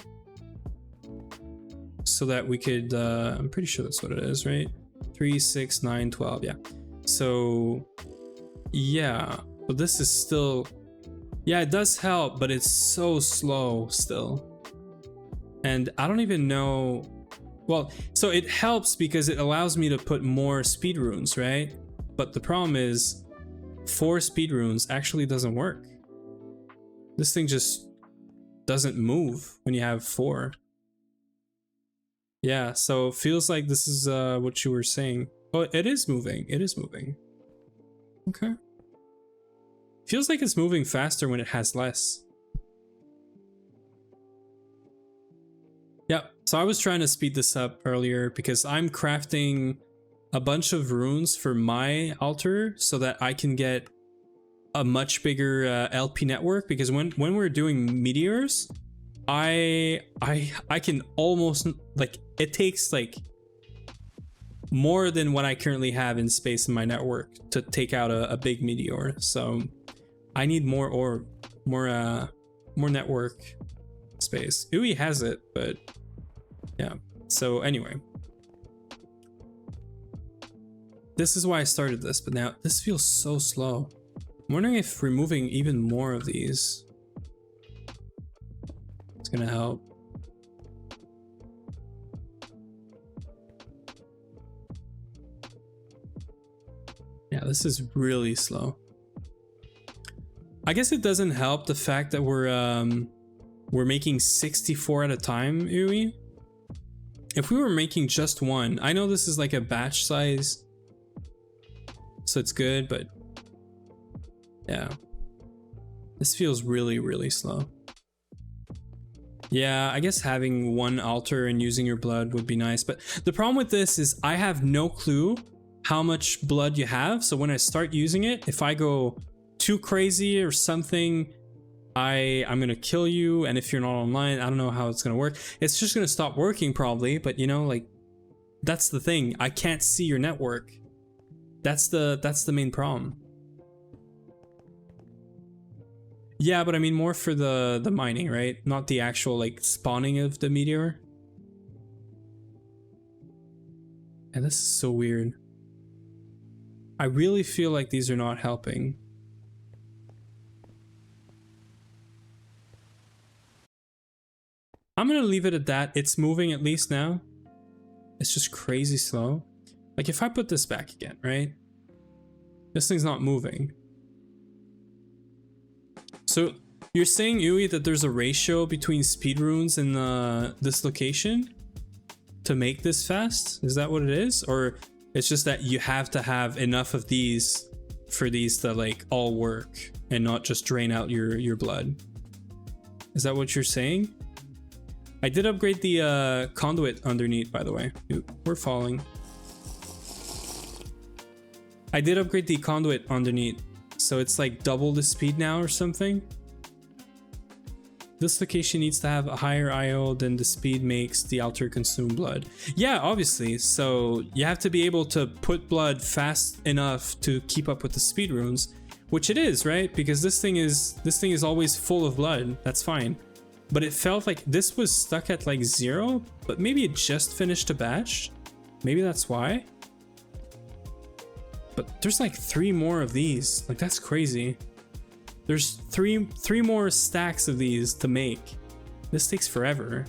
so that we could, I'm pretty sure that's what it is, right? 3, 6, 9, 12, yeah. So, yeah, but this is still... Yeah, it does help, but it's so slow still. And I don't even know... Well, so it helps because it allows me to put more speed runes, right? But the problem is 4 speed runes actually doesn't work. This thing just doesn't move when you have 4. Yeah, so it feels like this is what you were saying. Oh, it is moving. It is moving. Okay. Feels like it's moving faster when it has less. Yeah, so I was trying to speed this up earlier because I'm crafting a bunch of runes for my altar so that I can get a much bigger LP network, because when we're doing meteors, I can almost, like, it takes like more than what I currently have in space in my network to take out a big meteor. So I need more network space. UI has it, but yeah. So anyway, this is why I started this, but now this feels so slow. I'm wondering if removing even more of these is gonna help. Yeah, this is really slow. I guess it doesn't help the fact that we're making 64 at a time, UI. If we were making just one, I know this is like a batch size, so it's good, but yeah, this feels really, really slow. Yeah, I guess having one altar and using your blood would be nice, but the problem with this is I have no clue how much blood you have. So when I start using it, if I go too crazy or something, I'm gonna kill you. And if you're not online, I don't know how it's gonna work. It's just gonna stop working probably, but you know, like, that's the thing. I can't see your network. That's the main problem. Yeah, but I mean more for the mining, right? Not the actual like spawning of the meteor. And this is so weird. I really feel like these are not helping. I'm gonna leave it at that. It's moving at least now. It's just crazy slow. Like if I put this back again, right? This thing's not moving. So you're saying, Yui, that there's a ratio between speed runes and this location to make this fast? Is that what it is? Or it's just that you have to have enough of these for these to like all work and not just drain out your blood? Is that what you're saying? I did upgrade the conduit underneath, by the way. Dude, we're falling. I did upgrade the conduit underneath, so it's like double the speed now or something. This location needs to have a higher IO than the speed makes the altar consume blood. Yeah, obviously. So you have to be able to put blood fast enough to keep up with the speed runes, which it is, right? Because this thing is always full of blood. That's fine. But it felt like this was stuck at like 0, but maybe it just finished a batch. Maybe that's why. But there's like 3 more of these. Like, that's crazy. There's three more stacks of these to make. This takes forever.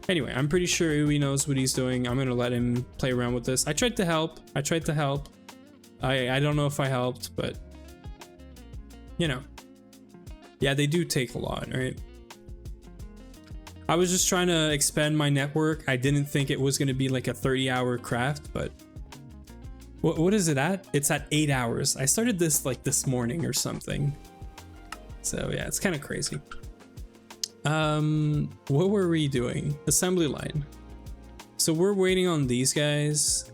Anyway, I'm pretty sure Ui knows what he's doing. I'm gonna let him play around with this. I tried to help. I don't know if I helped, but you know. Yeah, they do take a lot, right? I was just trying to expand my network. I didn't think it was gonna be like a 30-hour craft, but what is it at? It's at 8 hours. I started this like this morning or something. So yeah, it's kind of crazy. What were we doing? Assembly line. So we're waiting on these guys.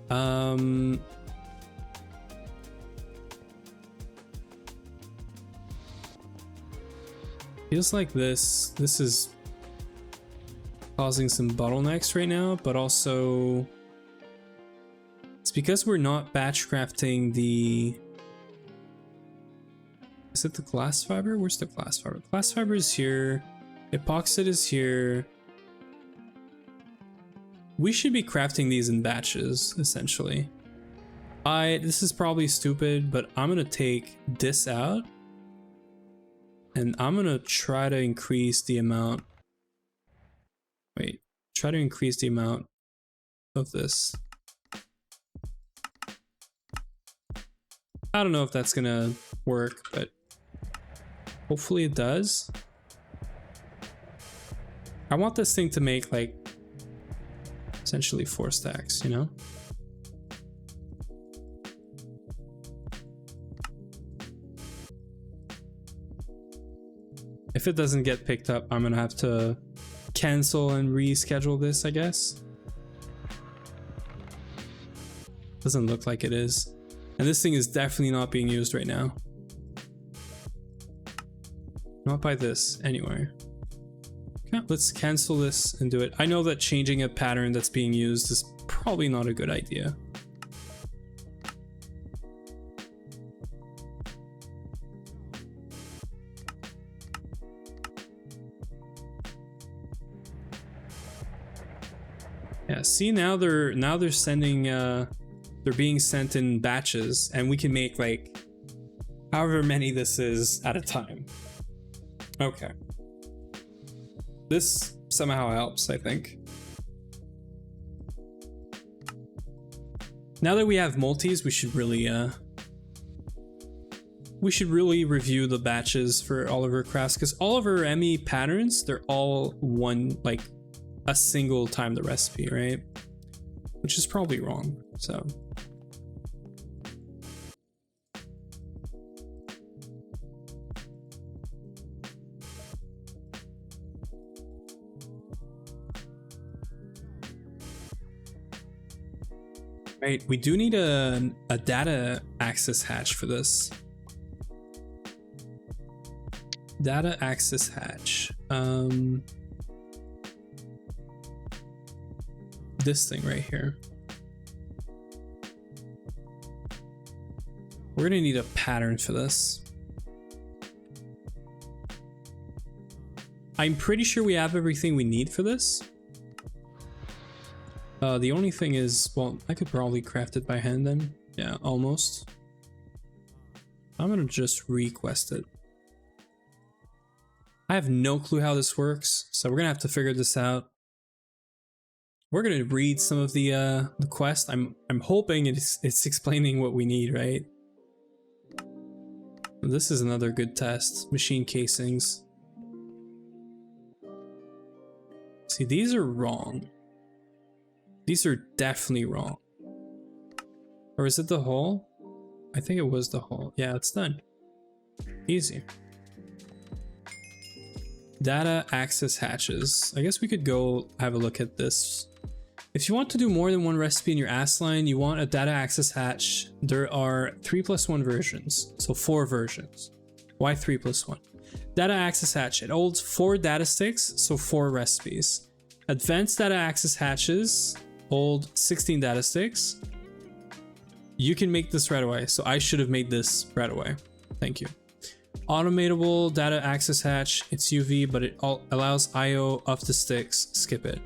Feels like this is causing some bottlenecks right now, but also it's because we're not batch crafting the... Is it the glass fiber? Where's the glass fiber? Glass fiber is here. Epoxide is here. We should be crafting these in batches, essentially. This is probably stupid, but I'm gonna take this out. And I'm gonna try to increase the amount. Wait, try to increase the amount of this. I don't know if that's gonna work, but hopefully it does. I want this thing to make like essentially 4 stacks, you know? If it doesn't get picked up, I'm gonna have to cancel and reschedule this, I guess. Doesn't look like it is. And this thing is definitely not being used right now. Not by this, anyway. Okay, let's cancel this and do it. I know that changing a pattern that's being used is probably not a good idea. Yeah, see, now they're sending they're being sent in batches, and we can make like however many this is at a time. Okay. This somehow helps, I think. Now that we have multis, we should really review the batches for all of our crafts, because all of our ME patterns, they're all one, like a single time the recipe, right? Which is probably wrong, so. Right, we do need a data access hatch for this. Data access hatch. This thing right here. We're gonna need a pattern for this. I'm pretty sure we have everything we need for this. The only thing is, well, I could probably craft it by hand then. Yeah, almost. I'm gonna just request it. I have no clue how this works, so we're gonna have to figure this out. We're gonna read some of the quest. I'm hoping it's explaining what we need, right? This is another good test. Machine casings. See, these are wrong. These are definitely wrong. Or is it the hull? I think it was the hull. Yeah, it's done. Easy. Data access hatches. I guess we could go have a look at this. If you want to do more than one recipe in your ass line, you want a data access hatch. There are 3+1 versions, so 4 versions. Why 3+1? Data access hatch. It holds 4 data sticks, so 4 recipes. Advanced data access hatches hold 16 data sticks. You can make this right away, so I should have made this right away. Thank you. Automatable data access hatch. It's UV, but it allows IO of the sticks. Skip it.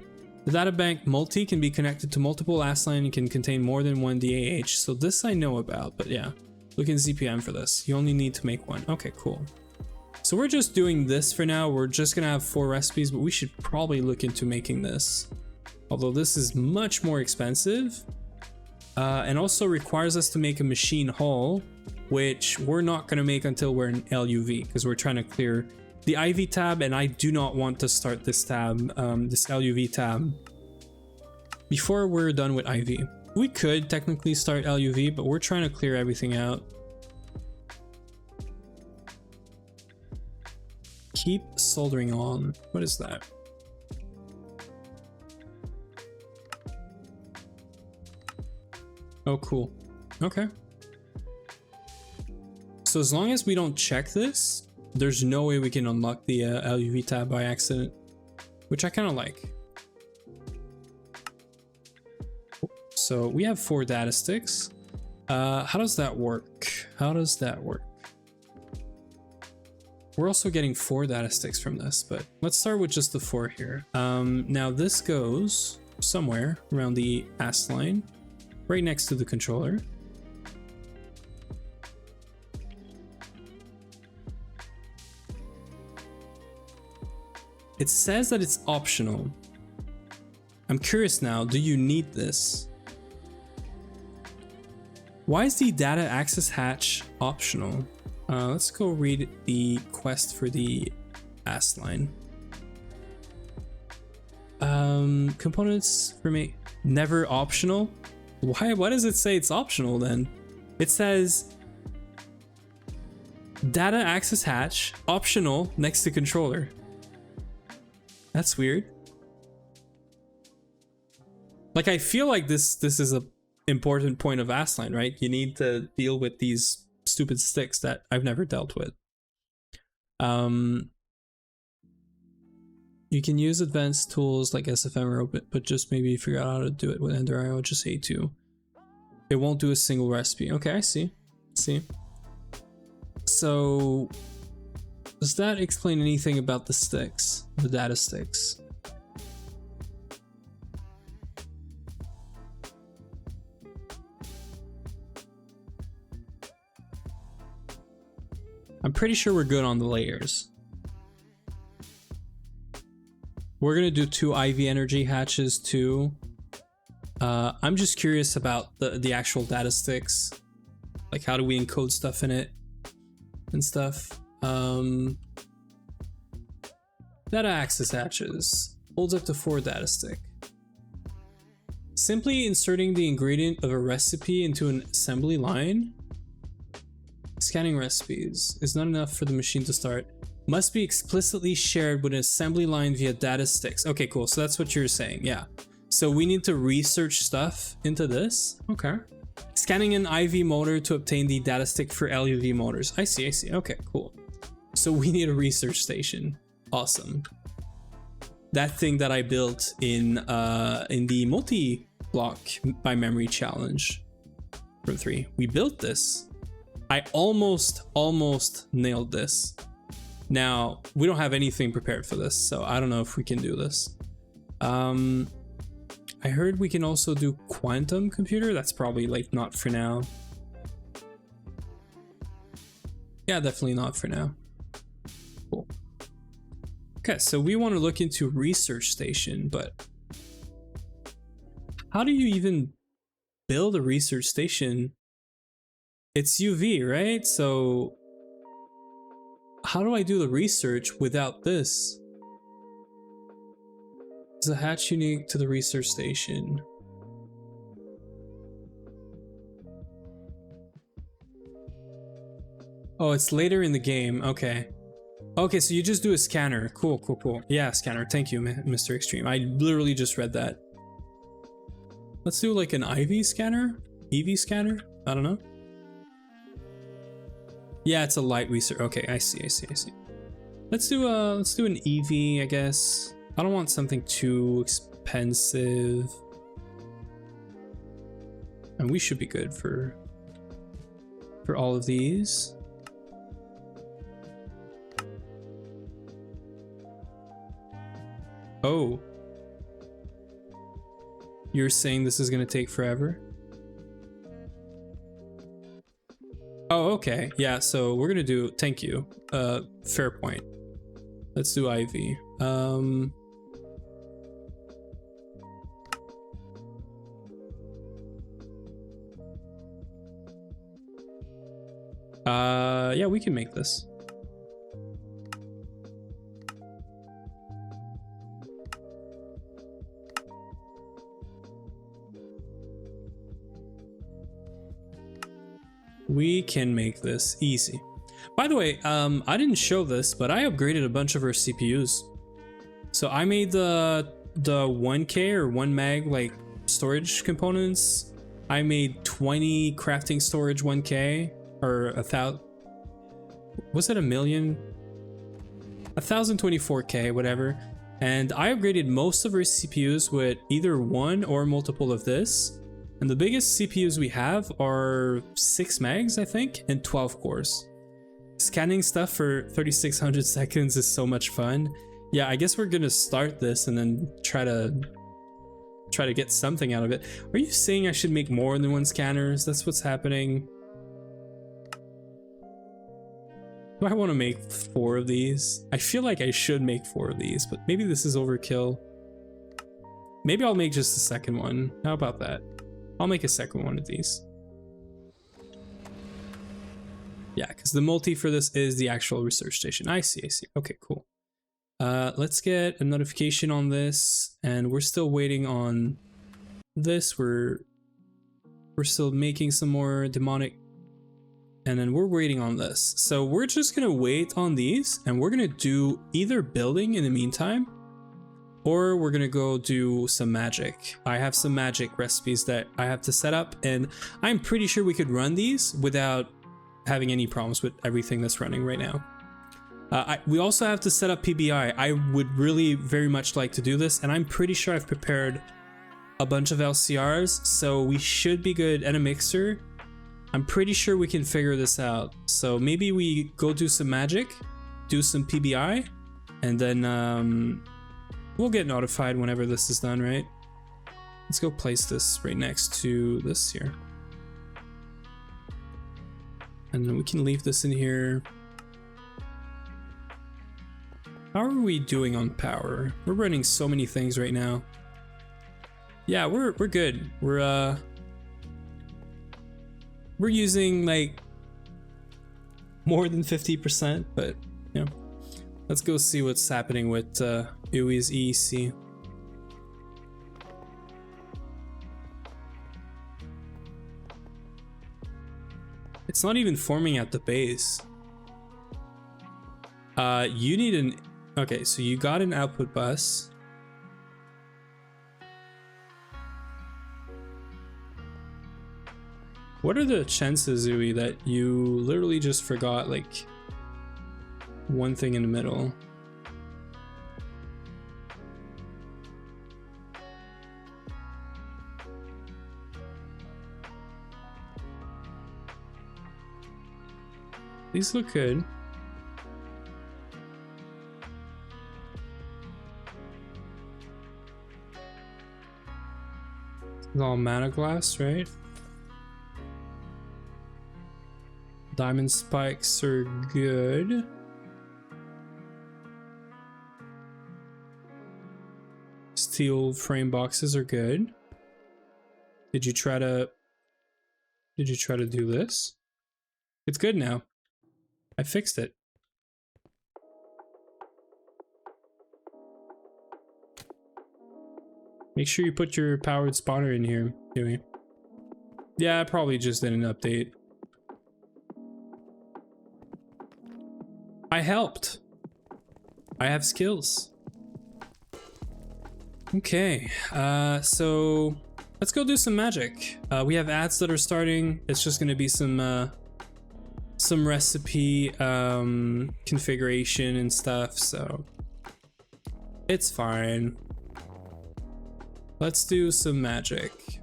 The data bank multi can be connected to multiple last line and can contain more than one DAH. So this I know about, but yeah, look in ZPM for this. You only need to make one. Okay, cool. So we're just doing this for now. We're just gonna have 4 recipes, but we should probably look into making this. Although this is much more expensive and also requires us to make a machine hull, which we're not going to make until we're in LUV because we're trying to clear the IV tab, and I do not want to start this tab, this LUV tab, before we're done with IV. We could technically start LUV, but we're trying to clear everything out. Keep soldering on. What is that? Oh, cool. Okay. So as long as we don't check this, there's no way we can unlock the LUV tab by accident, which I kind of like. So we have 4 data sticks. How does that work? How does that work? We're also getting 4 data sticks from this, but let's start with just the 4 here. Now this goes somewhere around the ass line, right next to the controller. It says that it's optional. I'm curious now, do you need this? Why is the data access hatch optional? Let's go read the quest for the ass line. Components for me, never optional. Why does it say it's optional then? It says data access hatch optional next to controller. That's weird. Like, I feel like this is a important point of Assline, right? You need to deal with these stupid sticks that I've never dealt with. You can use advanced tools like SFM or Open, but just maybe figure out how to do it with Ender.io, just A2. It won't do a single recipe. Okay, I see. So does that explain anything about the sticks, the data sticks? pretty sure we're good on the layers. We're gonna do 2 IV energy hatches too. I'm just curious about the actual data sticks. Like, how do we encode stuff in it and stuff? Data access hatches holds up to 4 data stick. Simply inserting the ingredient of a recipe into an assembly line. Scanning recipes is not enough for the machine to start. Must be explicitly shared with an assembly line via data sticks. Okay, cool. So that's what you're saying. Yeah. So we need to research stuff into this. Okay. Scanning an IV motor to obtain the data stick for LUV motors. I see. Okay, cool. So we need a research station. Awesome. That thing that I built in the multi-block by memory challenge from 3. We built this. I almost nailed this. Now, we don't have anything prepared for this, so I don't know if we can do this. I heard we can also do quantum computer. That's probably like not for now. Yeah, definitely not for now. Cool. Okay, so we want to look into research station, but how do you even build a research station? It's UV, right? So how do I do the research without this? Is the hatch unique to the research station? Oh, it's later in the game. Okay. Okay, so you just do a scanner. Cool. Yeah, scanner. Thank you, Mr. Extreme. I literally just read that. Let's do like an IV scanner? EV scanner? I don't know. Yeah, it's a light research. Okay, I see. Let's do an EV, I guess. I don't want something too expensive. And we should be good for all of these. Oh. You're saying this is gonna take forever? Oh, okay. Yeah, so we're gonna do, thank you. Fair point. Let's do IV. Yeah, we can make this. We can make this easy. By the way, I didn't show this, but I upgraded a bunch of our CPUs. So I made the 1K or 1 meg like storage components. I made 20 crafting storage 1K or 1,000. Was it a million? 1024K, whatever. And I upgraded most of our CPUs with either one or multiple of this. And the biggest CPUs we have are 6 megs, I think, and 12 cores. Scanning stuff for 3600 seconds is so much fun. Yeah, I guess we're gonna start this and then try to get something out of it. Are you saying I should make more than 1 scanners? That's what's happening. Do I want to make 4 of these? I feel like I should make 4 of these, but maybe this is overkill. Maybe I'll make just a second one. How about that? I'll make a second one of these. Yeah, because the multi for this is the actual research station. I see. Okay, cool. Let's get a notification on this, and we're still waiting on this. We're still making some more demonic, and then we're waiting on this. So we're just gonna wait on these, and we're gonna do either building in the meantime, or we're gonna go do some magic. I have some magic recipes that I have to set up, and I'm pretty sure we could run these without having any problems with everything that's running right now. We also have to set up PBI. I would really very much like to do this, and I'm pretty sure I've prepared a bunch of LCRs, so we should be good, and a mixer. I'm pretty sure we can figure this out. So maybe we go do some magic, do some PBI, and then we'll get notified whenever this is done, right? Let's go place this right next to this here. And then we can leave this in here. How are we doing on power? We're running so many things right now. Yeah, we're good. We're using like more than 50%, but yeah. Let's go see what's happening with UI's EEC. It's not even forming at the base. You need an... Okay, so you got an output bus. What are the chances, Ui, that you literally just forgot like one thing in the middle? These look good. It's all mana glass, right? Diamond spikes are good. Steel frame boxes are good. Did you try to do this? It's good now. I fixed it. Make sure you put your powered spawner in here, Huey. Yeah, I probably just did an update. I helped. I have skills. Okay, so let's go do some magic. We have ads that are starting. It's just gonna be some recipe configuration and stuff, so it's fine. Let's do some magic.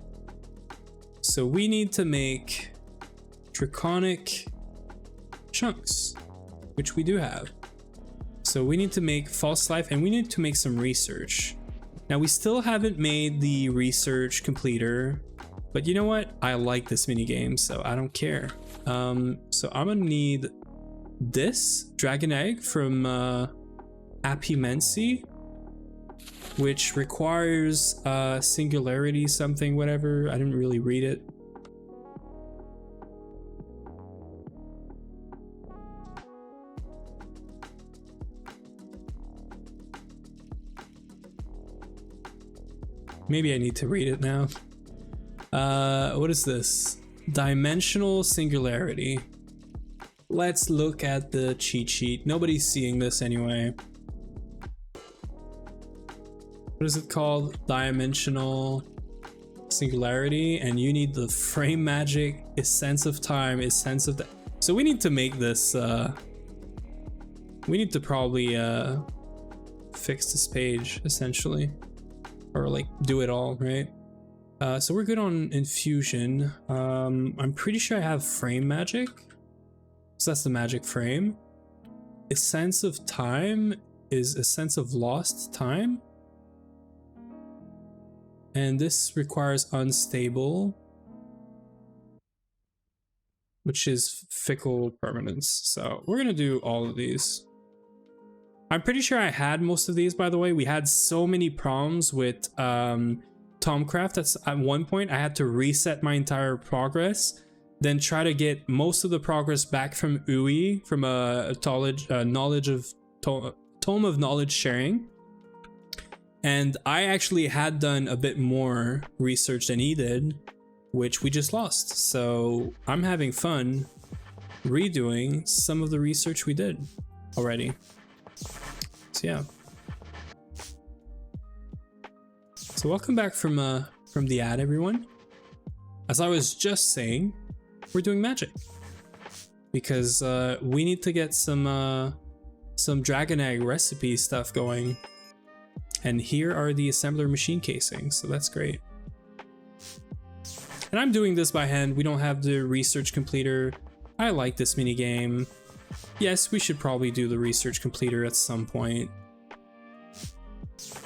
So we need to make draconic chunks, which we do have. So we need to make false life, and we need to make some research. Now we still haven't made the research completer, but you know what? I like this mini game, so I don't care. So I'm gonna need this dragon egg from Apimensi, which requires singularity something, whatever. I didn't really read it. Maybe I need to read it now. What is this? Dimensional singularity. Let's look at the cheat sheet. Nobody's seeing this anyway. What is it called? Dimensional singularity, and you need the frame magic, essence of time, essence of the... So we need to make this, we need to probably fix this page, essentially. Or like do it all, right? So we're good on infusion. I'm pretty sure I have frame magic. So that's the magic frame. Essence of time is a sense of lost time. And this requires unstable, which is fickle permanence. So we're gonna do all of these. I'm pretty sure I had most of these, by the way. We had so many problems with Tomcraft that's at one point I had to reset my entire progress, then try to get most of the progress back from UI, from a knowledge of tome of knowledge sharing. And I actually had done a bit more research than he did, which we just lost. So I'm having fun redoing some of the research we did already. So yeah. So welcome back from the ad, everyone. As I was just saying, we're doing magic because we need to get some dragon egg recipe stuff going. And here are the assembler machine casings, so that's great. And I'm doing this by hand. We don't have the research completer. I like this mini game. Yes, we should probably do the research completer at some point.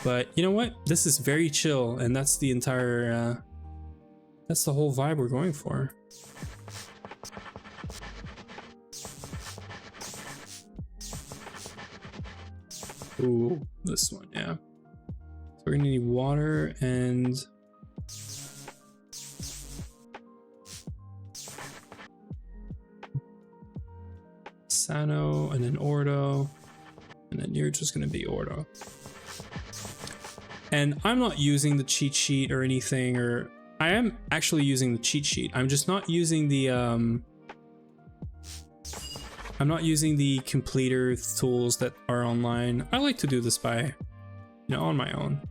But you know what? This is very chill, and that's the entire, that's the whole vibe we're going for. Ooh, this one, yeah. So we're gonna need water and Sano, and then Ordo, and then you're just gonna be Ordo. And I'm not using the cheat sheet or anything, or I am actually using the cheat sheet. I'm just not using the I'm not using the completer tools that are online. I like to do this by, you know, on my own.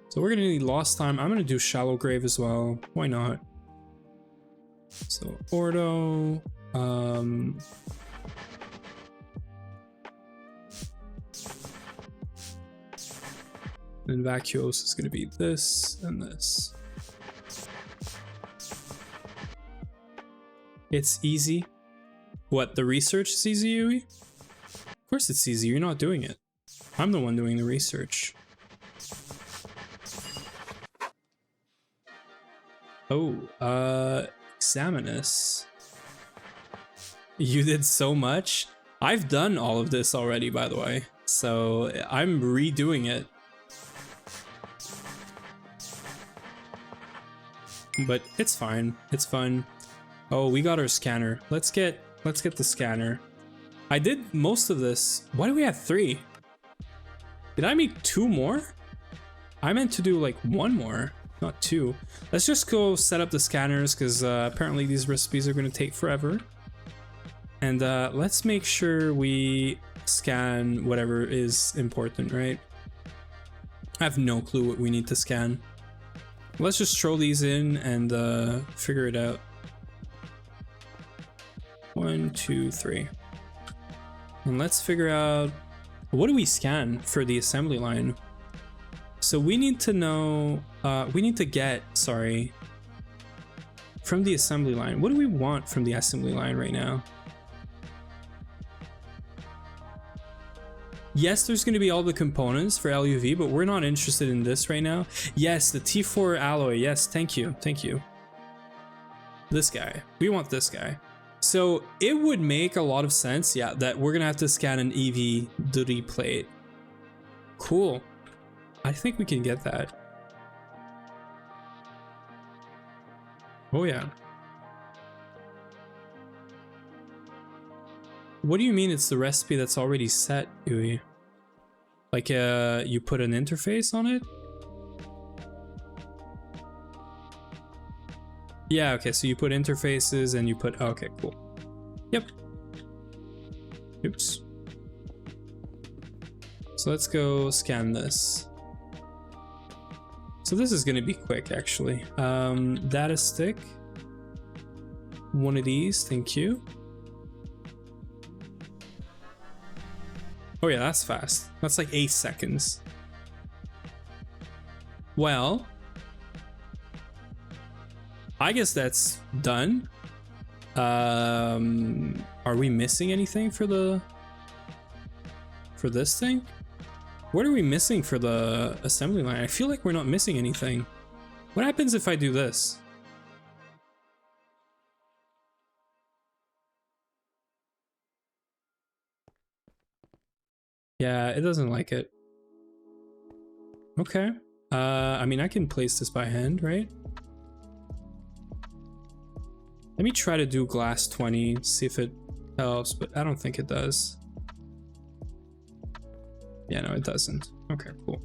So we're gonna need lost time. I'm gonna do shallow grave as well. Why not? So Ordo, and Vacuos is gonna be this and this. It's easy. What, the research is easy, Yui? Of course it's easy, you're not doing it. I'm the one doing the research. Oh, Examinus. You did so much? I've done all of this already, by the way. So I'm redoing it. But it's fine, it's fun. Oh, we got our scanner. Let's get the scanner. I did most of this. Why do we have 3? Did I make 2 more? I meant to do like 1 more, not 2. Let's just go set up the scanners because apparently these recipes are going to take forever. And let's make sure we scan whatever is important, right? I have no clue what we need to scan. Let's just throw these in and figure it out. 1, 2, 3. And let's figure out, what do we scan for the assembly line? So we need to know, we need to get, sorry, from the assembly line. What do we want from the assembly line right now? Yes, there's going to be all the components for LUV, but we're not interested in this right now. Yes, the T4 alloy. Yes, thank you. Thank you. This guy. We want this guy. So it would make a lot of sense, yeah, that we're going to have to scan an EV duty plate. Cool. I think we can get that. Oh, yeah. What do you mean it's the recipe that's already set, Yui? Like, you put an interface on it? Yeah, okay, so you put interfaces and you put... Oh, okay, cool. Yep. Oops. So let's go scan this. So this is gonna be quick, actually. Data stick. One of these, thank you. Oh yeah, that's fast. That's like 8 seconds. Well, I guess that's done. Are we missing anything for this thing? What are we missing for the assembly line? I feel like we're not missing anything. What happens if I do this? Yeah, it doesn't like it. Okay. I mean, I can place this by hand, right? Let me try to do glass 20, see if it helps, but I don't think it does. Yeah, no, it doesn't. Okay, cool.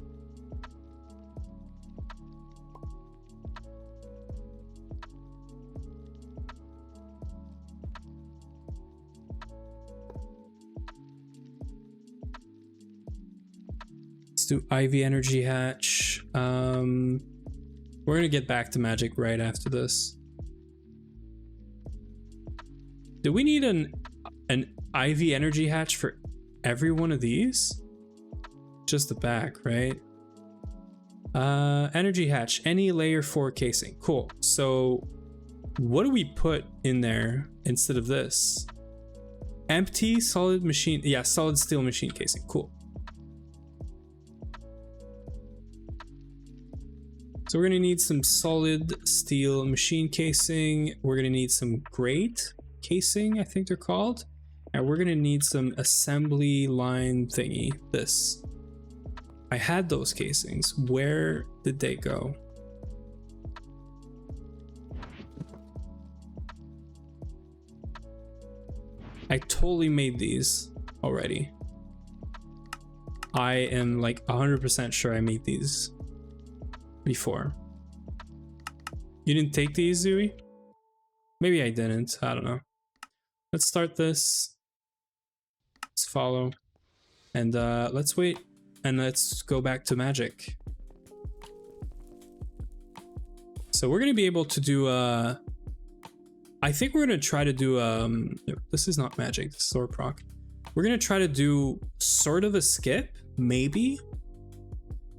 Let's do IV energy hatch. We're gonna get back to magic right after this. Do we need an IV energy hatch for every one of these? Just the back, right? Energy hatch, any layer 4 casing. Cool. So what do we put in there instead of this? Empty solid machine. Yeah, solid steel machine casing. Cool. So we're gonna need some solid steel machine casing. We're gonna need some grate casing, I think they're called. And we're gonna need some assembly line thingy, this. I had those casings. Where did they go? I totally made these already. I am like 100% sure I made these before. You didn't take these, Zooey? Maybe I didn't. I don't know. Let's start this. Let's follow. And let's wait. And let's go back to magic. So we're going to be able to do... I think we're going to try to do... this is not magic. This is sword proc. We're going to try to do sort of a skip. Maybe.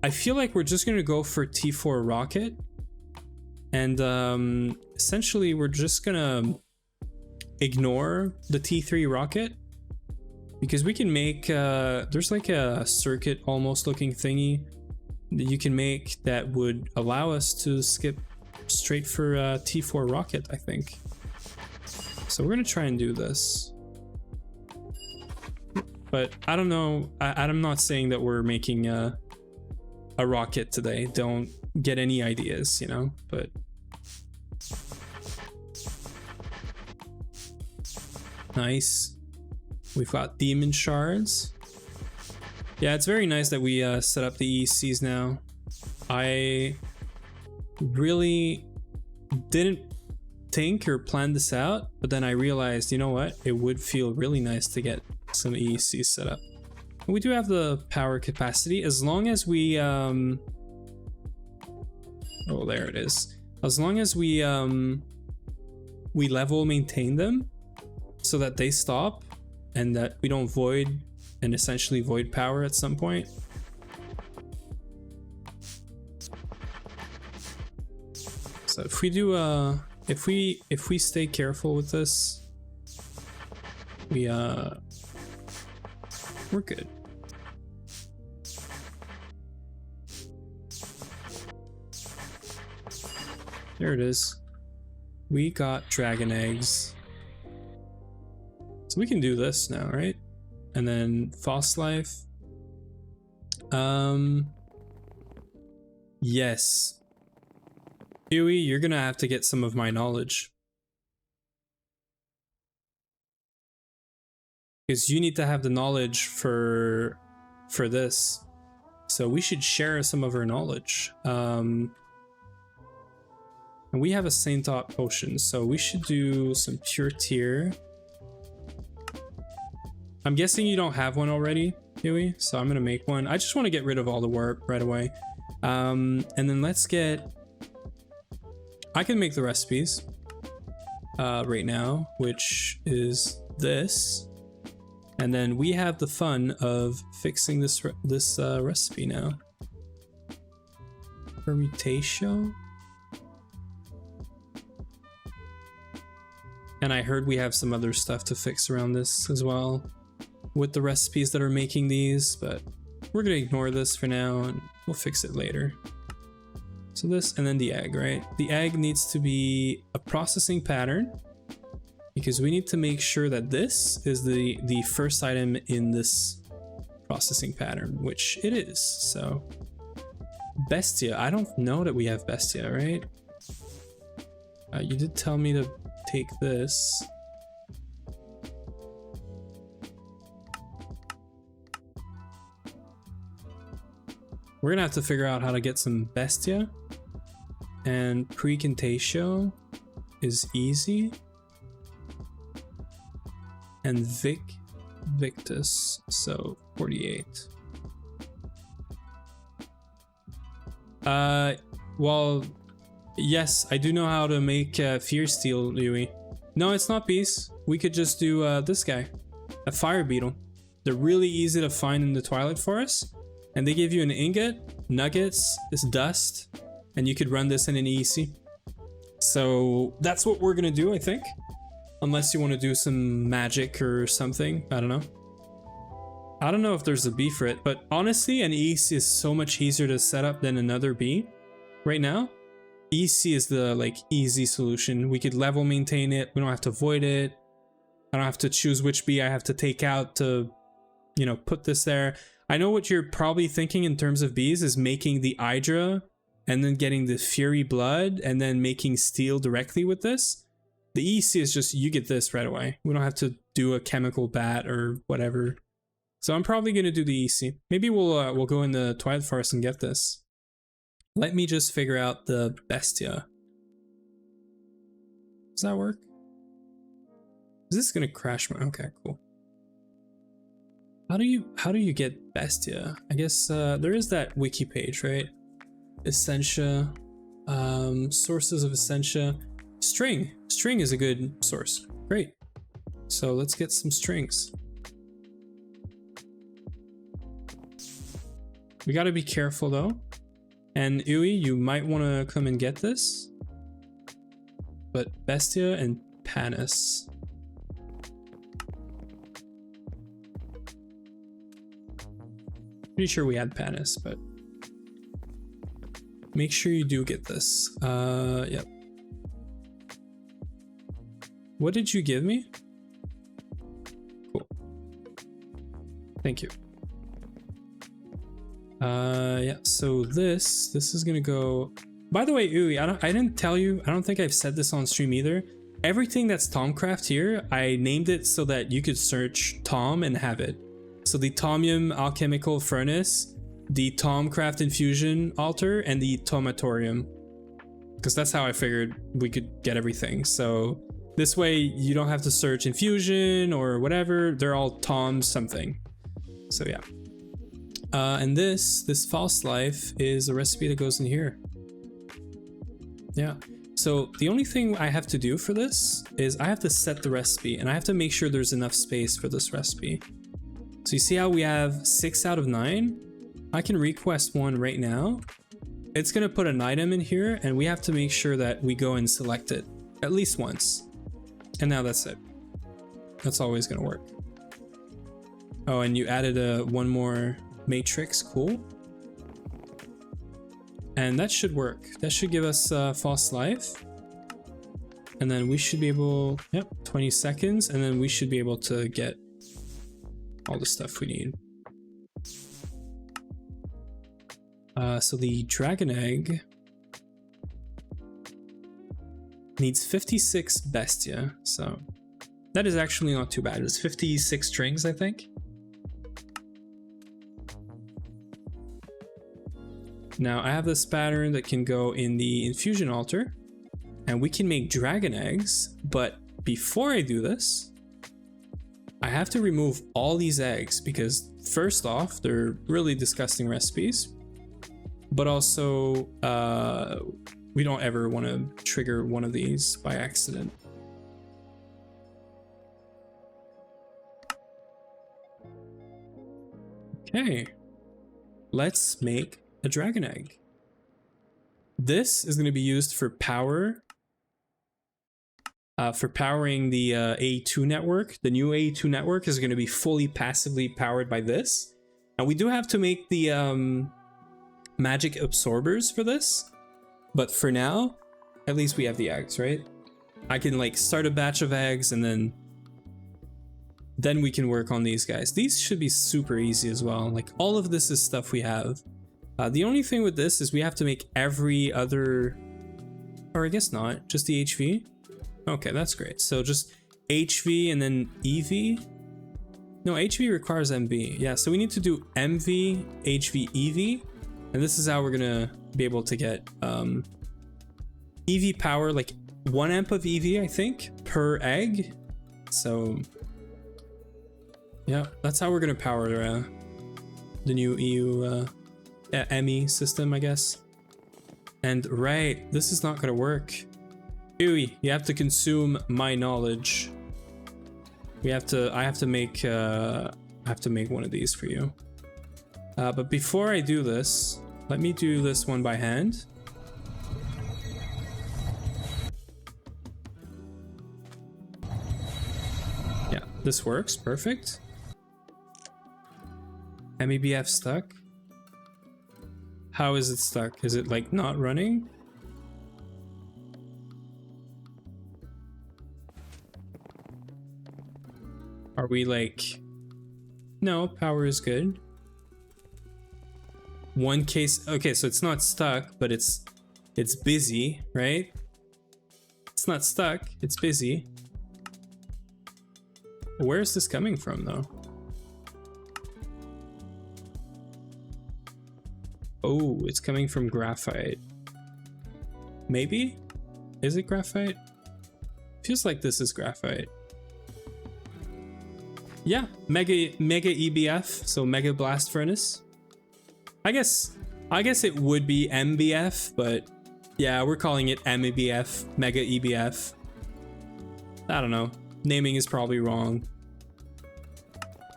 I feel like we're just going to go for T4 rocket. And essentially, we're just gonna ignore the T3 rocket because we can make there's like a circuit almost looking thingy that you can make that would allow us to skip straight for T4 rocket, I think. So we're gonna try and do this, but I don't know. I'm not saying that we're making a rocket today. Don't get any ideas, you know, but nice. We've got demon shards. Yeah, it's very nice that we set up the ECs now. I really didn't think or plan this out, but then I realized, you know what, it would feel really nice to get some ECs set up. And we do have the power capacity as long as we oh, there it is. As long as we level maintain them so that they stop and that we don't void and essentially void power at some point. So if we do if we stay careful with this, we're good. There it is. We got dragon eggs. So we can do this now, right? And then false life. Yes. Huey, you're gonna have to get some of my knowledge. Because you need to have the knowledge for this. So we should share some of our knowledge. And we have a Saint Thought potion, so we should do some pure tier. I'm guessing you don't have one already, Huey, so I'm gonna make one. I just want to get rid of all the warp right away. And then let's get... I can make the recipes right now, which is this. And then we have the fun of fixing this recipe now. Permutation. And I heard we have some other stuff to fix around this as well with the recipes that are making these, but we're gonna ignore this for now and we'll fix it later. So this, and then the egg, right? The egg needs to be a processing pattern because we need to make sure that this is the first item in this processing pattern, which it is. So Bestia, I don't know that we have Bestia, right? You did tell me to take this. We're gonna have to figure out how to get some Bestia. And Precantatio is easy. And Victus, so 48. Well, yes, I do know how to make Fear Steel, Yui. No, it's not Beast. We could just do this guy, a Fire Beetle. They're really easy to find in the Twilight Forest. And they give you an ingot, nuggets, this dust, and you could run this in an EC. So that's what we're gonna do, I think. Unless you want to do some magic or something, I don't know. I don't know if there's a B for it, but honestly, an EC is so much easier to set up than another B right now. EC is the like easy solution. We could level maintain it. We don't have to void it. I don't have to choose which B I have to take out to, you know, put this there. I know what you're probably thinking in terms of bees is making the Hydra and then getting the Fury Blood and then making steel directly with this. The EC is just, you get this right away. We don't have to do a chemical bat or whatever. So I'm probably going to do the EC. Maybe we'll go in the Twilight Forest and get this. Let me just figure out the Bestia. Does that work? Is this going to crash my... Okay, cool. How do you get Bestia? I guess there is that wiki page, right? Essentia, sources of Essentia. String is a good source. Great. So let's get some strings. We got to be careful though. And Ui, you might want to come and get this. But Bestia and Panis. Pretty sure we had Panis, but make sure you do get this. Yep. What did you give me? Cool. Thank you. Yeah, so this is gonna go... By the way, Ui, I didn't tell you, I don't think I've said this on stream either. Everything that's Tomcraft here, I named it so that you could search Tom and have it. So the Tomium Alchemical Furnace, the Tomcraft Infusion Altar, and the Tomatorium. Because that's how I figured we could get everything. So this way you don't have to search Infusion or whatever, they're all Tom something. So yeah. And this False Life is a recipe that goes in here. Yeah. So the only thing I have to do for this is I have to set the recipe and I have to make sure there's enough space for this recipe. So you see how we have 6 out of 9? I can request one right now. It's gonna put an item in here and we have to make sure that we go and select it at least once. And now that's it. That's always gonna work. Oh, and you added one more matrix, cool. And that should work. That should give us False Life. And then we should be able, yep, 20 seconds. And then we should be able to get all the stuff we need. So the Dragon Egg needs 56 Bestia. So that is actually not too bad. It's 56 strings, I think. Now I have this pattern that can go in the Infusion Altar and we can make Dragon Eggs, but before I do this, I have to remove all these eggs because first off, they're really disgusting recipes, but also we don't ever want to trigger one of these by accident. Okay, let's make a Dragon Egg. This is going to be used for power, for powering the A2 network. The new A2 network is going to be fully passively powered by this. And we do have to make the magic absorbers for this, but for now, at least we have the eggs, right? I can like start a batch of eggs and then we can work on these guys. These should be super easy as well. Like all of this is stuff we have. The only thing with this is we have to make every other, or I guess not, just the HV. Okay, that's great. So just HV and then EV. No, HV requires MV. Yeah, so we need to do MV, HV, EV. And this is how we're gonna be able to get EV power, like 1 amp of EV, I think, per egg. So yeah, that's how we're gonna power the new EU ME system, I guess. And right, this is not gonna work. Ew, you have to consume my knowledge. I have to make one of these for you. But before I do this, let me do this one by hand. Yeah, this works, perfect. MEBF stuck. How is it stuck? Is it like not running? Are we like... No, power is good. one case. Okay, so it's not stuck, but it's busy, right? It's not stuck, it's busy. Where is this coming from though? Oh, it's coming from graphite. Maybe? Is it graphite? Feels like this is graphite. Yeah, mega EBF, so mega blast furnace. I guess it would be MBF, but yeah, we're calling it MEBF, mega EBF. I don't know. Naming is probably wrong.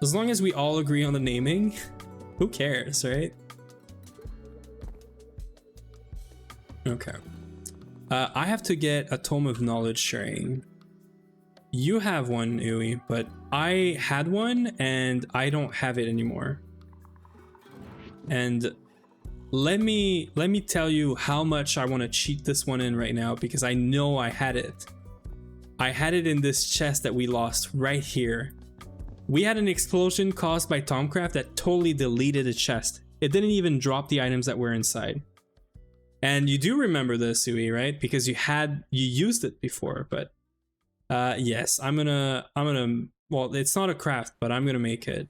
As long as we all agree on the naming, who cares, right? Okay. I have to get a Tome of Knowledge sharing. You have one, Uwe, but I had one and I don't have it anymore. And let me tell you how much I want to cheat this one in right now, because I know I had it. I had it in this chest that we lost right here. We had an explosion caused by Tomcraft that totally deleted the chest. It didn't even drop the items that were inside. And you do remember this, Uwe, right? Because you used it before, but yes, I'm gonna, well, it's not a craft, but I'm gonna make it,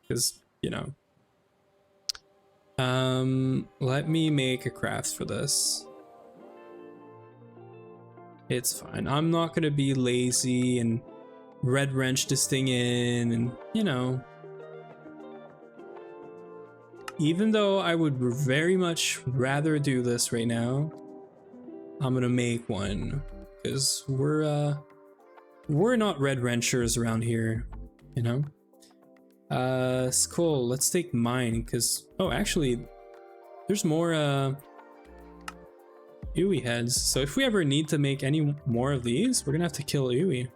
because, you know. Let me make a craft for this. It's fine. I'm not gonna be lazy and red wrench this thing in, and, you know. Even though I would very much rather do this right now, I'm gonna make one, because we're not red wrenchers around here, you know. Skull, let's take mine, because, oh, actually there's more Uwe heads, so if we ever need to make any more of these, we're gonna have to kill Uwe.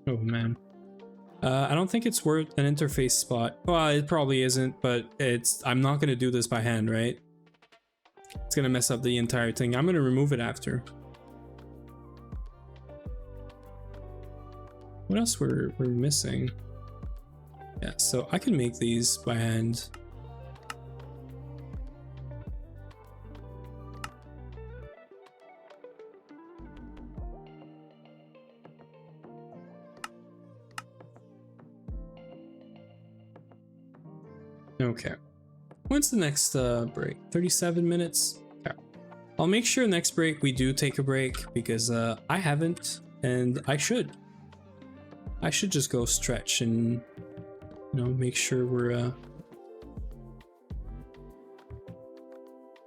Oh man. I don't think it's worth an interface spot. Well, it probably isn't, but I'm not gonna do this by hand, right? It's gonna mess up the entire thing. I'm gonna remove it after. What else we're missing? Yeah, so I can make these by hand. Okay. When's the next break? 37 minutes? Okay. I'll make sure next break we do take a break, because I haven't, and I should. I should just go stretch and, you know, make sure we're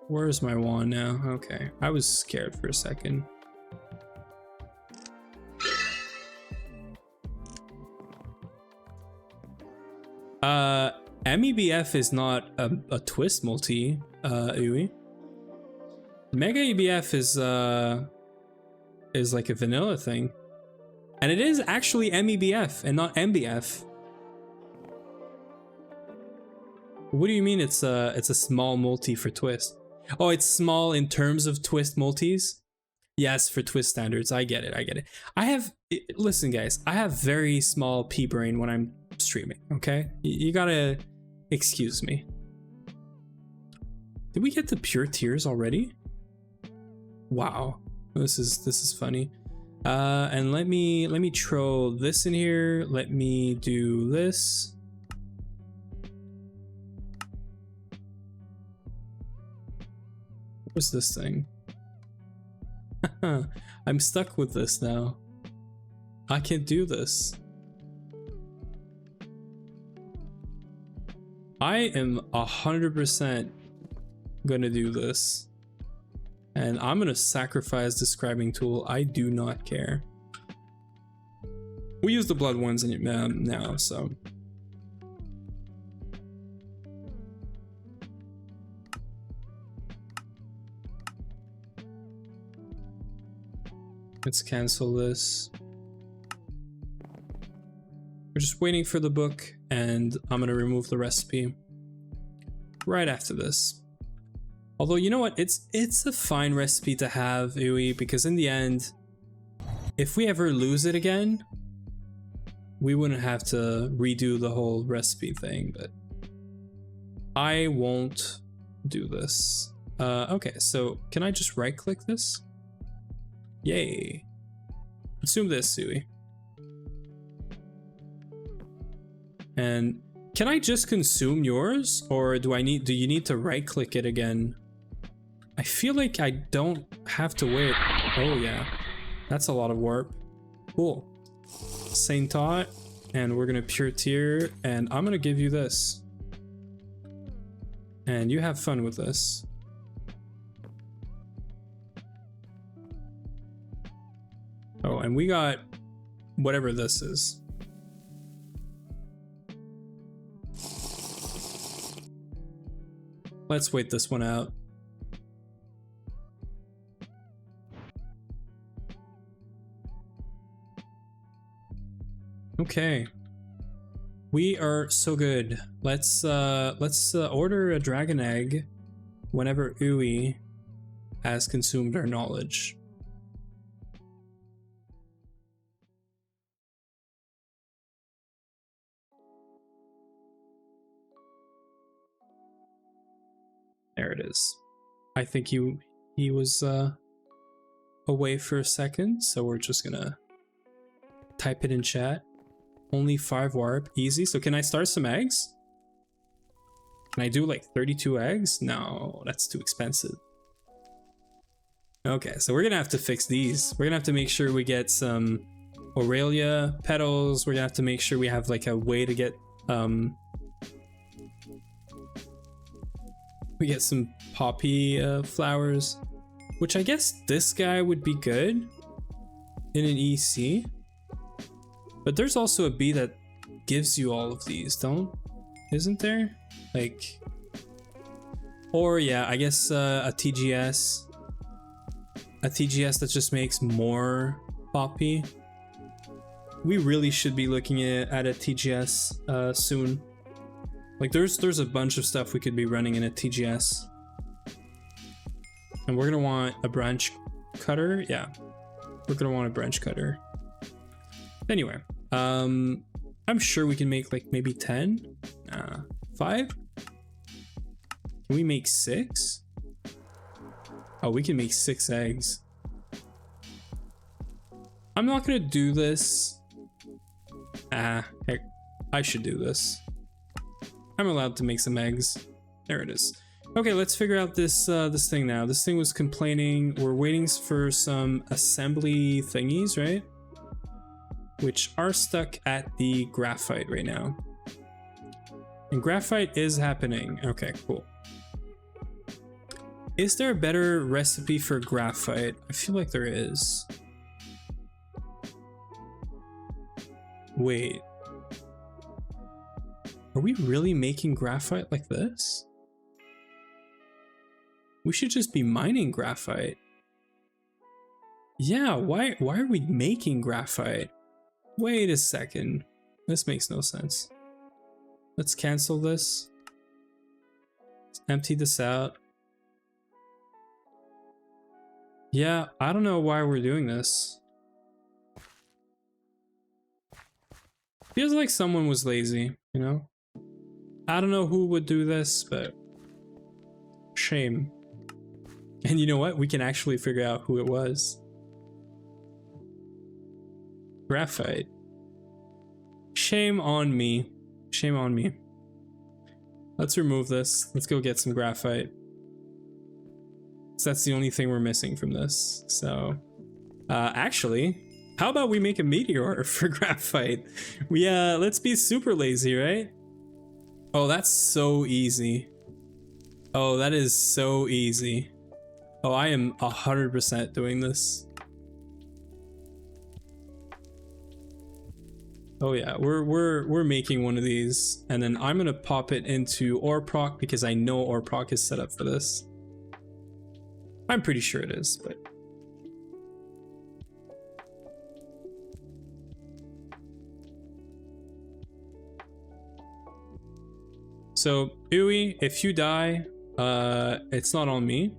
where's my wand now? Okay. I was scared for a second. MEBF is not a twist multi, Uwe. Mega EBF is like a vanilla thing. And it is actually MEBF and not MBF. What do you mean it's a small multi for twist? Oh, it's small in terms of twist multis? Yes, for twist standards. I get it. I get it. Listen guys, I have very small pea brain when I'm streaming, okay? You gotta excuse me. Did we get the pure tears already? Wow, this is funny. And let me throw this in here. Let me do this. What's this thing? I'm stuck with this now. I can't do this. I am 100% gonna do this. And I'm gonna sacrifice the scribing tool. I do not care. We use the blood ones now, so. Let's cancel this. We're just waiting for the book, and I'm gonna remove the recipe right after this. Although, you know what? It's a fine recipe to have, Uwe, because in the end, if we ever lose it again, we wouldn't have to redo the whole recipe thing, but I won't do this. Okay, so can I just right click this? Yay. Consume this, Uwe. And can I just consume yours, or do you need to right click it again? I feel like I don't have to wait. Oh yeah, that's a lot of warp. Cool. Saint Tot, and we're gonna pure tier, and I'm gonna give you this. And you have fun with this. Oh, and we got whatever this is. Let's wait this one out. Okay. We are so good. Let's order a dragon egg whenever Uwe has consumed our knowledge. There it is. I think he was away for a second, so we're just gonna type it in chat. Only 5 warp, easy. So can I start some eggs? Can I do like 32 eggs? No, that's too expensive. Okay, so we're gonna have to fix these. We're gonna have to make sure we get some Aurelia petals. We're gonna have to make sure we have like a way to get we get some poppy flowers, which I guess this guy would be good in an EC. But there's also a bee that gives you all of these, isn't there? Like, or yeah, I guess a TGS that just makes more poppy. We really should be looking at a TGS soon. Like there's a bunch of stuff we could be running in a TGS. And we're gonna want a branch cutter. Yeah, we're gonna want a branch cutter. Anyway, I'm sure we can make like maybe 10, 5. Can we make 6? Oh, we can make 6 eggs. I'm not gonna do this. Heck, I should do this. I'm allowed to make some eggs. There it is. Okay, let's figure out this this thing now. This thing was complaining. We're waiting for some assembly thingies, right? Which are stuck at the graphite right now. And graphite is happening. Okay, cool. Is there a better recipe for graphite? I feel like there is. Wait. Are we really making graphite like this? We should just be mining graphite. Yeah, why are we making graphite? Wait a second. This makes no sense. Let's cancel this. Let's empty this out. Yeah, I don't know why we're doing this. Feels like someone was lazy, you know? I don't know who would do this, but shame. And you know what? We can actually figure out who it was. Graphite. Shame on me. Shame on me. Let's remove this. Let's go get some graphite. So that's the only thing we're missing from this. So, actually, how about we make a meteor for graphite? Let's be super lazy, right? Oh, that's so easy. Oh, that is so easy. Oh, I am 100% doing this. Oh yeah, we're making one of these, and then I'm gonna pop it into Orproc because I know Orproc is set up for this. I'm pretty sure it is, but so Uwe, if you die, It's not on me.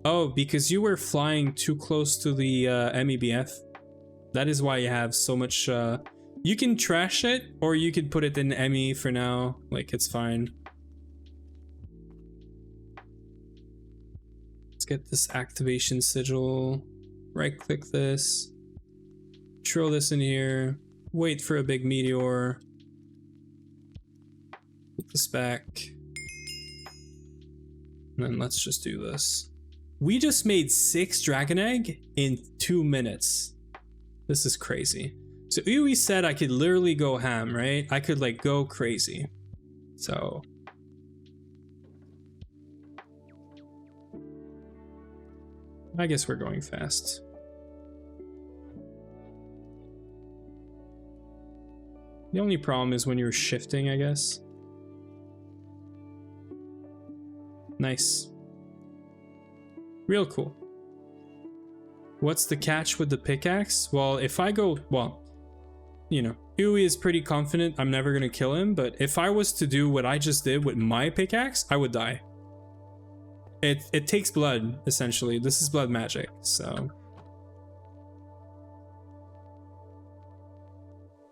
Oh, because you were flying too close to the MEBF. That is why you have so much. You can trash it, or you could put it in ME for now. Like, it's fine. Let's get this activation sigil. Right click this. Throw this in here. Wait for a big meteor. Put this back. And then let's just do this. We just made 6 dragon egg in 2 minutes. This is crazy. So Uwe said I could literally go ham, right? I could like go crazy. So I guess we're going fast. The only problem is when you're shifting, I guess. Nice. Real cool. What's the catch with the pickaxe? Well, if I go, well, you know, Uwe is pretty confident I'm never gonna kill him, but if I was to do what I just did with my pickaxe, I would die. It takes blood, essentially. This is blood magic, so.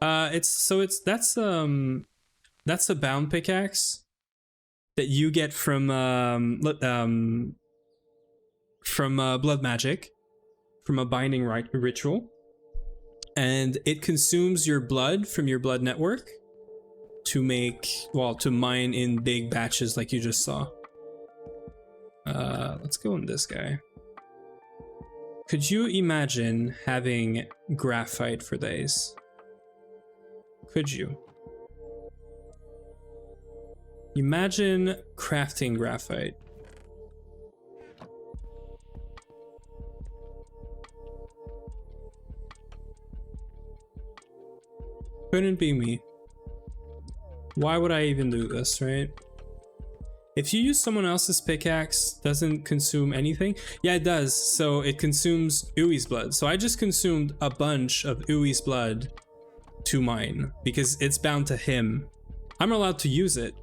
That's a bound pickaxe that you get from blood magic, from a binding ritual, and it consumes your blood from your blood network to make, well, to mine in big batches like you just saw. Let's go in this guy. Could you imagine having graphite for days? Could you? Imagine crafting graphite. Couldn't be me. Why would I even do this, right? If you use someone else's pickaxe, doesn't consume anything? Yeah, it does. So it consumes Uwe's blood. So I just consumed a bunch of Uwe's blood to mine because it's bound to him. I'm allowed to use it.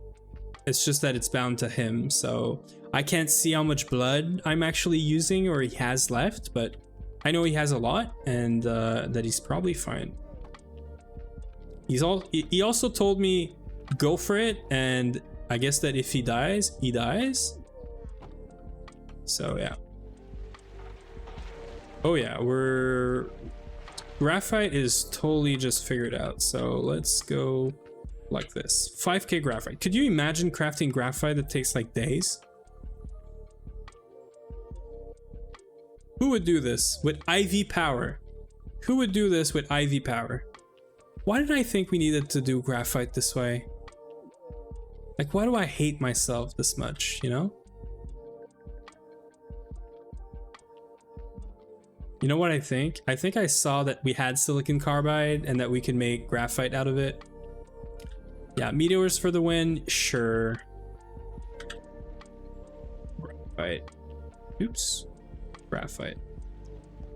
It's just that it's bound to him. So I can't see how much blood I'm actually using or he has left, but I know he has a lot and that he's probably fine. He also told me go for it, and I guess that if he dies, he dies. So yeah. Oh yeah, graphite is totally just figured out. So let's go like this. 5k graphite. Could you imagine crafting graphite that takes like days? Who would do this with IV power? Who would do this with IV power? Why did I think we needed to do graphite this way? Like, why do I hate myself this much, you know? You know what I think? I think I saw that we had silicon carbide and that we could make graphite out of it. Yeah, meteors for the win, sure. Graphite. Oops. Graphite.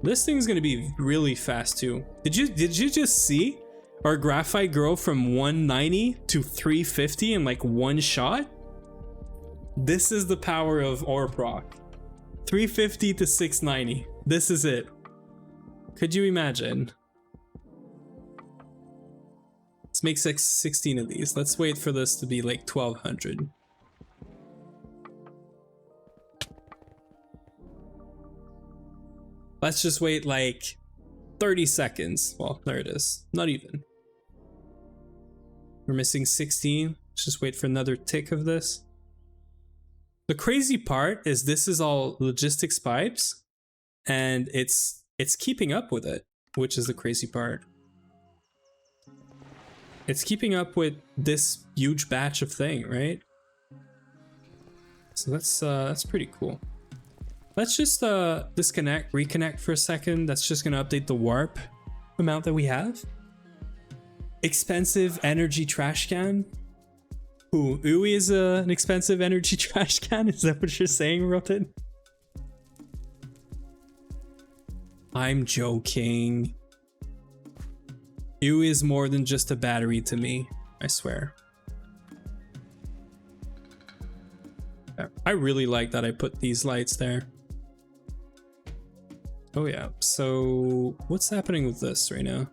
This thing's gonna be really fast too. Did you just see our graphite grow from 190 to 350 in like one shot? This is the power of Orproc. 350 to 690. This is it. Could you imagine? Let's make 16 of these. Let's wait for this to be like 1200. Let's just wait like 30 seconds. Well, there it is. Not even. We're missing 16. Let's just wait for another tick of this. The crazy part is this is all logistics pipes, and it's keeping up with it, which is the crazy part. It's keeping up with this huge batch of thing, right? So that's pretty cool. Let's just disconnect, reconnect for a second. That's just gonna update the warp amount that we have. Expensive energy trash can. Ooh, Uwe is an expensive energy trash can? Is that what you're saying, Rotten? I'm joking. Uwe is more than just a battery to me, I swear. I really like that I put these lights there. Oh yeah, so what's happening with this right now?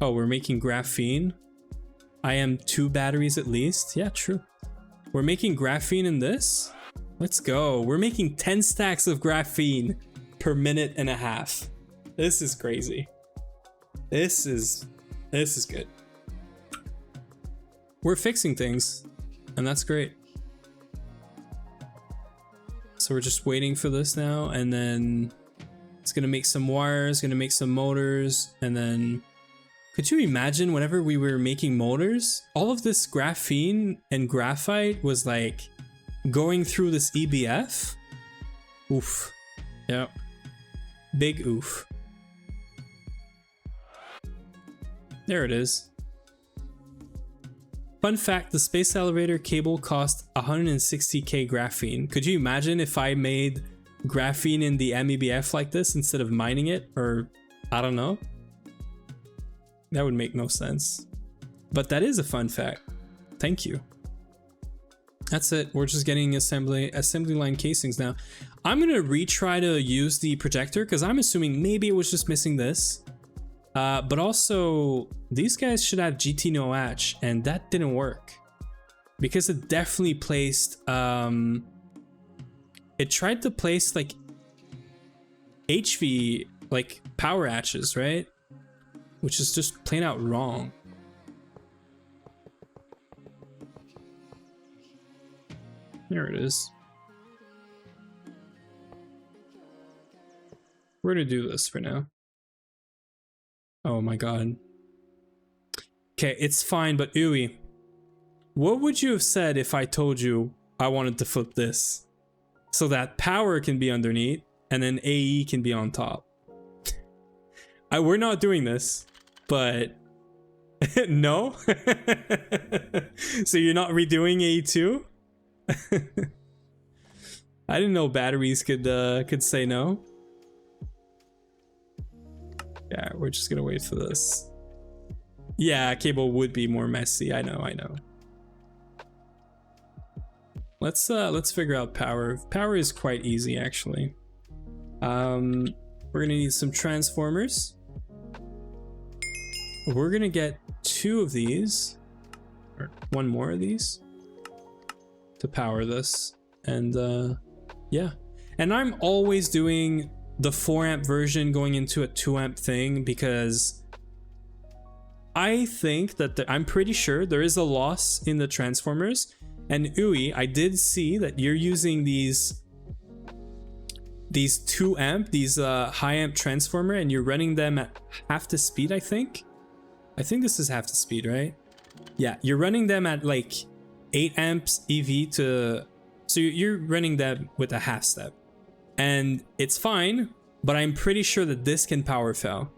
Oh, we're making graphene. I am 2 batteries at least. Yeah, true. We're making graphene in this. Let's go. We're making 10 stacks of graphene per minute and a half. This is crazy. This is good. We're fixing things, and that's great. So we're just waiting for this now, and then it's gonna make some wires, gonna make some motors, and then could you imagine whenever we were making motors, all of this graphene and graphite was like going through this EBF? Oof. Yep. Big oof. There it is. Fun fact, the space elevator cable cost 160k graphene. Could you imagine if I made graphene in the MEBF like this instead of mining it? Or, I don't know. That would make no sense. But that is a fun fact. Thank you. That's it. We're just getting assembly line casings now. I'm gonna retry to use the projector because I'm assuming maybe it was just missing this. But also, these guys should have GTNH, and that didn't work. Because it definitely placed, it tried to place like HV, like power hatches, right? Which is just plain out wrong. There it is. We're gonna do this for now. Oh my god. Okay, it's fine, but Uwe, what would you have said if I told you I wanted to flip this so that power can be underneath and then AE can be on top? We're not doing this, but no? So you're not redoing AE2? I didn't know batteries could say no. Yeah, we're just gonna wait for this. Yeah, cable would be more messy. I know. Let's figure out power. Power is quite easy actually. We're gonna need some transformers. We're gonna get 2 of these, or 1 more of these, to power this, and yeah. And I'm always doing the 4 amp version going into a 2 amp thing because I think that I'm pretty sure there is a loss in the transformers. And Uwe, I did see that you're using these 2 amp, these high amp transformer, and you're running them at half the speed, I think. I think this is half the speed, right? Yeah, you're running them at like 8 amps EV to, so you're running them with a half step. And it's fine, but I'm pretty sure that this can power fail.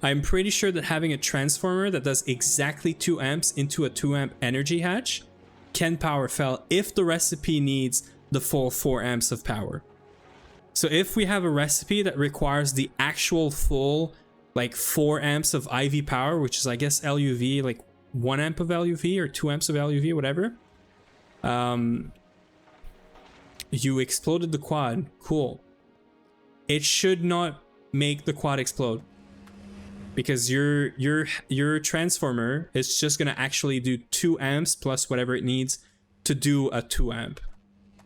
I'm pretty sure that having a transformer that does exactly 2 amps into a 2 amp energy hatch can power fail if the recipe needs the full 4 amps of power. So if we have a recipe that requires the actual full like 4 amps of IV power, which is I guess LUV, like 1 amp of LUV or 2 amps of LUV, whatever. You exploded the quad. Cool. It should not make the quad explode because your transformer is just gonna actually do 2 amps plus whatever it needs to do a 2 amp,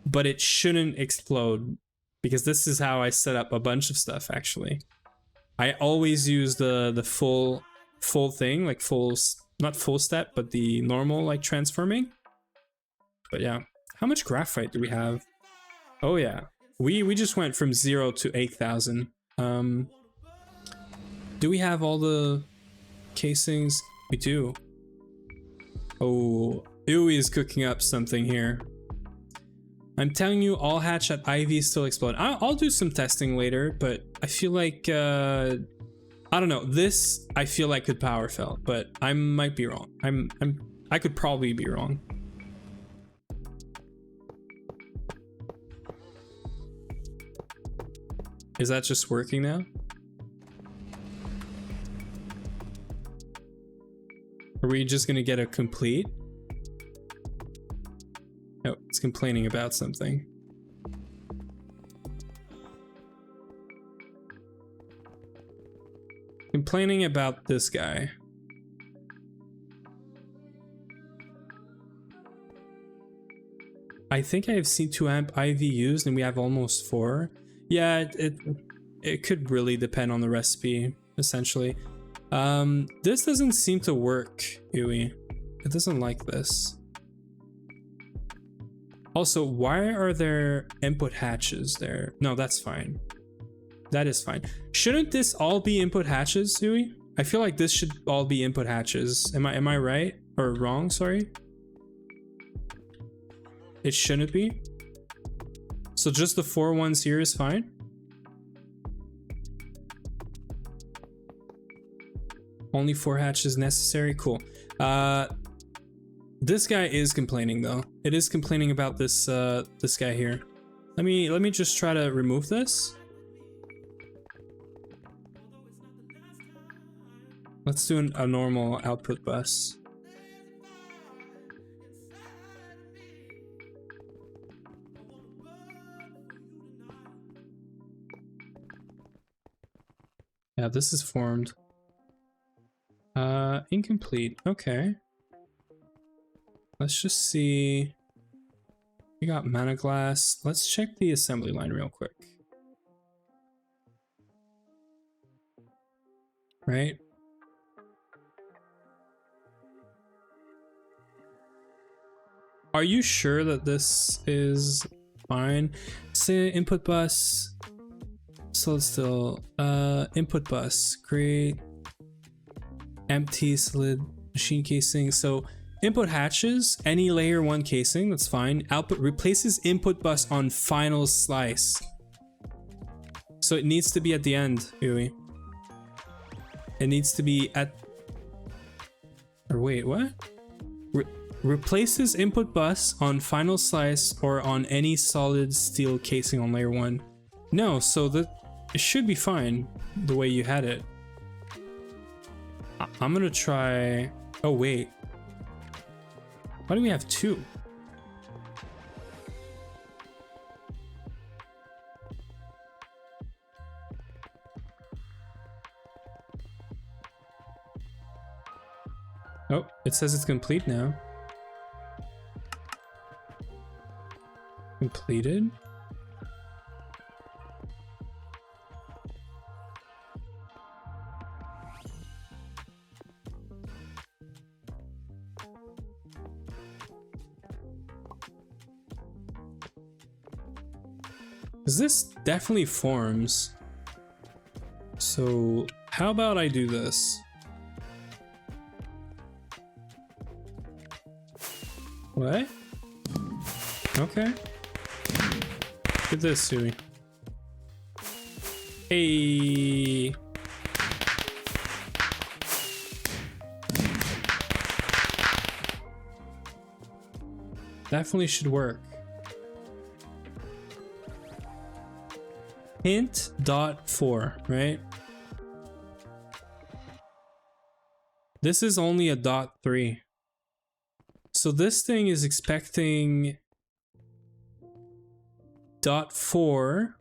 but it shouldn't explode because this is how I set up a bunch of stuff. Actually, I always use the full thing, like not full step, but the normal like transforming. But yeah, how much graphite do we have? Oh yeah, we just went from 0 to 8,000. Do we have all the casings? We do. Oh, Uwe is cooking up something here. I'm telling you, all hatch at IV still explode. I'll do some testing later, but I feel like I don't know. This I feel like could power fail, but I might be wrong. I could probably be wrong. Is that just working now? Are we just gonna get a complete? complaining about something. Complaining about this guy. I think I have seen 2 amp IV used and we have almost 4. Yeah, it could really depend on the recipe, essentially. This doesn't seem to work, Yui. It doesn't like this. Also, why are there input hatches there? No, that's fine. That is fine. Shouldn't this all be input hatches, Yui? I feel like this should all be input hatches. Am I right? Or wrong, sorry? It shouldn't be. So just the 4 ones here is fine. Only 4 hatches necessary. Cool. This guy is complaining though. It is complaining about this this guy here. Let me just try to remove this. Let's do a normal output bus. Yeah, this is formed. Incomplete. Okay. Let's just see. We got mana glass. Let's check the assembly line real quick. Right? Are you sure that this is fine? Say input bus. Solid still. Input bus. Create. Empty solid machine casing. So input hatches, any layer 1 casing, that's fine. Output replaces input bus on final slice. So it needs to be at the end, Yui. It needs to be at... Or wait, what? Replaces input bus on final slice or on any solid steel casing on layer 1. No, so it should be fine the way you had it. I'm gonna try... Oh, wait. Why do we have 2? Oh, it says it's complete now. Completed? Because this definitely forms. So how about I do this? What? Okay. Look at this, Sui. Hey. Definitely should work. Hint dot 4, right? This is only a dot 3. So this thing is expecting dot 4,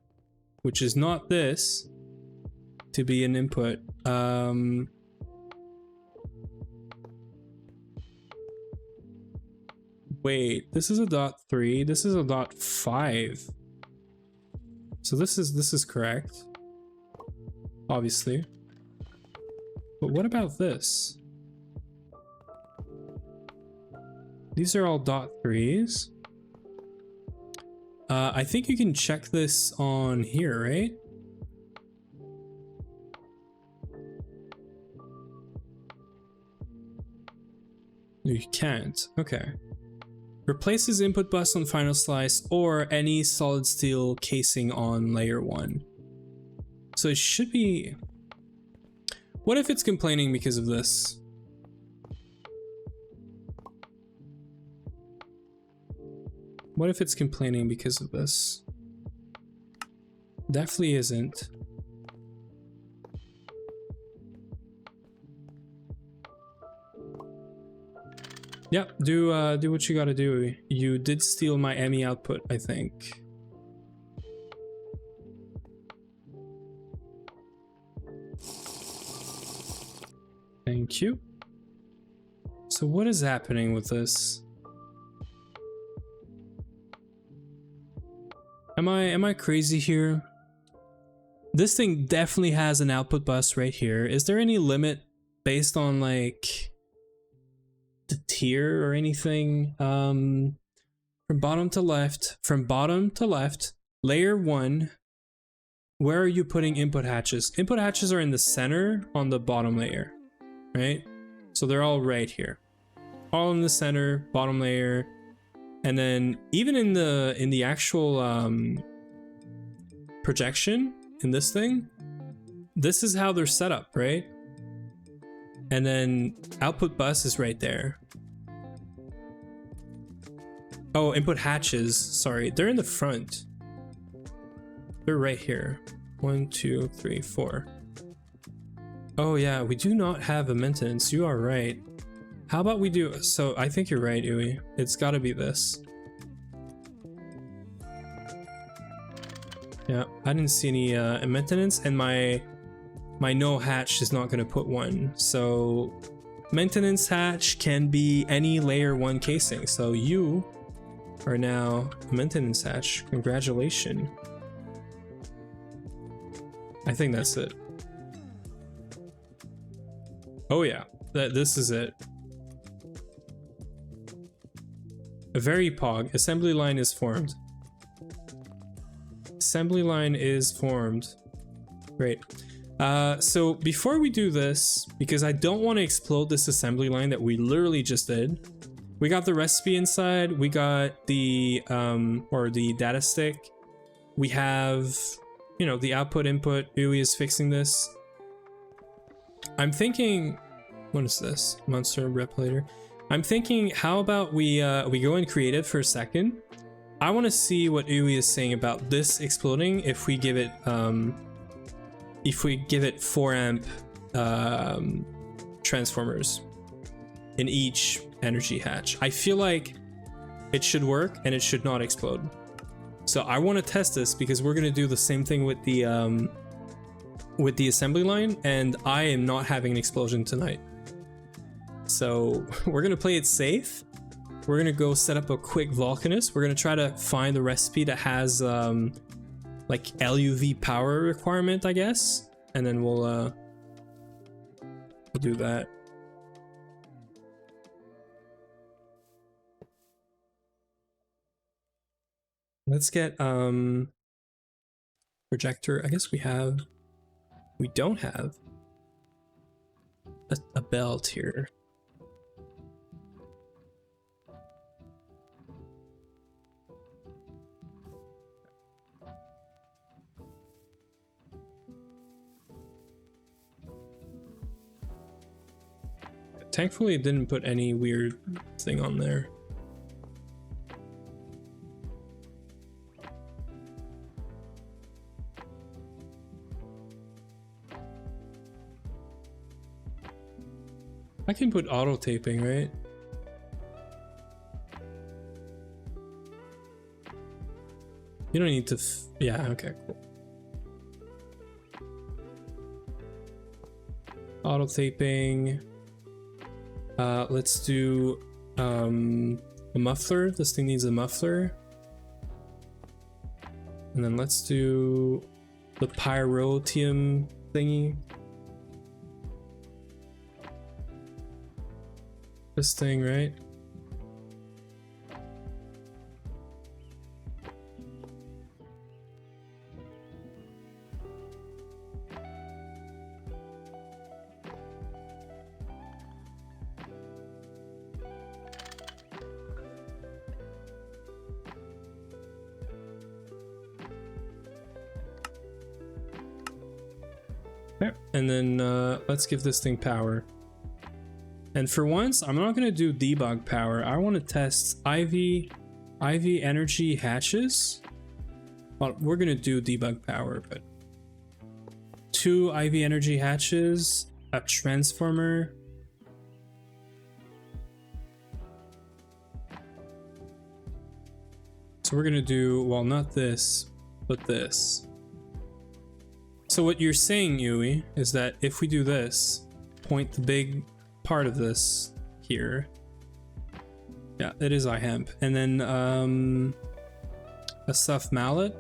which is not this, to be an input. Wait, this is a dot 3, this is a dot 5. So this is correct, obviously. But what about this? These are all dot 3s. I think you can check this on here, right? No, you can't. Okay. Replaces input bus on final slice or any solid steel casing on layer 1. So it should be... What if it's complaining because of this? What if it's complaining because of this? Definitely isn't. Yep, do what you gotta do. You did steal my ME output, I think. Thank you. So what is happening with this? Am I crazy here? This thing definitely has an output bus right here. Is there any limit based on like the tier or anything? From bottom to left, layer 1. Where are you putting input hatches? Input hatches are in the center on the bottom layer, right? So they're all right here. All in the center, bottom layer. And then even in the actual projection in this thing, this is how they're set up, right? And then output bus is right there. Oh, input hatches, sorry, they're in the front. They're right here. 1, 2, 3, 4. Oh yeah, we do not have a maintenance. You are right. How about we do, so I think you're right, Uwe. It's gotta be this. Yeah, I didn't see any maintenance, and my no hatch is not gonna put one. So maintenance hatch can be any layer 1 casing. So you are now a maintenance hatch. Congratulations. I think that's it. Oh yeah, this is it. A very pog. Assembly line is formed. Assembly line is formed. Great. So before we do this, because I don't want to explode this assembly line that we literally just did, we got the recipe inside, we got the or the data stick, we have, you know, the output input. Uwe is fixing this. I'm thinking, what is this? Monster replicator. I'm thinking, how about we go in creative for a second. I want to see what Uwe is saying about this exploding if we give it 4 amp transformers in each energy hatch. I feel like it should work and it should not explode. So I want to test this because we're gonna do the same thing with the assembly line, and I am not having an explosion tonight. So we're gonna play it safe. We're gonna go set up a quick Volcanist. We're gonna try to find the recipe that has like LUV power requirement, I guess, and then we'll do that. Let's get projector. I guess we don't have a belt here. Thankfully, it didn't put any weird thing on there. I can put auto taping, right? You don't need to. Yeah, okay, cool. Auto taping. Let's do a muffler. This thing needs a muffler. And then let's do the pyrotium thingy. This thing, right? Okay. And then let's give this thing power. And for once, I'm not going to do debug power. I want to test IV energy hatches. Well, we're going to do debug power, but 2 IV energy hatches, a transformer. So we're gonna do, well, not this, but this. So what you're saying, Yui, is that if we do this, point the big part of this here. Yeah, it is iHemp. And then a stuffed mallet.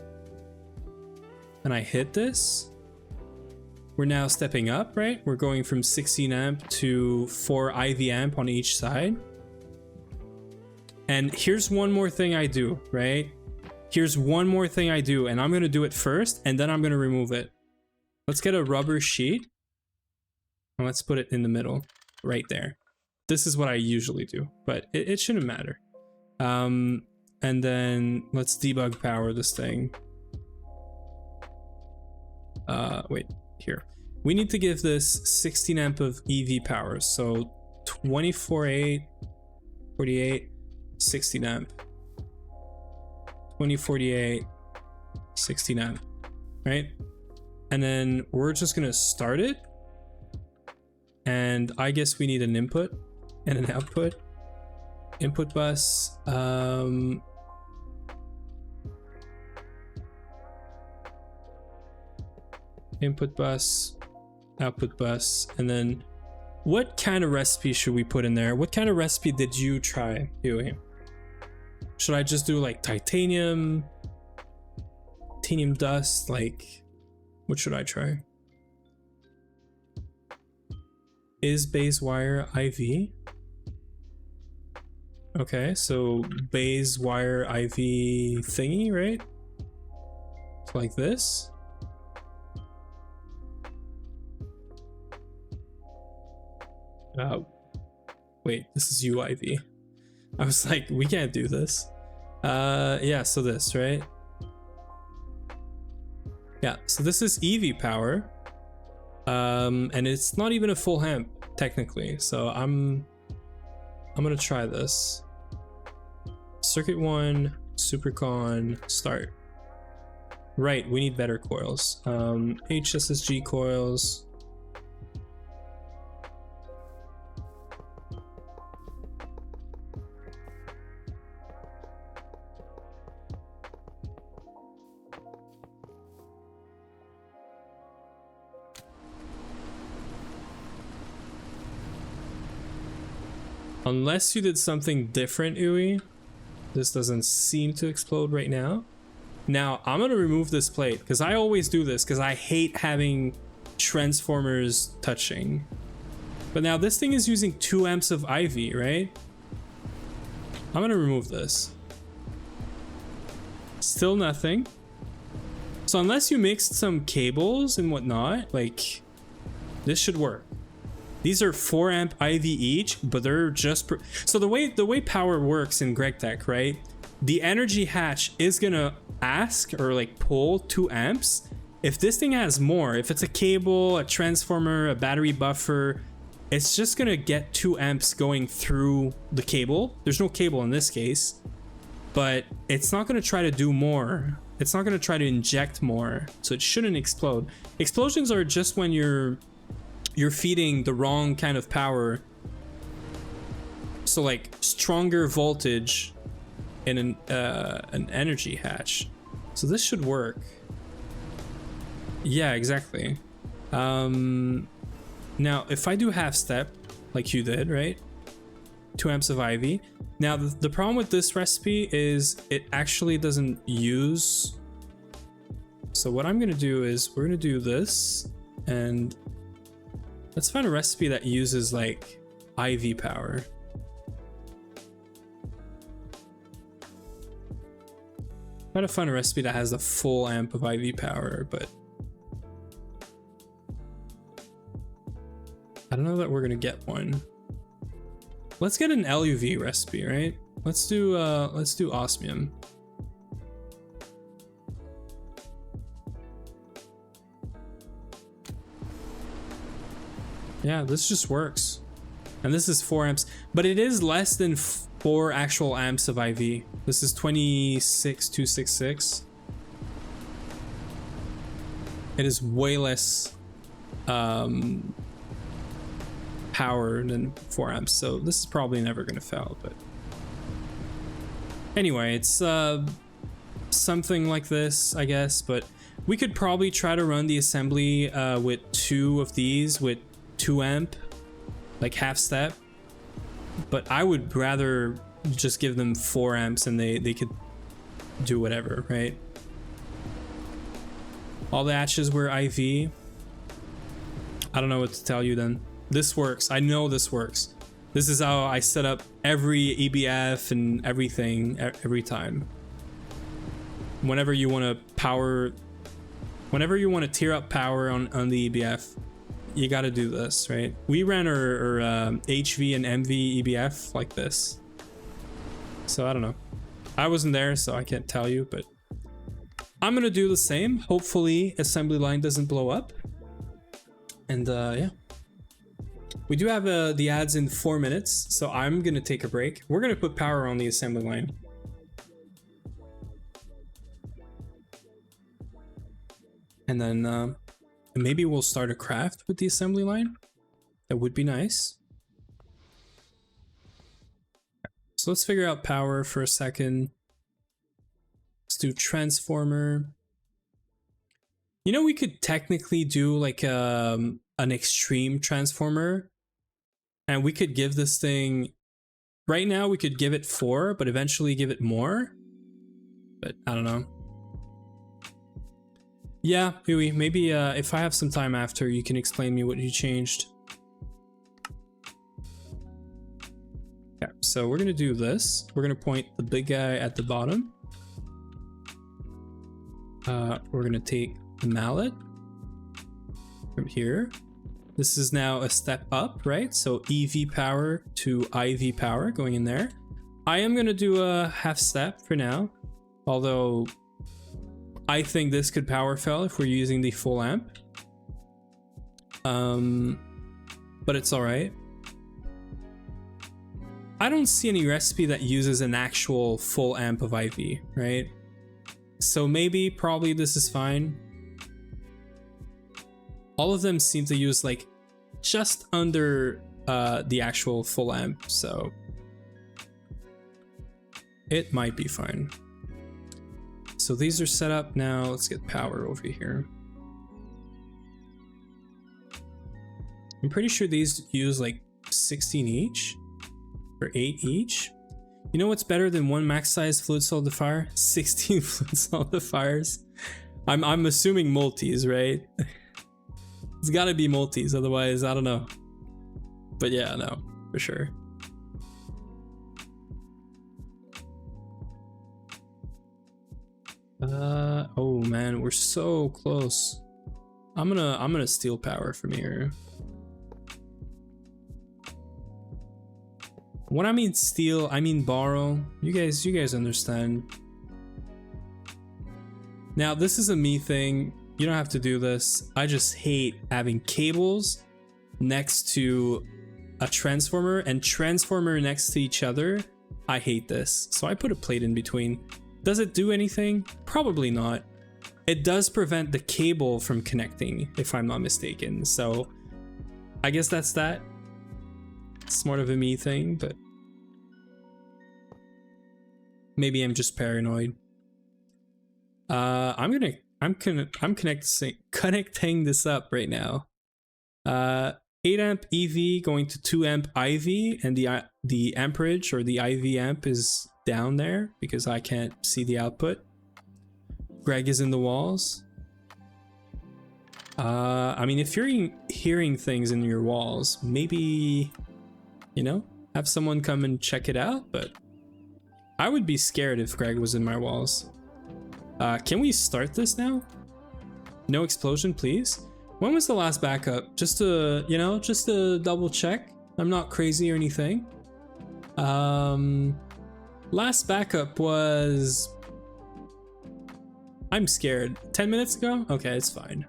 And I hit this. We're now stepping up, right? We're going from 16 amp to 4 IV amp on each side. And here's one more thing I do, right? Here's one more thing I do, and I'm gonna do it first, and then I'm gonna remove it. Let's get a rubber sheet. And let's put it in the middle, right there. This is what I usually do, but it shouldn't matter. And then let's debug power this thing. Wait, here. We need to give this 16 amp of EV power. So 24.8, 48, 16 amp. 2048, 16 amp, right? And then we're just gonna start it. And I guess we need an input and an output. Input bus, input bus, output bus, and then what kind of recipe should we put in there? What kind of recipe did you try, Huey? Should I just do like titanium dust? Like, what should I try? Is base wire IV? Okay, so base wire IV thingy, right? So like this. Wait, this is UIV. I was like, we can't do this. Yeah, so this, right? Yeah, so this is EV power. And it's not even a full amp, technically. So I'm gonna try this. Circuit 1, supercon, start. Right, we need better coils. HSSG coils. Unless you did something different, Uwe, this doesn't seem to explode right now. Now, I'm gonna remove this plate, because I always do this, because I hate having transformers touching. But now this thing is using 2 amps of IV, right? I'm gonna remove this. Still nothing. So unless you mixed some cables and whatnot, like, this should work. These are 4 amp IV each, but they're just so the way power works in GregTech, right? The energy hatch is gonna ask or like pull 2 amps. If this thing has more, if it's a cable, a transformer, a battery buffer, it's just gonna get 2 amps going through the cable. There's no cable in this case, but it's not gonna try to do more. It's not gonna try to inject more, so it shouldn't explode. Explosions are just when you're feeding the wrong kind of power. So like stronger voltage in an energy hatch. So this should work. Yeah, exactly. Now if I do half step like you did, right? 2 amps of IV. Now the problem with this recipe is it actually doesn't use. So what I'm gonna do is we're gonna do this, and let's find a recipe that uses like IV power. Try to find a recipe that has a full amp of IV power, but I don't know that we're gonna get one. Let's get an LUV recipe, right? Let's do osmium. Yeah, this just works. And this is 4 amps, but it is less than 4 actual amps of IV. This is 26,266. It is way less power than 4 amps, so this is probably never gonna fail. But anyway, it's something like this, I guess, but we could probably try to run the assembly with 2 of these with 2 amp, like half step. But I would rather just give them 4 amps and they could do whatever, right? All the hatches were IV. I don't know what to tell you then. This works. I know this works. This is how I set up every EBF and everything every time. Whenever you want to power, whenever you want to tier up power on the EBF, you got to do this, right? We ran our HV and MV EBF like this. So I don't know. I wasn't there, so I can't tell you, but I'm going to do the same. Hopefully assembly line doesn't blow up. And yeah. We do have the ads in 4 minutes, so I'm going to take a break. We're going to put power on the assembly line. And then maybe we'll start a craft with the assembly line. That would be nice. So let's figure out power for a second. Let's do transformer. You know, we could technically do like an extreme transformer. And we could give this thing... Right now we could give it 4, but eventually give it more. But I don't know. Yeah, Huey, maybe if I have some time after, you can explain me what you changed. Yeah, so we're gonna do this. We're gonna point the big guy at the bottom. We're gonna take the mallet from here. This is now a step up, right? So EV power to IV power going in there. I am gonna do a half step for now, although I think this could power fail if we're using the full amp. But it's all right. I don't see any recipe that uses an actual full amp of IV, right? So maybe, probably this is fine. All of them seem to use like just under the actual full amp, so it might be fine. So these are set up now. Let's get power over here. I'm pretty sure these use like 16 each or 8 each. You know what's better than 1 max size fluid solidifier? 16 fluid solidifiers. I'm assuming multis, right? It's gotta be multis, otherwise I don't know. But yeah, no, for sure. Oh man, we're so close. I'm gonna steal power from here. When I mean steal, I mean borrow. You guys understand. Now this is a me thing. You don't have to do this. I just hate having cables next to a transformer and transformer next to each other. I hate this. So I put a plate in between. Does it do anything? Probably not. It does prevent the cable from connecting, if I'm not mistaken. So I guess that's that. It's more of a me thing, but maybe I'm just paranoid. I'm connecting this up right now. 8 amp EV going to 2 amp IV, and the amperage or the IV amp is down there because I can't see the output. Greg is in the walls. I mean, if you're hearing things in your walls, maybe, you know, have someone come and check it out, but I would be scared if Greg was in my walls. Can we start this now? No explosion, please. When was the last backup? Just to, you know, just to double check. I'm not crazy or anything. Last backup was... I'm scared. 10 minutes ago? Okay, it's fine.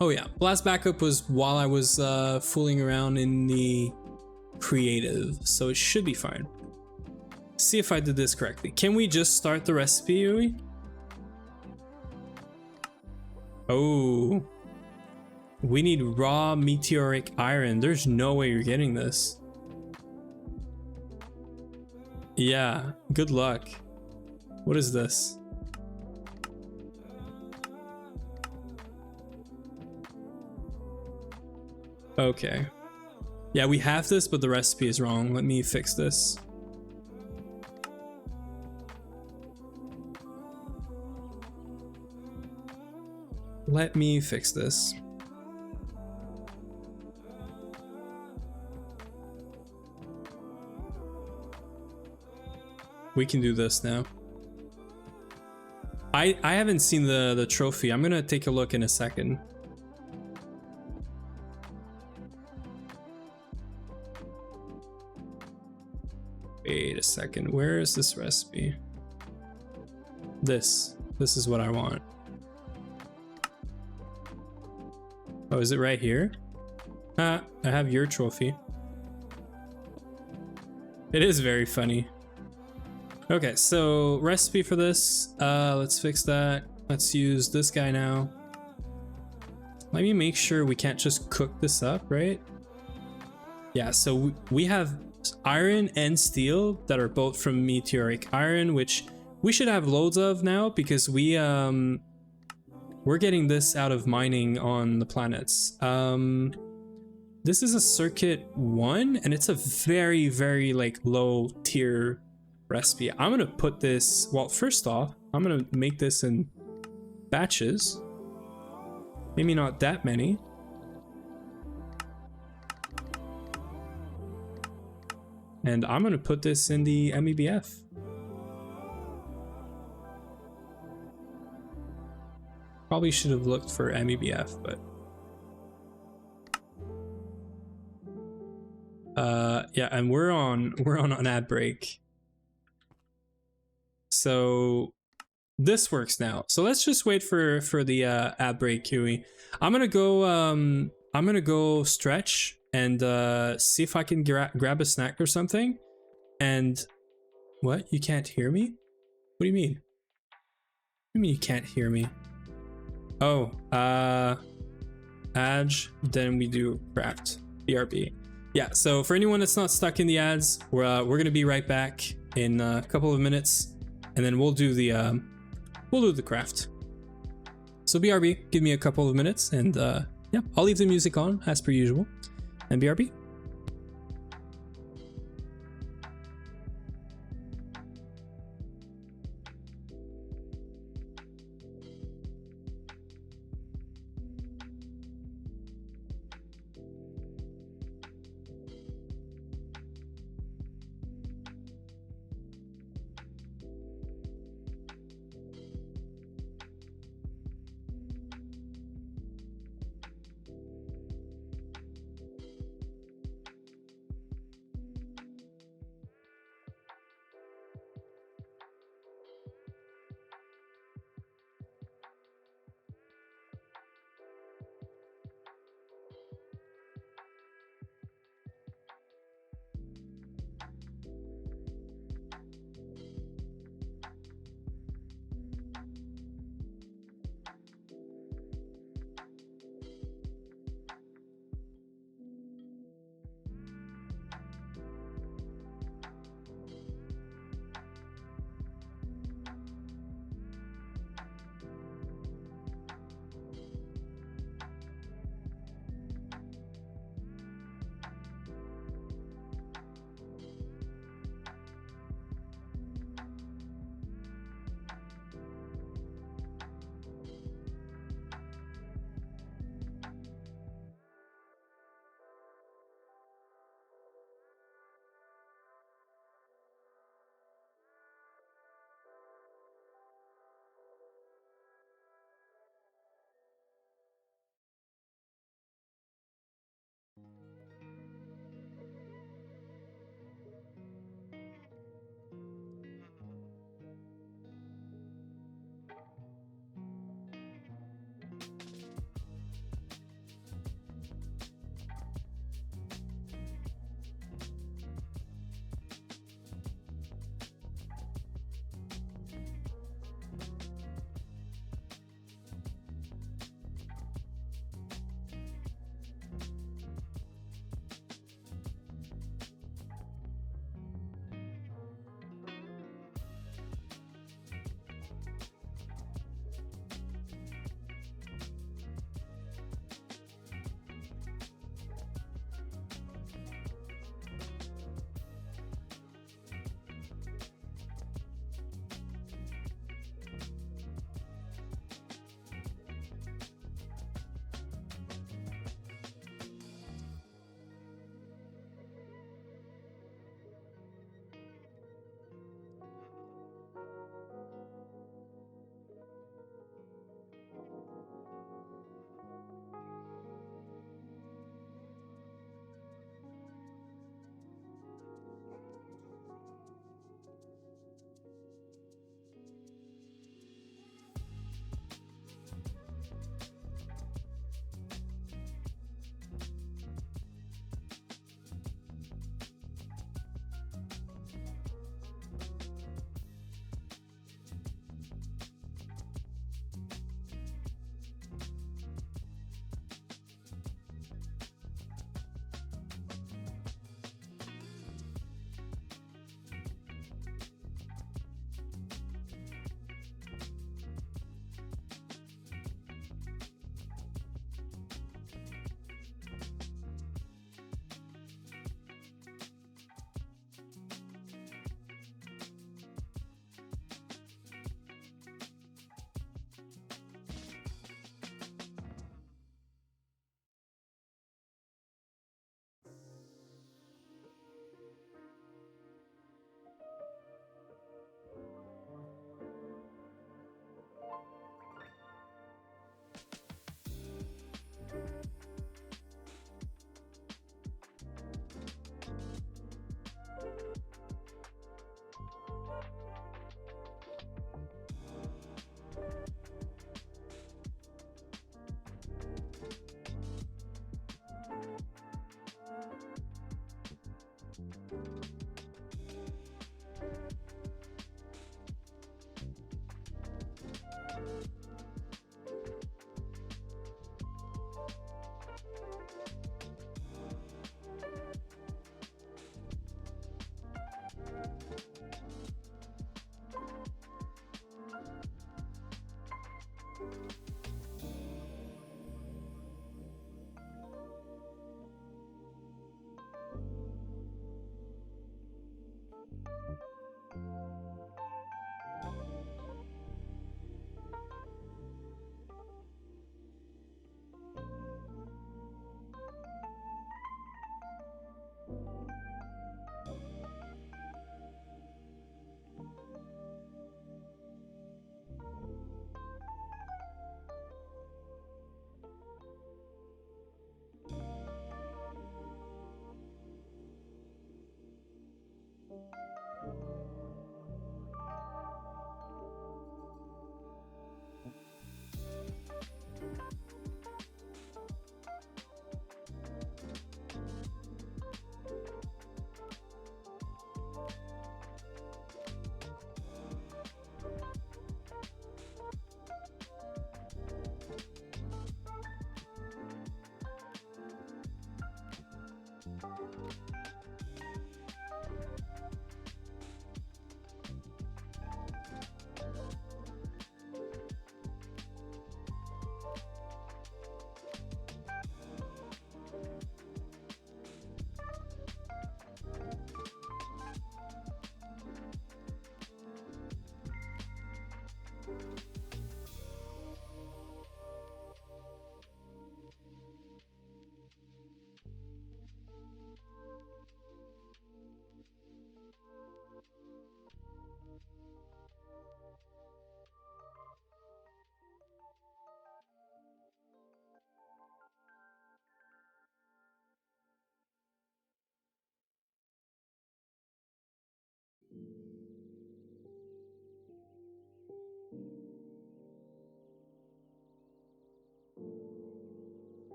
Oh yeah, last backup was while I was fooling around in the creative, so it should be fine. See if I did this correctly. Can we just start the recipe, Yui? Oh. We need raw meteoric iron. There's no way you're getting this. Yeah, good luck. What is this? Okay. Yeah, we have this, but the recipe is wrong. Let me fix this. Let me fix this. We can do this now. I haven't seen the trophy. I'm gonna take a look in a second. Wait a second. Where is this recipe? This is what I want. Oh, is it right here? Ah, I have your trophy. It is very funny. Okay, so recipe for this. Let's fix that. Let's use this guy now. Let me make sure we can't just cook this up, right? Yeah, so we have iron and steel that are both from meteoric iron, which we should have loads of now because we're getting this out of mining on the planets. This is a circuit 1 and it's a very, very like low tier recipe. I'm gonna put this, well, first off, I'm gonna make this in batches. Maybe not that many. And I'm gonna put this in the MEBF. Probably should have looked for MEBF, but yeah, and we're on an ad break. So this works now. So let's just wait for the ad break, Huey. I'm gonna go stretch and see if I can grab a snack or something. And what? You can't hear me? What do you mean? What do you mean you can't hear me? Oh, Adge, then we do craft. BRB. Yeah, so for anyone that's not stuck in the ads, we're gonna be right back in a couple of minutes, and then we'll do the craft. So BRB, give me a couple of minutes, and yeah, I'll leave the music on as per usual, and BRB.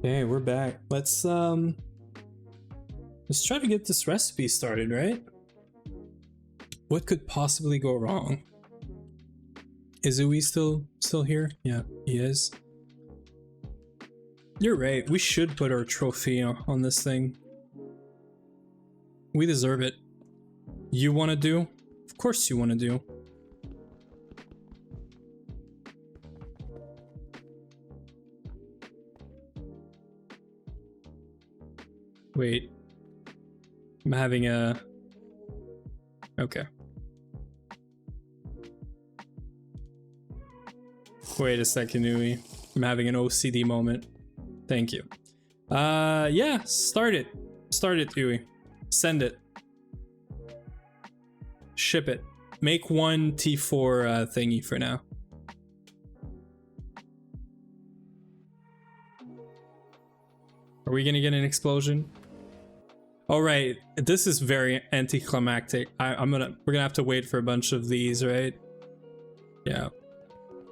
Okay, we're back. Let's try to get this recipe started, right? What could possibly go wrong? Is Uwe still here? Yeah, he is. You're right. We should put our trophy on this thing. We deserve it. You want to do? Of course you want to do. Wait. I'm having a... Okay. Wait a second, Uwe. I'm having an OCD moment. Thank you. Yeah, start it. Start it, Uwe. Send it. Ship it. Make one T4 thingy for now. Are we gonna get an explosion? All right, this is very anticlimactic. We're gonna have to wait for a bunch of these, right? Yeah. How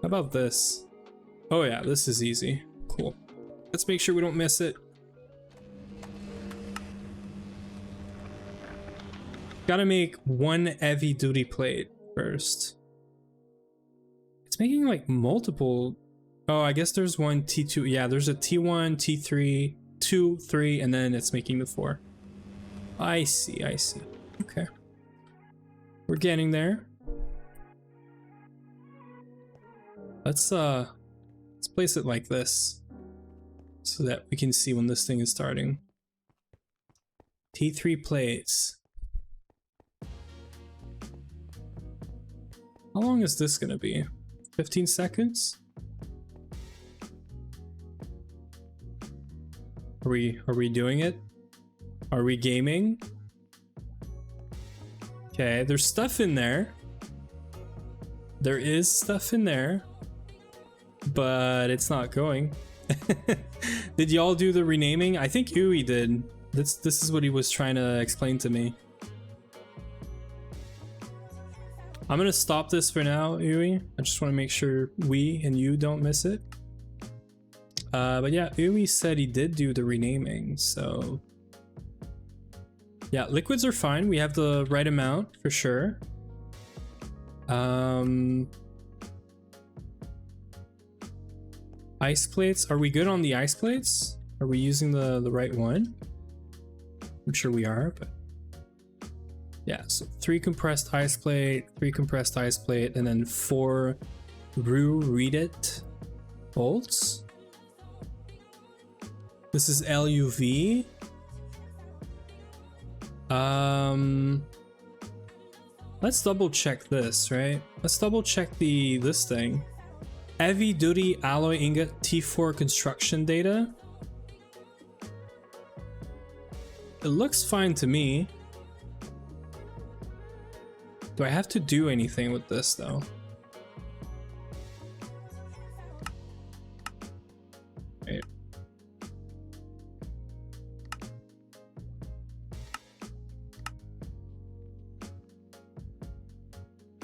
about this? Oh yeah, this is easy. Cool. Let's make sure we don't miss it. Gotta make one heavy duty plate first. It's making like multiple. Oh, I guess there's one T2. Yeah, there's a T1, T3, 2, 3, and then it's making the 4. I see, I see. Okay. We're getting there. Let's place it like this so that we can see when this thing is starting. T3 plates. How long is this gonna be? 15 seconds? Are we doing it? Are we gaming? Okay, there's stuff in there. There is stuff in there, but it's not going. Did y'all do the renaming? I think Uwe did. This is what he was trying to explain to me. I'm gonna stop this for now, Uwe. I just want to make sure we and you don't miss it. But yeah, Uwe said he did do the renaming, so... Yeah, liquids are fine. We have the right amount for sure. Ice plates. Are we good on the ice plates? Are we using the right one? I'm sure we are, but yeah. So 3 compressed ice plate, 3 compressed ice plate, and then 4 roux reeded bolts. This is LUV. Let's double check this, right? Let's double check this thing. Heavy duty alloy ingot T4 construction data. It looks fine to me. Do I have to do anything with this though? Wait.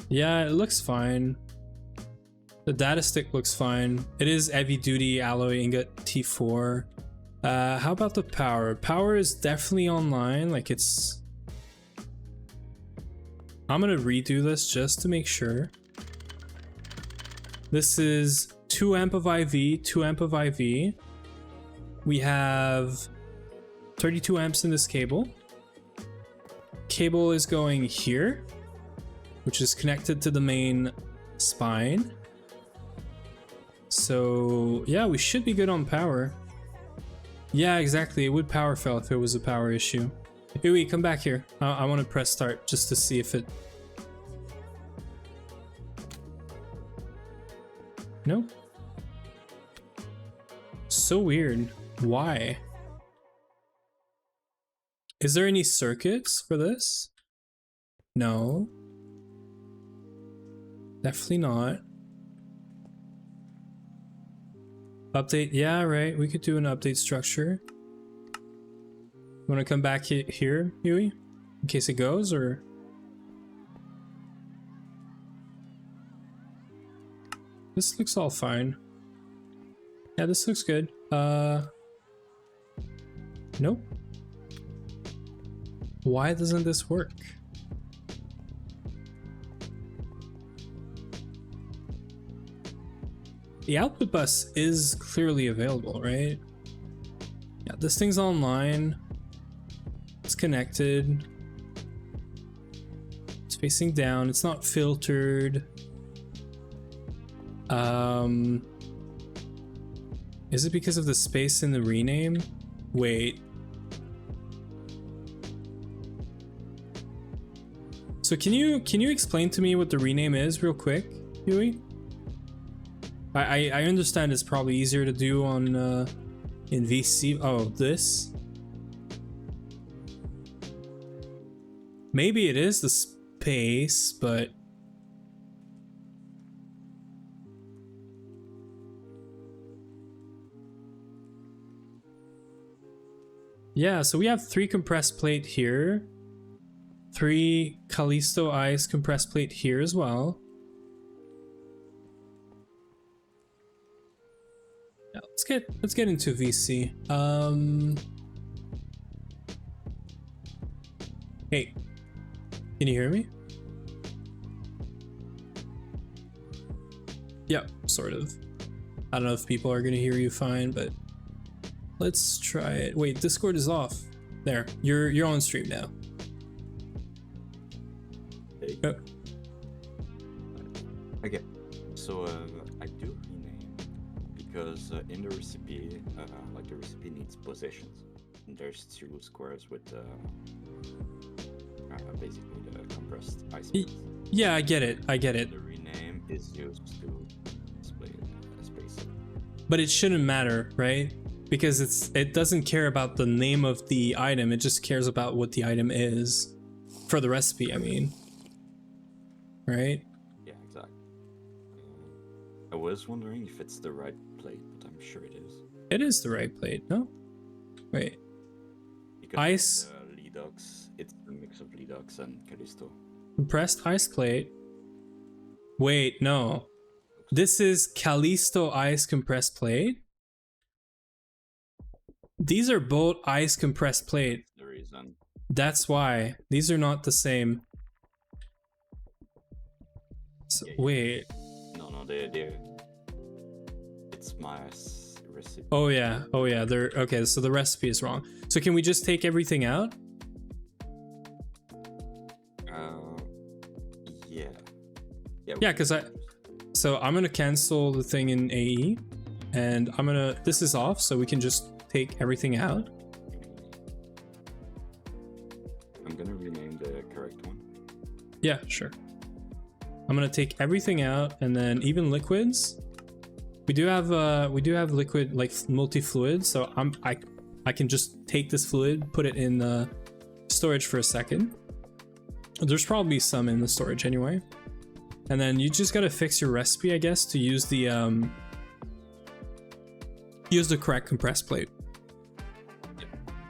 Yeah, it looks fine. The data stick looks fine. It is heavy duty alloy ingot T4. How about the power? Power is definitely online. Like it's... I'm gonna redo this just to make sure. This is 2 amp of IV, 2 amp of IV. We have 32 amps in this cable. Cable is going here, which is connected to the main spine. So yeah, we should be good on power. Yeah, exactly. It would power fail if it was a power issue. Uwe, come back here. I want to press start just to see if it... Nope. So weird. Why? Is there any circuits for this? No. Definitely not. Update, yeah, right. We could do an update structure. You want to come back here, Huey? In case it goes, or? This looks all fine. Yeah, this looks good. Nope. Why doesn't this work? The output bus is clearly available, right? Yeah, this thing's online. It's connected. It's facing down. It's not filtered. Is it because of the space in the rename? Wait. So can you explain to me what the rename is real quick, Huey? I understand it's probably easier to do on in VC. Oh, this? Maybe it is the space, but yeah, so we have 3 compressed plate here, 3 Callisto ice compressed plate here as well. Yeah, let's get into VC. Hey, can you hear me? Yep, sort of. I don't know if people are gonna hear you fine, but let's try it. Wait, Discord is off. There, you're on stream now. Hey. Oh. Okay, so I do rename because in the recipe, like the recipe needs positions. And there's 2 squares with basically the compressed ice. Yeah, I get it. I get it. The rename is used to display space. But it shouldn't matter, right? Because it doesn't care about the name of the item. It just cares about what the item is for the recipe. I mean, right? Yeah, exactly. I was wondering if it's the right plate, but I'm sure it is. It is the right plate. No, wait. Because Ice. Leadox, it's a mix of Leadox and Callisto. Compressed ice plate. Wait, no. This is Callisto ice compressed plate. These are both ice compressed plate. The reason. That's why. These are not the same. So, Yeah, wait. No, they're. It's my recipe. Oh yeah. Oh yeah. They're okay. So the recipe is wrong. So can we just take everything out? Yeah. Yeah, because so I'm gonna cancel the thing in AE, and this is off, so we can just take everything out. I'm gonna rename the correct one. Yeah, sure. I'm gonna take everything out, and then even liquids. We do have liquid, like multi-fluid, so I can just take this fluid, put it in storage for a second. There's probably some in the storage anyway. And then you just gotta fix your recipe, I guess, to use the correct compressed plate. Yep.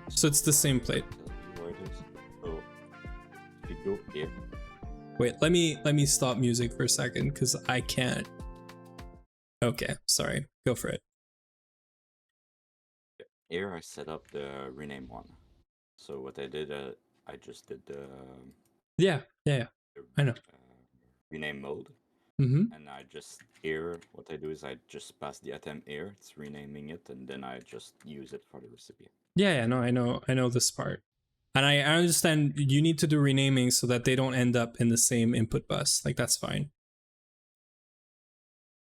So it's the same plate. Where it is. So if you go here. Wait, let me stop music for a second because I can't. Okay, sorry. Go for it. Here I set up the rename one. So what I did, I just did the Yeah. I know. Rename mode. Mm-hmm. And I just here, what I do is I just pass the item here, it's renaming it, and then I just use it for the recipe. Yeah, no, I know this part. And I understand you need to do renaming so that they don't end up in the same input bus. Like, that's fine.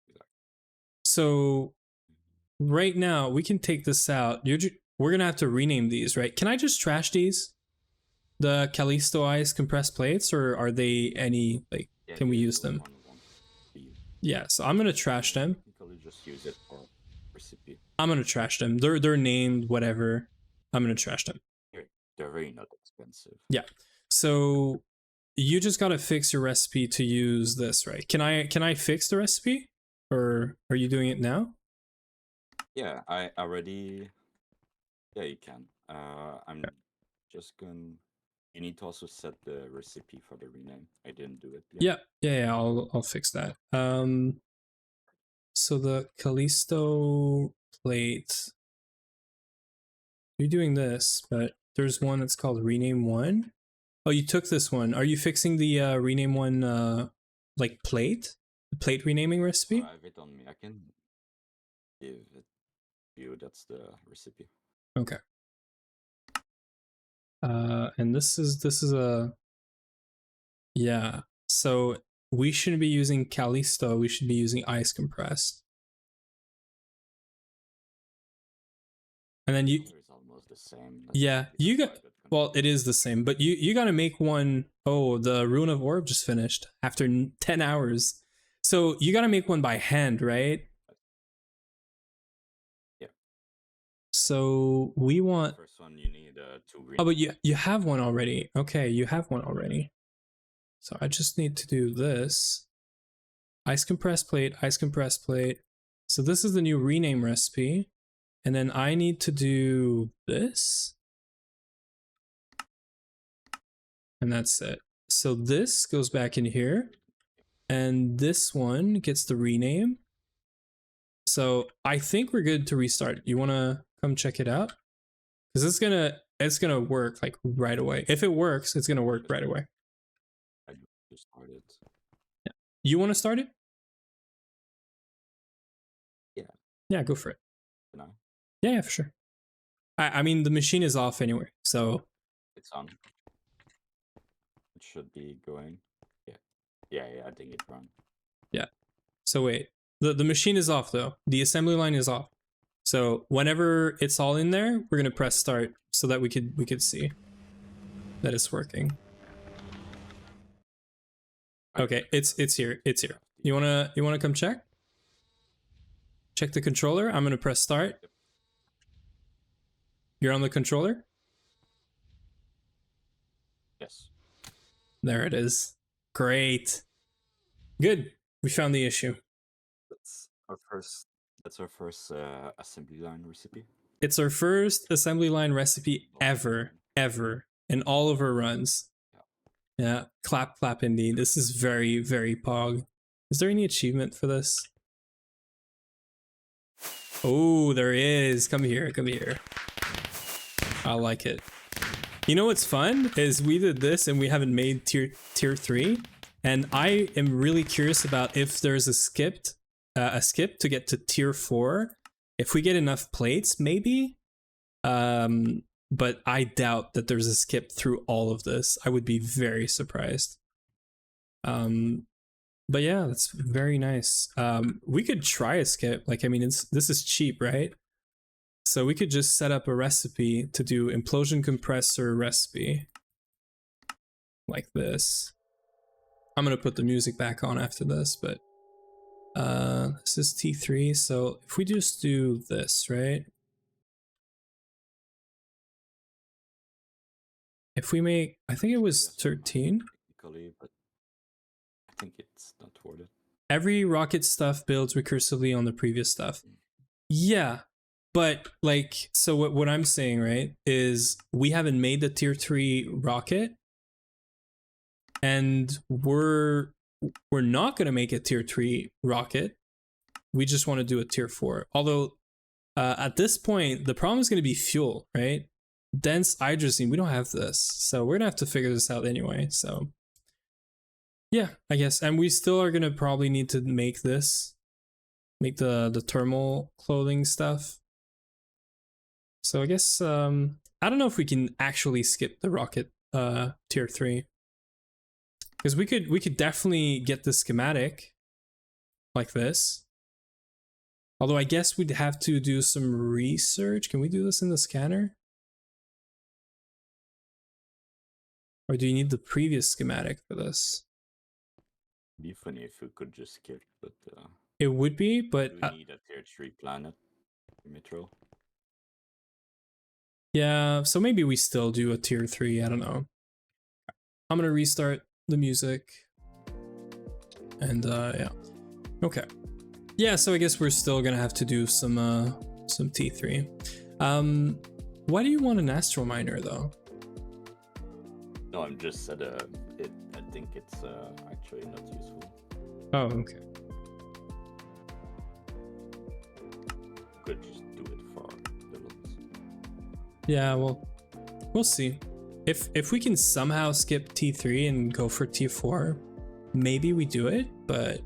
Exactly. So right now we can take this out. We're gonna have to rename these, right? Can I just trash these? The Callisto ice compressed plates, or are they any, like, Yeah, can we these use are them? one of the ones we use. Yeah, so I'm gonna trash them. Technical just use it for recipe. I'm gonna trash them. They're named whatever. I'm gonna trash them. They're very not expensive. Yeah. So you just gotta fix your recipe to use this, right? Can I fix the recipe, or are you doing it now? Yeah, I already. Yeah, you can. I'm just going. You need to also set the recipe for the rename. I didn't do it yet. Yeah. I'll fix that. So the Callisto plate. You're doing this, but there's one that's called rename one. Oh, you took this one. Are you fixing the rename one like plate? The plate renaming recipe? I have it on me. I can give it to you. That's the recipe. Okay. And this is a yeah. So we shouldn't be using Callisto. We should be using ice compressed. And then you. It's almost the same. Yeah, you got. Well, it is the same, but you got to make one. Oh, the Rune of Orb just finished after 10 hours. So you got to make one by hand, right? Yeah. So we want. First one you need two green. Oh, but you have one already. Okay, you have one already. So I just need to do this. Ice compressed plate, ice compressed plate. So this is the new rename recipe. And then I need to do this. And that's it. So this goes back in here. And this one gets the rename. So I think we're good to restart. You want to come check it out? Because it's gonna work like right away. If it works, it's gonna work right away. I just started. Yeah. You want to start it? Yeah. Yeah, go for it. Can I? Yeah, for sure. I mean, the machine is off anyway, so. It's on. It should be going. Yeah, I think it's wrong. Yeah. So wait, the machine is off though. The assembly line is off. So whenever it's all in there, we're gonna press start so that we could see that it's working. Okay, it's here. It's here. You wanna come check? Check the controller. I'm gonna press start. You're on the controller? Yes. There it is. Great. Good. We found the issue. That's our first assembly line recipe. It's our first assembly line recipe ever in all of our runs. Yeah, clap indeed. This is very, very pog. Is there any achievement for this? Oh, there is. Come here. I like it. You know what's fun is we did this and we haven't made tier 3, and I am really curious about if there's a skip to get to tier 4. If we get enough plates, maybe. But I doubt that there's a skip through all of this. I would be very surprised. But yeah, that's very nice. We could try a skip. Like, I mean, this is cheap, right? So we could just set up a recipe to do implosion compressor recipe. Like this. I'm gonna put the music back on after this, but this is T3, so if we just do this, right? If we make, I think it was 13. Technically, but I think it's not worth it. Every rocket stuff builds recursively on the previous stuff. Yeah, but like, so what I'm saying, right, is we haven't made the tier 3 rocket, and we're not gonna make a tier 3 rocket. We just want to do a tier 4. Although at this point, the problem is gonna be fuel, right? Dense hydrazine, we don't have this, so we're gonna have to figure this out anyway. So yeah, I guess, and we still are gonna probably need to make this, make the thermal clothing stuff. So I guess I don't know if we can actually skip the rocket tier 3, because we could definitely get the schematic like this. Although I guess we'd have to do some research. Can we do this in the scanner? Or do you need the previous schematic for this? It'd be funny if we could just skip, but It would be, but We need a tier 3 planet in Metro. yeah, so maybe we still do a tier 3, I don't know. I'm gonna restart the music. And yeah. Okay. Yeah, so I guess we're still gonna have to do some T3. Why do you want an astral miner though? No, I'm just said I think it's actually not useful. Oh, okay. Could just do it for the looks. Yeah, well, we'll see. If we can somehow skip T3 and go for T4, maybe we do it, but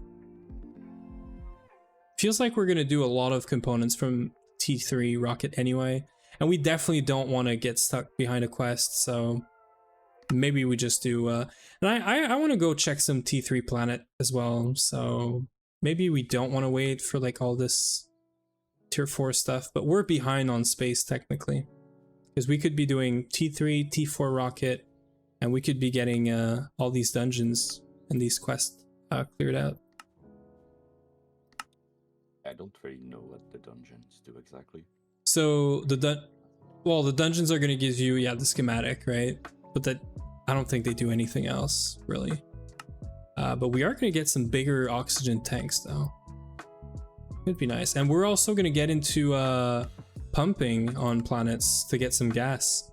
feels like we're gonna do a lot of components from T3 rocket anyway, and we definitely don't want to get stuck behind a quest, so maybe we just do and I want to go check some T3 planet as well, so maybe we don't want to wait for like all this tier 4 stuff, but we're behind on space technically, because we could be doing T3, T4 rocket, and we could be getting all these dungeons and these quests cleared out. I don't really know what the dungeons do exactly. So the dungeons are going to give you, yeah, the schematic, right? But that, I don't think they do anything else really. But we are going to get some bigger oxygen tanks though. It'd be nice. And we're also going to get into pumping on planets to get some gas.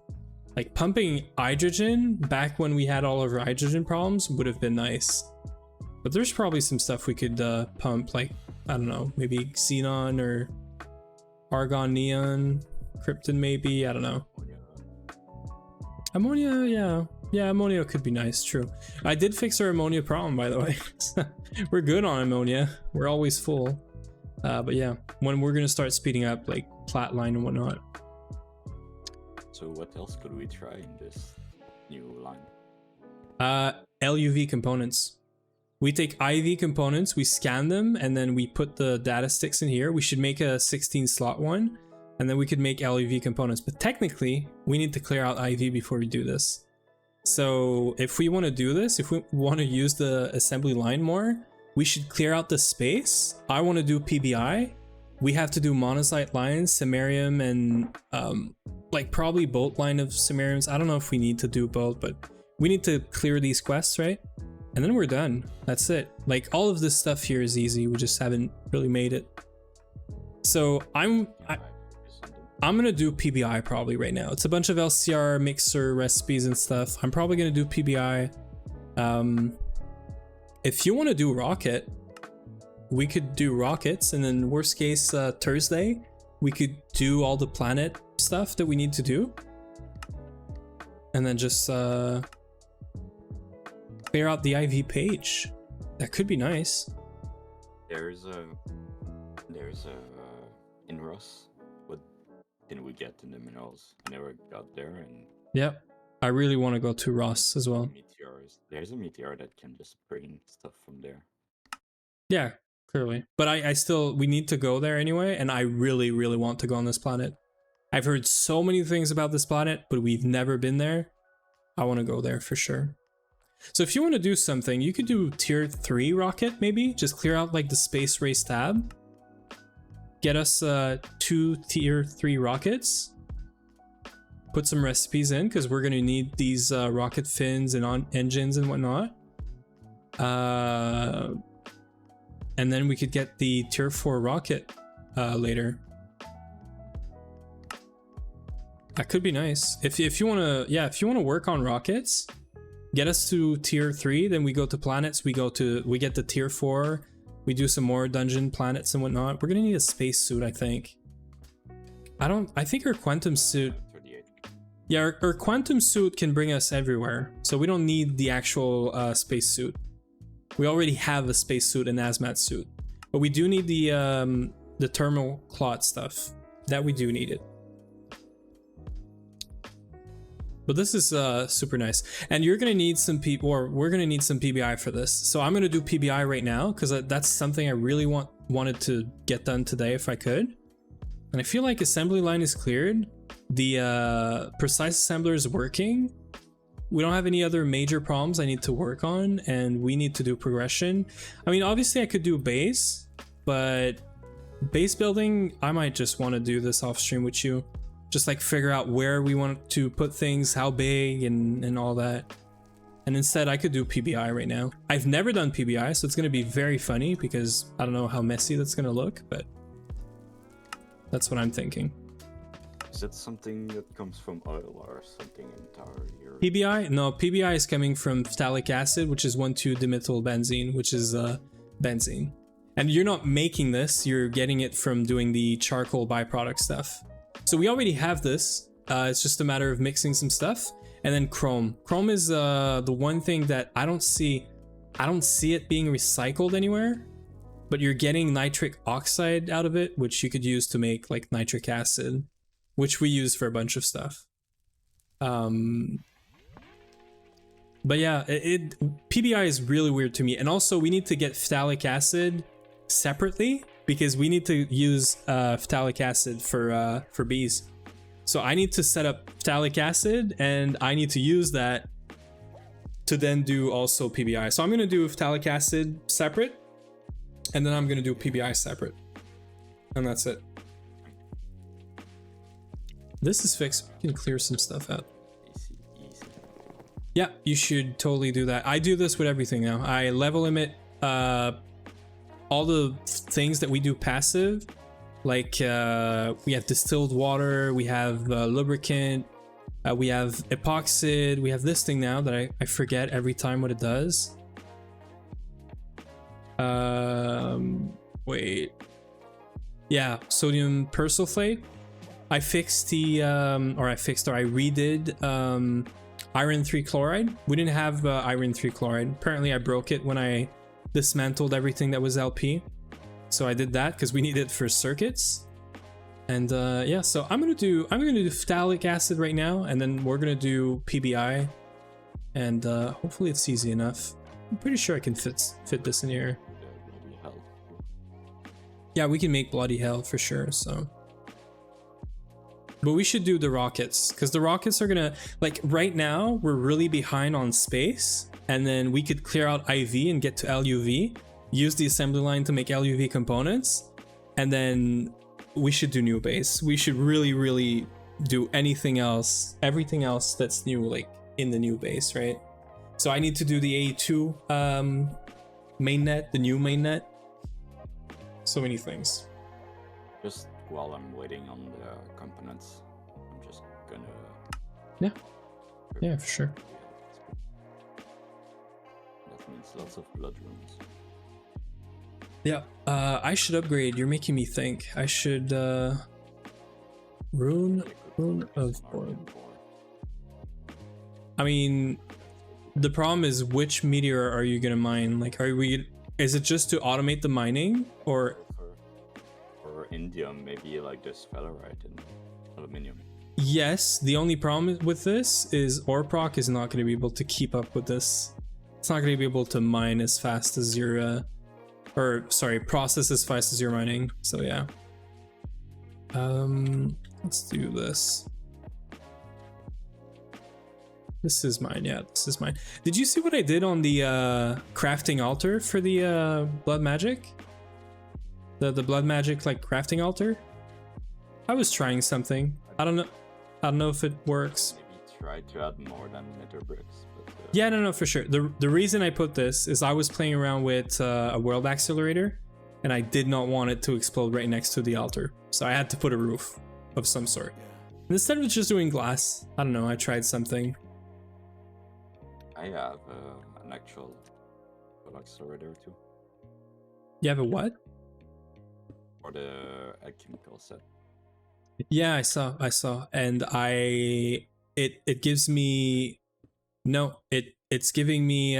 Like pumping hydrogen back when we had all of our hydrogen problems would have been nice. But there's probably some stuff we could pump, like, I don't know, maybe xenon or argon neon, krypton maybe, I don't know. Ammonia, yeah. Yeah, ammonia could be nice, true. I did fix our ammonia problem, by the way. We're good on ammonia. We're always full. But yeah, when we're gonna start speeding up, like flatline and whatnot. So what else could we try in this new line? LUV components. We take IV components, we scan them, and then we put the data sticks in here. We should make a 16 slot one, and then we could make LUV components. But technically, we need to clear out IV before we do this. So if we want to do this, if we want to use the assembly line more, we should clear out the space. I want to do PBI. We have to do monocyte lines, samarium, and like probably bolt line of samariums. I don't know if we need to do both, but we need to clear these quests, right? And then we're done. That's it. Like all of this stuff here is easy. We just haven't really made it. So I'm gonna do PBI probably right now. It's a bunch of LCR mixer recipes and stuff. I'm probably gonna do PBI. If you want to do rocket, we could do rockets, and then worst case Thursday we could do all the planet stuff that we need to do, and then just clear out the IV page. That could be nice. There's a in Ross. What didn't we get in the minerals? I never got there, and Yep, I really want to go to Ross as well. meteors. There's a meteor that can just bring stuff from there. Yeah, clearly, but I still, we need to go there anyway, and I really want to go on this planet. I've heard so many things about this planet, but we've never been there. I want to go there for sure. So if you want to do something, you could do tier 3 rocket, maybe just clear out like the space race tab, get us 2 tier 3 rockets, put some recipes in because we're going to need these rocket fins and engines and whatnot, and then we could get the tier 4 rocket later. That could be nice. If you want to, yeah, if you want to work on rockets, get us to tier 3, then we go to planets, we get the tier 4, we do some more dungeon planets and whatnot. We're gonna need a space suit, I think. I think our quantum suit, yeah, our quantum suit can bring us everywhere, so we don't need the actual space suit. We already have a space suit and hazmat suit, but we do need the thermal clot stuff. That we do need it. But this is super nice, and you're gonna need some people, or we're gonna need some PBI for this. So I'm gonna do PBI right now because that's something I really wanted to get done today if I could. And I feel like assembly line is cleared. The precise assembler is working. We don't have any other major problems I need to work on, and we need to do progression. I mean, obviously I could do base, but base building, I might just want to do this off stream with you. Just like figure out where we want to put things, how big, and all that. And instead I could do PBI right now. I've never done PBI, so it's going to be very funny because I don't know how messy that's going to look, but that's what I'm thinking. Is it something that comes from oil or something entirely? Or... PBI? No, PBI is coming from phthalic acid, which is 1,2-dimethyl benzene, which is benzene. And you're not making this, you're getting it from doing the charcoal byproduct stuff. So we already have this. It's just a matter of mixing some stuff. And then chrome. Chrome is the one thing that I don't see it being recycled anywhere, but you're getting nitric oxide out of it, which you could use to make like nitric acid, which we use for a bunch of stuff. But yeah, PBI is really weird to me. And also we need to get phthalic acid separately because we need to use phthalic acid for bees. So I need to set up phthalic acid and I need to use that to then do also PBI. So I'm going to do phthalic acid separate and then I'm going to do PBI separate. And that's it. This is fixed. We can clear some stuff out. Easy. Yeah, you should totally do that. I do this with everything now. I level limit all the things that we do passive. Like we have distilled water, we have lubricant, we have epoxid, we have this thing now that I forget every time what it does. Wait. Yeah, sodium persulfate. I fixed the, I redid iron 3 chloride. We didn't have iron 3 chloride. Apparently I broke it when I dismantled everything that was LP. So I did that because we need it for circuits. And yeah, so I'm gonna do phthalic acid right now, and then we're gonna do PBI, and hopefully it's easy enough. I'm pretty sure I can fit this in here. Yeah, we can make bloody hell for sure. So, but we should do the rockets because the rockets are gonna, like, right now we're really behind on space, and then we could clear out IV and get to LUV. Use the assembly line to make LUV components, and then we should do new base. We should really do everything else that's new, like in the new base, right? So I need to do the AE2 mainnet, the new mainnet. So many things. Just while I'm waiting on the components, I'm just gonna... Yeah, for sure. That means lots of blood rooms. Yeah, I should upgrade. You're making me think. I should rune of Born. I mean, the problem is which meteor are you gonna mine? Like, is it just to automate the mining, or for indium, maybe like this sphalerite and aluminium? Yes, the only problem with this is Orproc is not going to be able to keep up with this. It's not going to be able to mine as fast as your process as fast as you're mining. So yeah. Let's do this. This is mine. Yeah, this is mine. Did you see what I did on the crafting altar for the blood magic? The blood magic like crafting altar? I was trying something. I don't know if it works. Maybe try to add more than nether bricks. But, yeah, no, for sure. The reason I put this is I was playing around with a world accelerator, and I did not want it to explode right next to the altar, so I had to put a roof of some sort. And instead of just doing glass, I don't know. I tried something. I have an actual world accelerator too. You have a what? For the alchemical set. Yeah, I saw, and it gives me it's giving me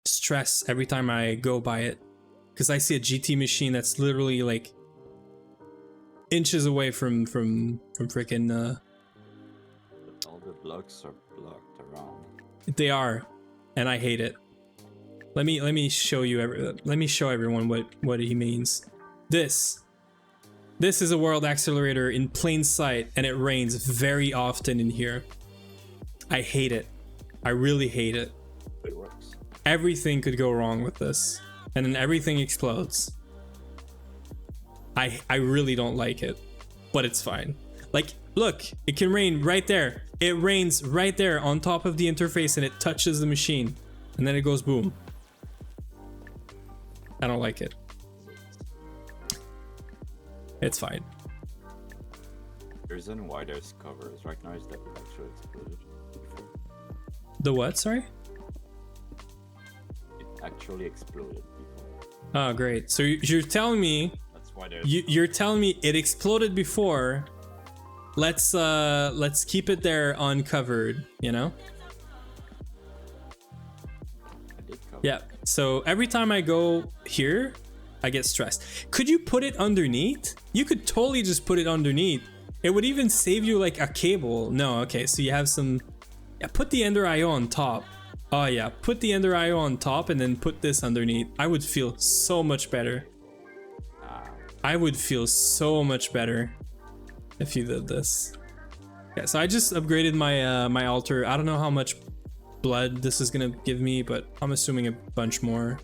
stress every time I go by it, because I see a GT machine that's literally like inches away from freaking. All the blocks are blocked around. They are, and I hate it. Let me show you let me show everyone what he means. This is a world accelerator in plain sight, and it rains very often in here. I hate it. I really hate it. It works. Everything could go wrong with this, and then everything explodes. I really don't like it, but it's fine. Like, look, it can rain right there. It rains right there on top of the interface and it touches the machine. And then it goes boom. I don't like it. It's fine. The reason why there's covers right now is that it actually exploded before. The what, sorry? It actually exploded before. Oh, great. So you're telling me... That's why there's... You're telling me it exploded before. Let's keep it there uncovered, you know? Yeah, so every time I go here, I get stressed. Could you put it underneath? You could totally just put it underneath. It would even save you like a cable. No, okay, so you have some... Yeah, put the Ender IO on top. Oh yeah, put the Ender IO on top and then put this underneath. I would feel so much better. I would feel so much better if you did this. Yeah, so I just upgraded my my altar. I don't know how much blood this is gonna give me, but I'm assuming a bunch more.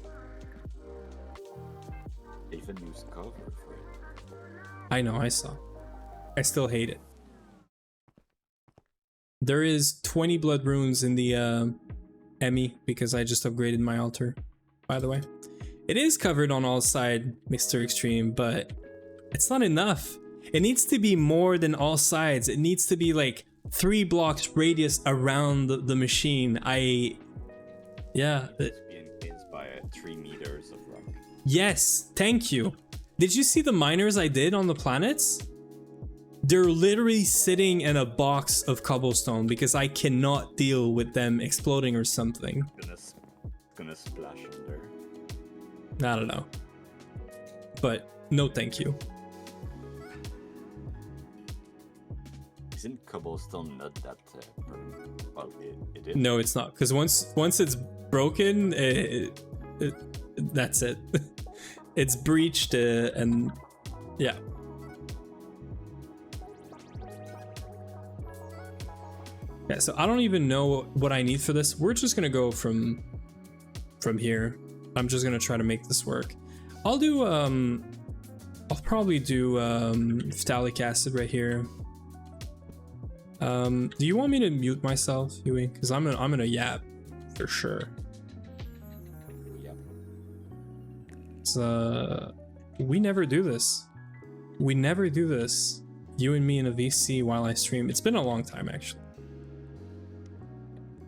They even use cover for it. I know, I saw. I still hate it. There is 20 blood runes in the Emmy because I just upgraded my altar, by the way. It is covered on all sides, Mr. Extreme, but it's not enough. It needs to be more than all sides. It needs to be like 3 blocks radius around the machine. Yeah. It's being encased by 3 meters of rock. Yes, thank you. Did you see the miners I did on the planets? They're literally sitting in a box of cobblestone because I cannot deal with them exploding or something. Gonna splash in there. I don't know. But no thank you. Isn't cobblestone not that well, it is? No, it's not. Because once it's broken, that's it. It's breached and yeah. Yeah, so I don't even know what I need for this. We're just gonna go from here. I'm just gonna try to make this work. I'll do I'll probably do phthalic acid right here. Do you want me to mute myself, Huey? Because I'm gonna yap for sure. Yep. It's we never do this. We never do this. You and me in a VC while I stream. It's been a long time actually.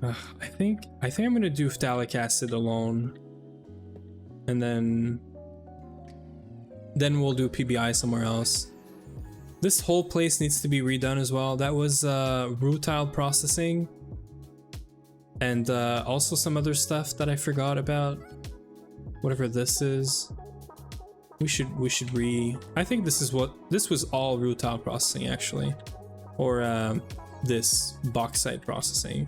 I think I'm gonna do phthalic acid alone, and then we'll do PBI somewhere else. This whole place needs to be redone as well. That was rutile processing, and also some other stuff that I forgot about. Whatever this is, we should I think this was all rutile processing actually, or this bauxite processing.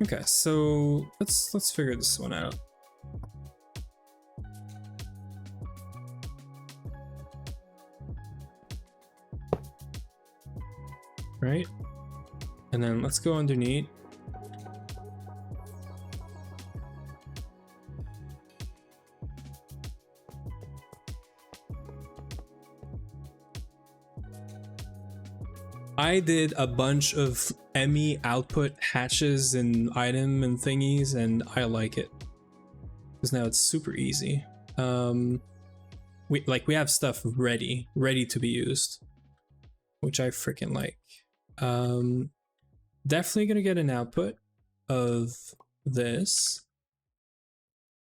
Okay, so let's figure this one out. Right? And then let's go underneath. I did a bunch of ME output hatches and item and thingies, and I like it because now it's super easy. We have stuff ready to be used, which I freaking like. Definitely gonna get an output of this.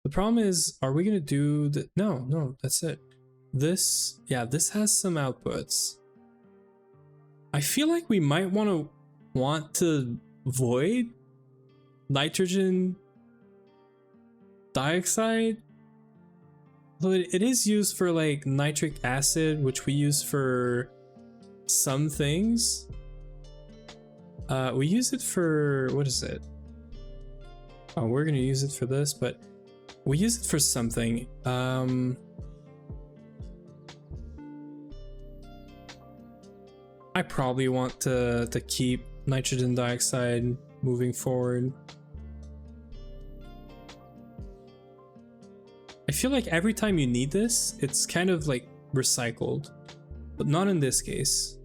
The problem is, are we gonna do the no, that's it. This, yeah, this has some outputs. I feel like we might want to void nitrogen dioxide. Though it is used for like nitric acid, which we use for some things. We use it for, what is it? Oh, we're gonna use it for this, but we use it for something. I probably want to keep nitrogen dioxide moving forward. I feel like every time you need this, it's kind of like recycled, but not in this case.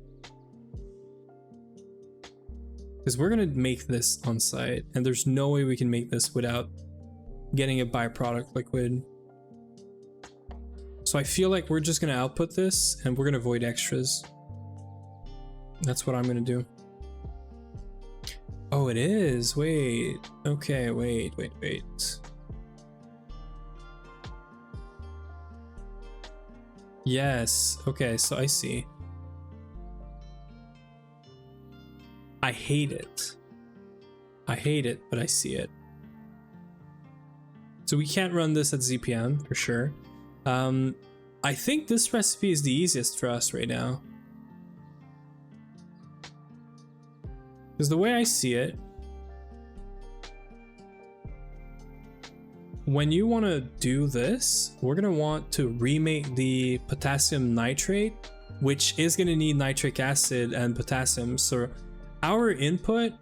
Because we're gonna make this on site, and there's no way we can make this without getting a byproduct liquid. So I feel like we're just gonna output this and we're gonna avoid extras. That's what I'm gonna do. Oh, it is. Wait. Okay, wait. Yes. Okay, so I see. I hate it. I hate it, but I see it. So we can't run this at ZPM for sure. I think this recipe is the easiest for us right now. Because the way I see it, when you want to do this, we're going to want to remake the potassium nitrate, which is going to need nitric acid and potassium. So our input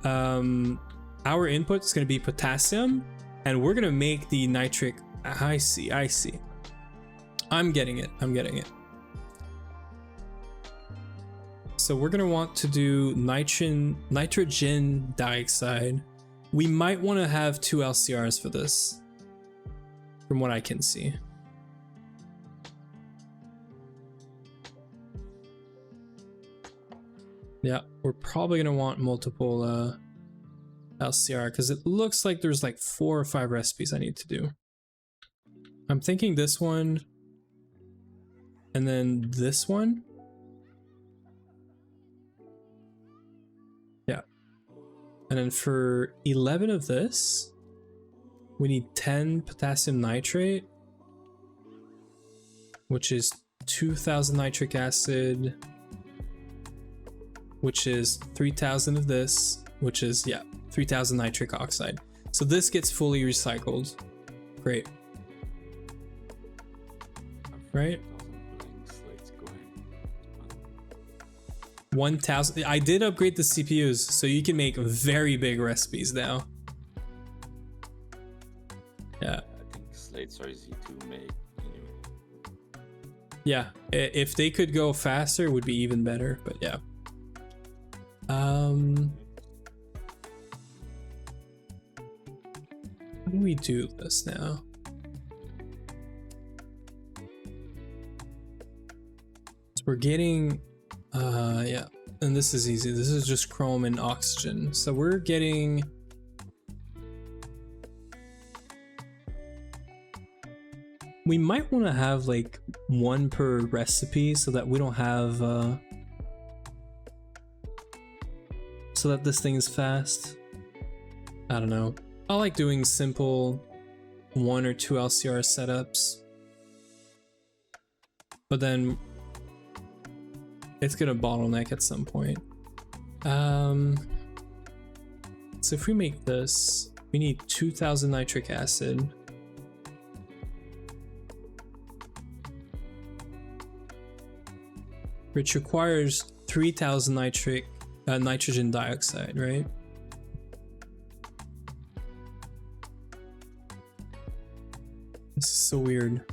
is going to be potassium, and we're going to make the nitric. I see. I'm getting it. So we're gonna want to do nitrogen dioxide. We might want to have 2 LCRs for this, from what I can see. Yeah, we're probably gonna want multiple LCR because it looks like there's like 4 or 5 recipes I need to do. I'm thinking this one, and then this one. Yeah. And then for 11 of this, we need 10 potassium nitrate, which is 2000 nitric acid, which is 3000 of this, which is, yeah, 3000 nitric oxide. So this gets fully recycled. Great. Right? 1000. I did upgrade the CPUs, so you can make very big recipes now. Yeah. I think slates are easy to make anyway. Yeah, if they could go faster, it would be even better, but yeah. How do we do this now? So we're getting, yeah, and this is easy. This is just chrome and oxygen. So we're getting, we might want to have like 1 per recipe so that we don't have, so that this thing is fast. I don't know. I like doing simple 1 or 2 LCR setups, but then it's gonna bottleneck at some point. So if we make this, we need 2000 nitric acid. Which requires 3000 nitrogen dioxide, right? This is so weird.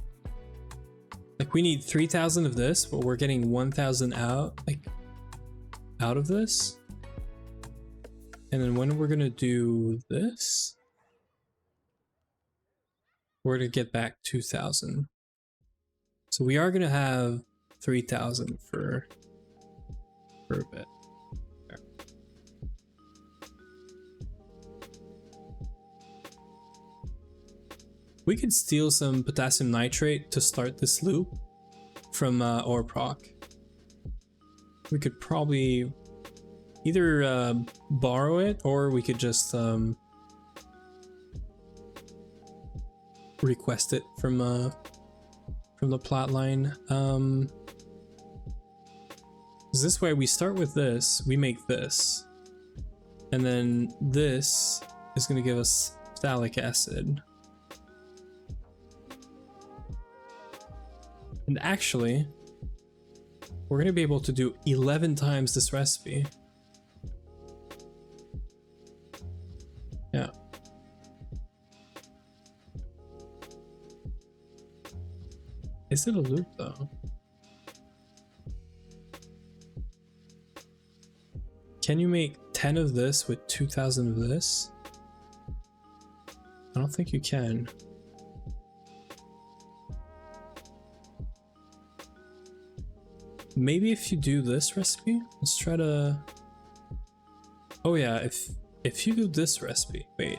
Like we need 3000 of this, but we're getting 1000 out, like out of this. And then when we're gonna do this, we're gonna get back 2000. So we are gonna have 3000 for a bit. There. We could steal some potassium nitrate to start this loop from ORPROC. We could probably either borrow it, or we could just request it from the plot line. This way we start with this, we make this, and then this is going to give us phthalic acid. And actually, we're going to be able to do 11 times this recipe. Yeah. Is it a loop though? can you make 10 of this with 2,000 of this? I don't think you can. Maybe if you do this recipe, let's try to... Oh yeah, if you do this recipe, wait.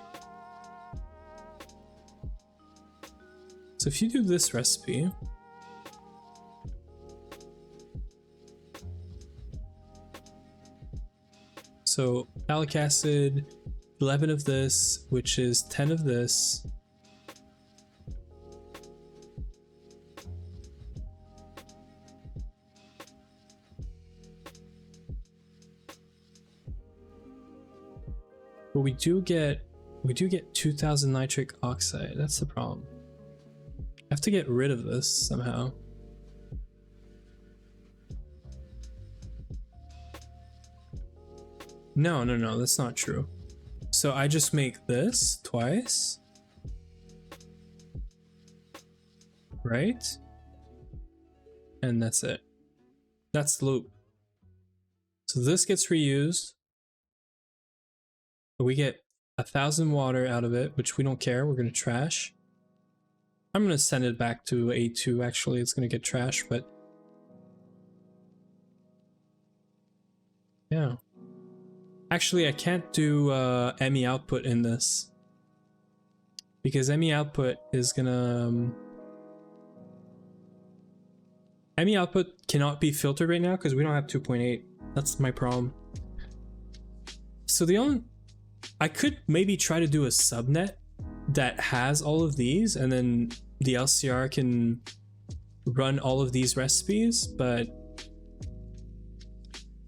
So if you do this recipe, so phthalic acid, 11 of this, which is 10 of this. But we do get 2,000 nitric oxide. That's the problem. I have to get rid of this somehow. No, that's not true. So I just make this twice, right? And that's it. That's the loop. So this gets reused. We get 1,000 water out of it, which we don't care. We're gonna trash. I'm gonna send it back to A2. Actually, it's gonna get trashed, but yeah. Actually, I can't do ME output in this because ME output is gonna ME output cannot be filtered right now because we don't have 2.8. That's my problem. So I could maybe try to do a subnet that has all of these, and then the LCR can run all of these recipes, but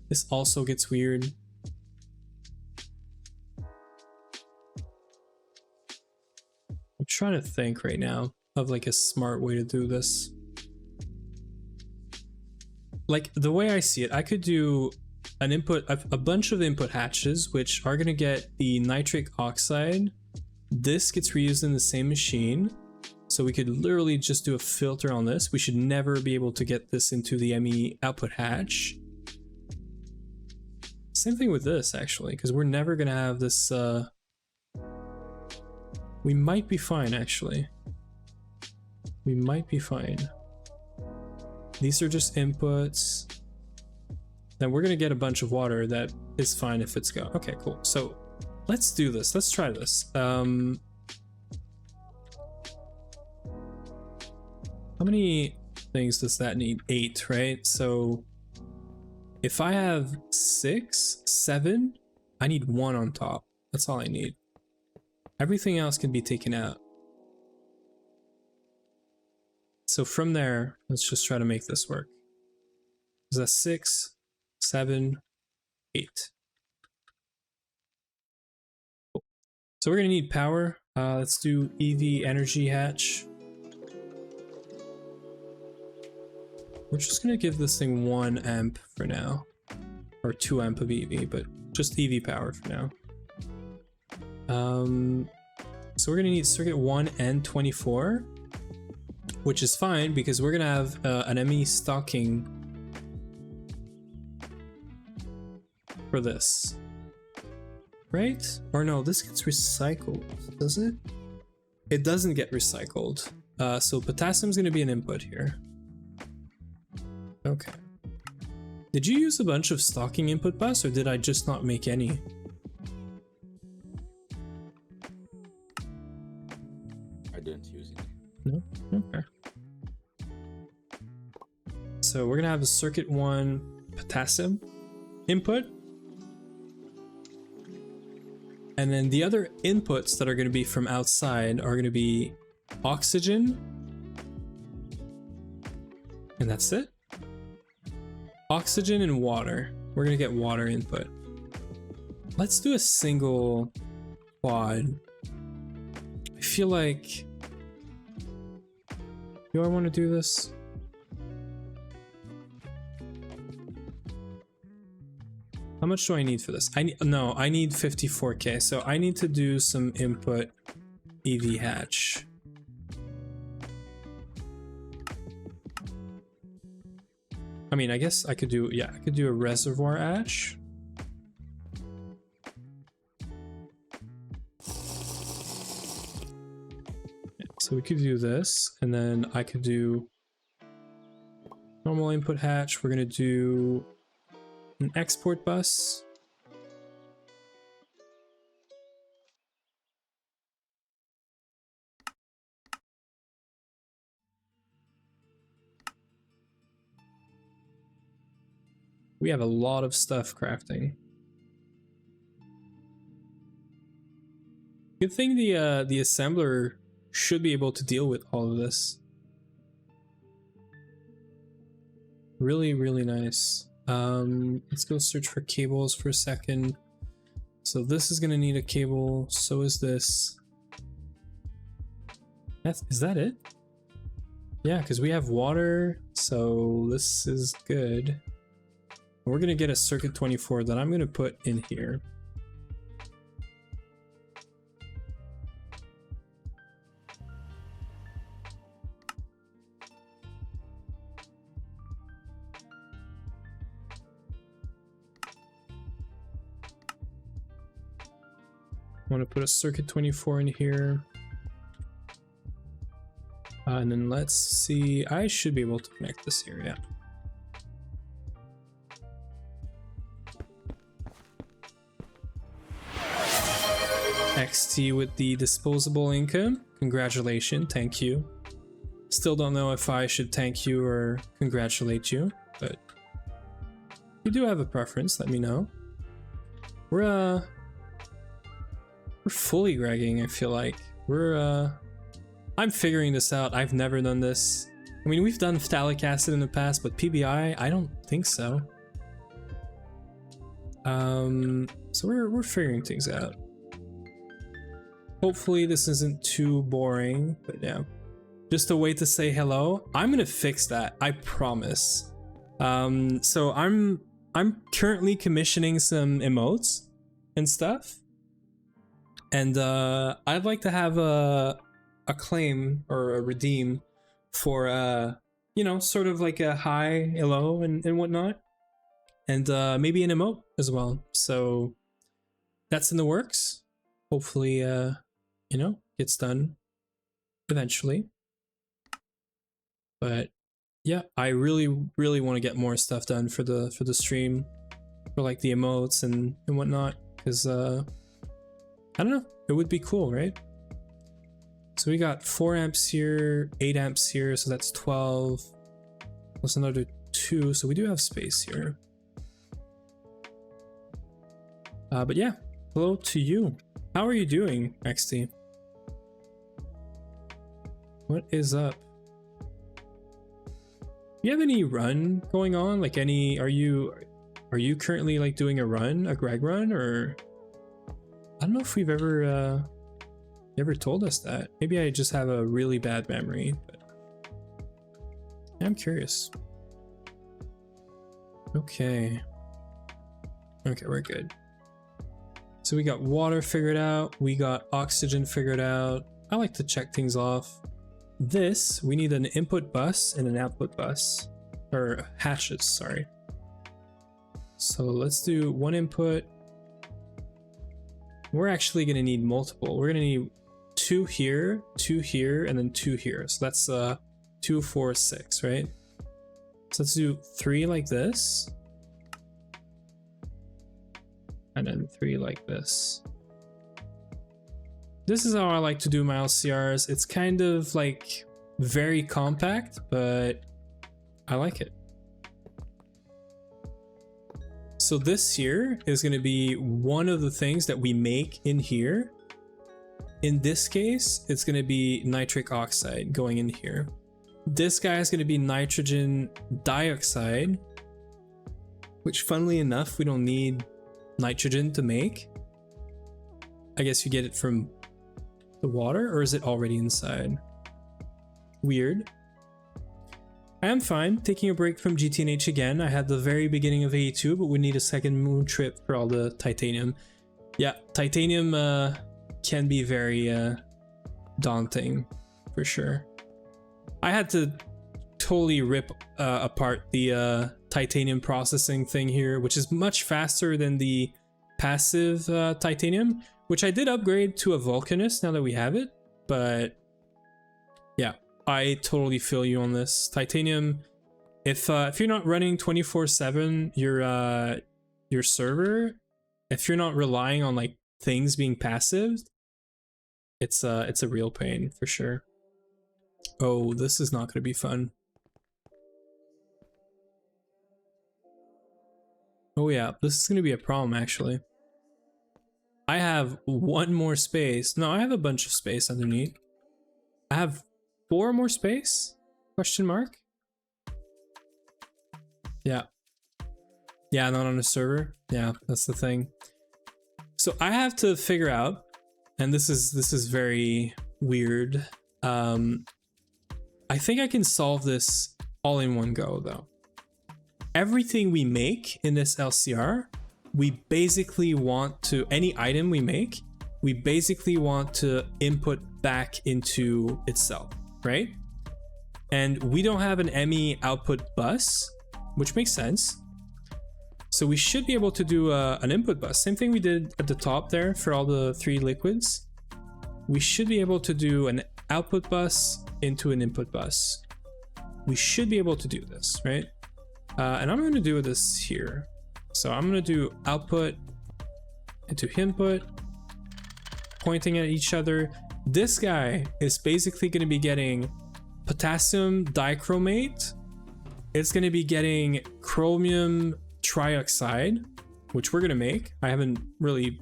this also gets weird. I'm trying to think right now of like a smart way to do this. Like the way I see it, I could do an input, a bunch of input hatches, which are gonna get the nitric oxide. This gets reused in the same machine. So we could literally just do a filter on this. We should never be able to get this into the ME output hatch. Same thing with this actually, because we're never gonna have this, we might be fine actually. We might be fine. These are just inputs. Then we're gonna get a bunch of water that is fine if it's go. Okay, cool. So let's do this. Let's try this. How many things does that need? 8, right? So if I have 6, 7, I need 1 on top. That's all I need. Everything else can be taken out. So from there, let's just try to make this work. Is that 6, 7, 8? Cool. So we're gonna need power. Let's do EV energy hatch. We're just gonna give this thing 1 amp for now, or 2 amp of EV, but just EV power for now. So we're gonna need circuit 1 and 24, which is fine because we're gonna have an ME stocking for this, right? Or no, this gets recycled, does it? It doesn't get recycled. So potassium's gonna be an input here. Okay. Did you use a bunch of stocking input bus, or did I just not make any? I didn't use it. No? Okay. So we're gonna have a circuit 1 potassium input. And then the other inputs that are gonna be from outside are gonna be oxygen. And that's it. Oxygen and water. We're gonna get water input. Let's do a single quad. I feel like... Do I want to do this? How much do I need for this? I need 54k, so I need to do some input EV hatch. I mean, I guess I could do, yeah, I could do a reservoir hatch. So we could do this, and then I could do normal input hatch. We're gonna do an export bus. We have a lot of stuff crafting. Good thing the assembler should be able to deal with all of this. Really, really nice. Let's go search for cables for a second. So this is gonna need a cable, so is this. Is that it? Yeah, because we have water, so this is good. We're gonna get a circuit 24 that I'm gonna put in here. I want to put a circuit 24 in here. And then let's see, I should be able to connect this here, yeah. XT with the disposable income. Congratulations, thank you. Still don't know if I should thank you or congratulate you, but if you do have a preference, let me know. We're fully gregging, I feel like. I'm figuring this out. I've never done this. I mean, we've done phthalic acid in the past, but PBI, I don't think so. So we're figuring things out. Hopefully this isn't too boring, but yeah. Just a way to say hello. I'm gonna fix that, I promise. So I'm currently commissioning some emotes and stuff. And I'd like to have a claim or a redeem for you know, sort of like a hi, hello, and whatnot. And maybe an emote as well. So that's in the works. Hopefully you know, gets done eventually. But yeah, I really want to get more stuff done for the stream, for like the emotes and whatnot, because I don't know, it would be cool, right? So we got 4 amps here, 8 amps here, so that's 12 plus another 2, so we do have space here. But yeah, hello to you. How are you doing, XT? What is up? Do you have any run going on? Like any, are you currently like doing a run, a Greg run, or I don't know if we've ever you ever told us that. Maybe I just have a really bad memory, but I'm curious. Okay, we're good. So we got water figured out, we got oxygen figured out. I like to check things off. This, we need an input bus and an output bus, or hatches, sorry. So let's do one input. We're actually gonna need multiple. We're gonna need 2 here, 2 here, and then 2 here. So that's 2, 4, 6, right? So let's do 3 like this. And then 3 like this. This is how I like to do my LCRs. It's kind of like very compact, but I like it. So this here is going to be one of the things that we make in here. In this case, it's going to be nitric oxide going in here. This guy is going to be nitrogen dioxide, which funnily enough, we don't need nitrogen to make. I guess you get it from the water, or is it already inside? Weird. I am fine taking a break from GTNH again. I had the very beginning of AE2, but we need a second moon trip for all the titanium. Yeah, titanium can be very daunting, for sure. I had to totally rip apart the titanium processing thing here, which is much faster than the passive titanium, which I did upgrade to a Vulcanist now that we have it, but Yeah, I totally feel you on this. Titanium, if you're not running 24/7 your server, if you're not relying on like things being passive, it's a real pain for sure. Oh, this is not going to be fun. Oh yeah, this is going to be a problem actually. I have one more space. No, I have a bunch of space underneath. I have 4 more space? Question mark? Yeah. Yeah, not on a server. Yeah, that's the thing. So I have to figure out, and this is very weird. I think I can solve this all in one go though. Everything we make in this LCR, we basically want to, any item we make, we basically want to input back into itself, right? And we don't have an ME output bus, which makes sense. So we should be able to do an input bus. Same thing we did at the top there for all the 3 liquids. We should be able to do an output bus into an input bus. We should be able to do this, right? And I'm going to do this here. So I'm going to do output into input, pointing at each other. This guy is basically going to be getting potassium dichromate. It's going to be getting chromium trioxide, which we're going to make. I haven't really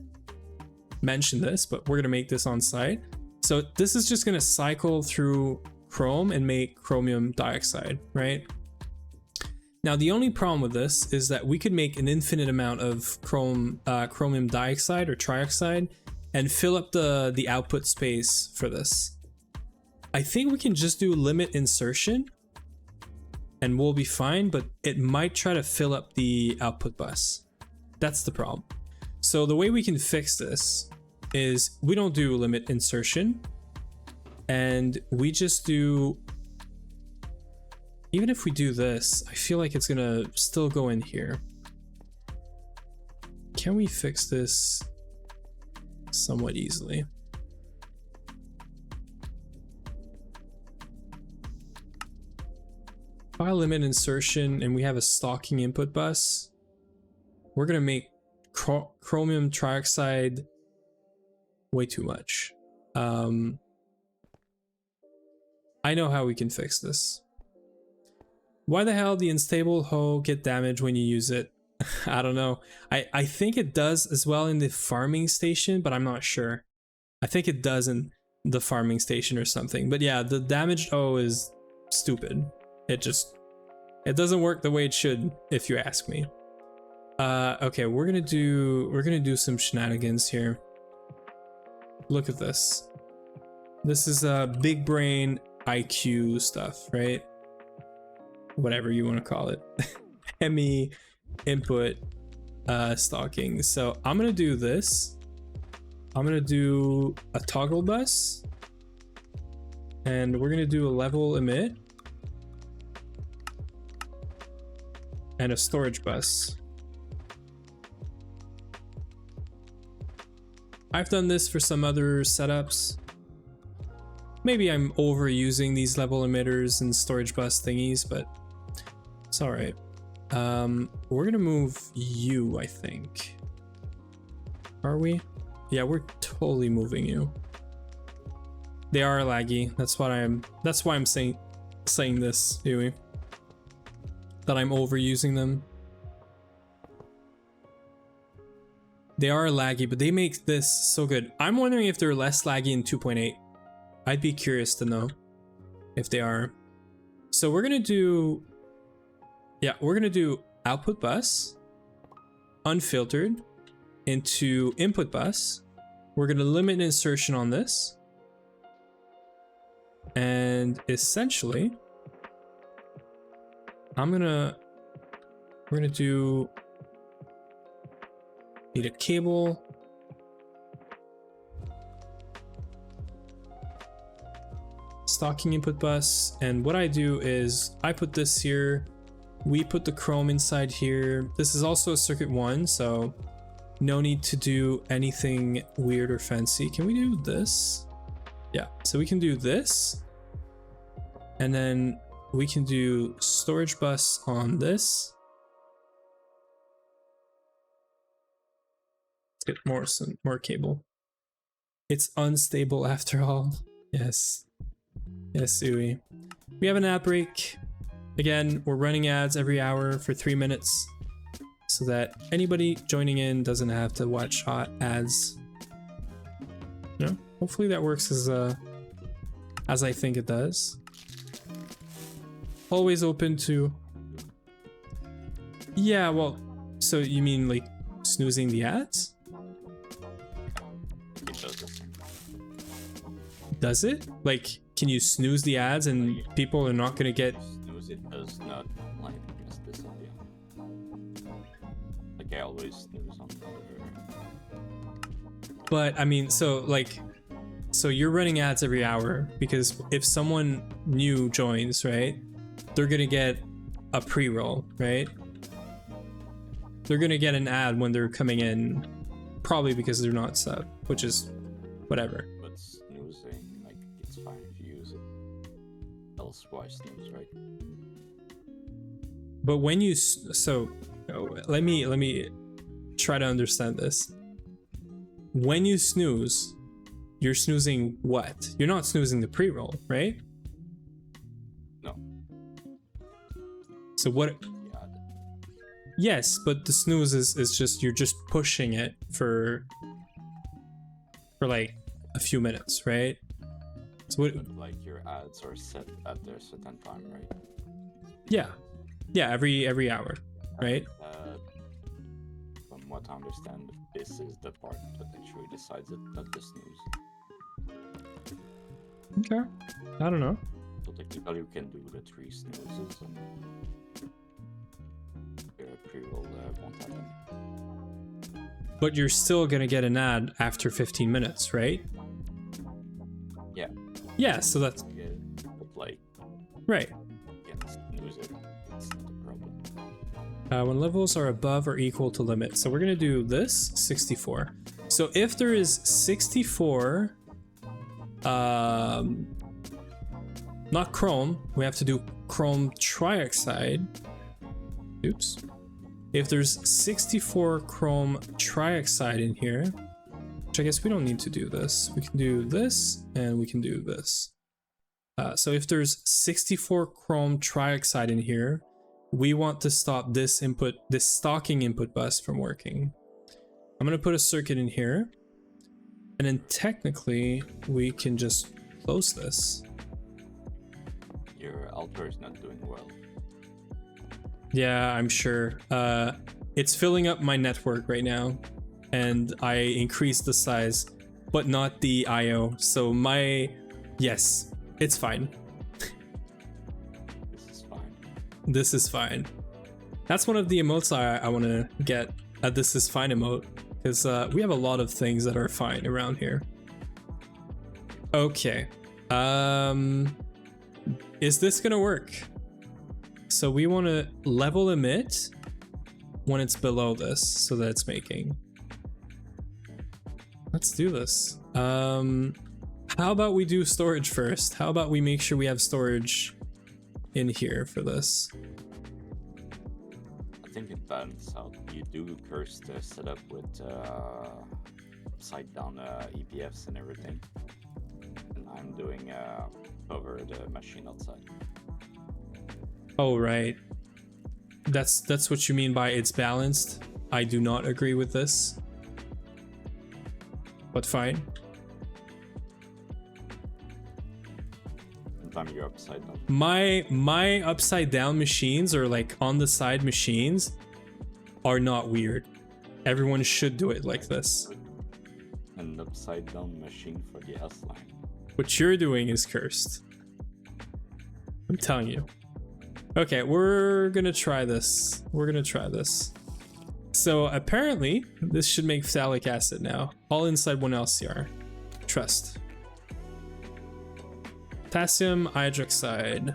mentioned this, but we're going to make this on site. So this is just going to cycle through chrome and make chromium dioxide, right? Now, the only problem with this is that we could make an infinite amount of chromium dioxide or trioxide and fill up the output space for this. I think we can just do limit insertion and we'll be fine, but it might try to fill up the output bus. That's the problem. So the way we can fix this is we don't do limit insertion and we just do, even if we do this, I feel like it's gonna still go in here. Can we fix this somewhat easily? File limit insertion and we have a stocking input bus. We're gonna make chromium trioxide way too much. I know how we can fix this. Why the hell the unstable hoe get damaged when you use it? I don't know. I think it does as well in the farming station, but I'm not sure. I think it does in the farming station or something. But yeah, the damaged O is stupid. It doesn't work the way it should, if you ask me. Okay, we're gonna do some shenanigans here. Look at this. This is big brain IQ stuff, right? Whatever you want to call it. ME input stocking. So I'm gonna do this. I'm gonna do a toggle bus and we're gonna do a level emit and a storage bus. I've done this for some other setups. Maybe I'm overusing these level emitters and storage bus thingies, but it's all right. We're gonna move you, I think. Are we? Yeah, we're totally moving you. They are laggy. That's why I'm saying this, Huey. That I'm overusing them. They are laggy, but they make this so good. I'm wondering if they're less laggy in 2.8. I'd be curious to know if they are. So we're gonna do, yeah, we're gonna do output bus, unfiltered, into input bus. We're gonna limit insertion on this. And essentially, we're gonna do, need a cable. Stocking input bus, and what I do is I put this here, we put the chrome inside here. This is also a circuit 1, so no need to do anything weird or fancy. Can we do this? Yeah, so we can do this, And then we can do storage bus on this. Let's get some more cable. It's unstable after all. Yes. Yes, Ui. We have an ad break. Again, we're running ads every hour for 3 minutes so that anybody joining in doesn't have to watch hot ads. You know, hopefully that works as I think it does. Always open to... Yeah, well, so you mean like snoozing the ads? It does the same. Does it? Like, can you snooze the ads and people are not gonna get... Snooze it does not like just disappear. Like I always snooze on other... But I mean, so like, so you're running ads every hour because if someone new joins, right, they're gonna get a pre-roll, right? They're gonna get an ad when they're coming in, probably because they're not sub, which is whatever. But snoozing, like, it's fine if you use it. Else why snooze, right? But when you let me try to understand this. When you snooze, you're snoozing what? You're not snoozing the pre-roll, right? No. So what? Yeah. Yes, but the snooze is just, you're just pushing it for like a few minutes, right? So what? But, like, your ads are set at their certain time, right? Yeah, every hour, right? From what I understand, this is the part that actually decides it, not the snooze. Okay, I don't know. So technically you can do the 3 snoozes and your pre-roll won't happen. But you're still gonna get an ad after 15 minutes, right? Yeah. Yeah, so that's... Yeah, but like, right. you can snooze it, it's not a problem. When levels are above or equal to limit. So we're gonna do this, 64. So if there is 64, not chrome, we have to do chrome trioxide. Oops. If there's 64 chrome trioxide in here, which I guess we don't need to do this. We can do this and we can do this. So if there's 64 chrome trioxide in here, we want to stop this stocking input bus from working. I'm gonna put a circuit in here, and then technically we can just close this. Your altar is not doing well. Yeah, I'm sure. It's filling up my network right now, and I increased the size, but not the IO. So yes, it's fine. This is fine. That's one of the emotes I want to get, a this is fine emote, because we have a lot of things that are fine around here. Okay. Is this gonna work? So we want to level emit when it's below this so that it's making. Let's do this. How about we do storage first? How about we make sure we have storage in here for this? I think it balances out. You do curse the setup with upside down EPFs and everything. And I'm doing over the machine outside. Oh, right. That's what you mean by it's balanced. I do not agree with this. But fine. Sometimes you're upside down. My upside down machines, or like on the side machines, are not weird. Everyone should do it like this. An upside down machine for the S line. What you're doing is cursed. I'm telling you. Okay, we're gonna try this. We're gonna try this. So apparently, this should make phthalic acid now. All inside one LCR. Trust. Potassium hydroxide.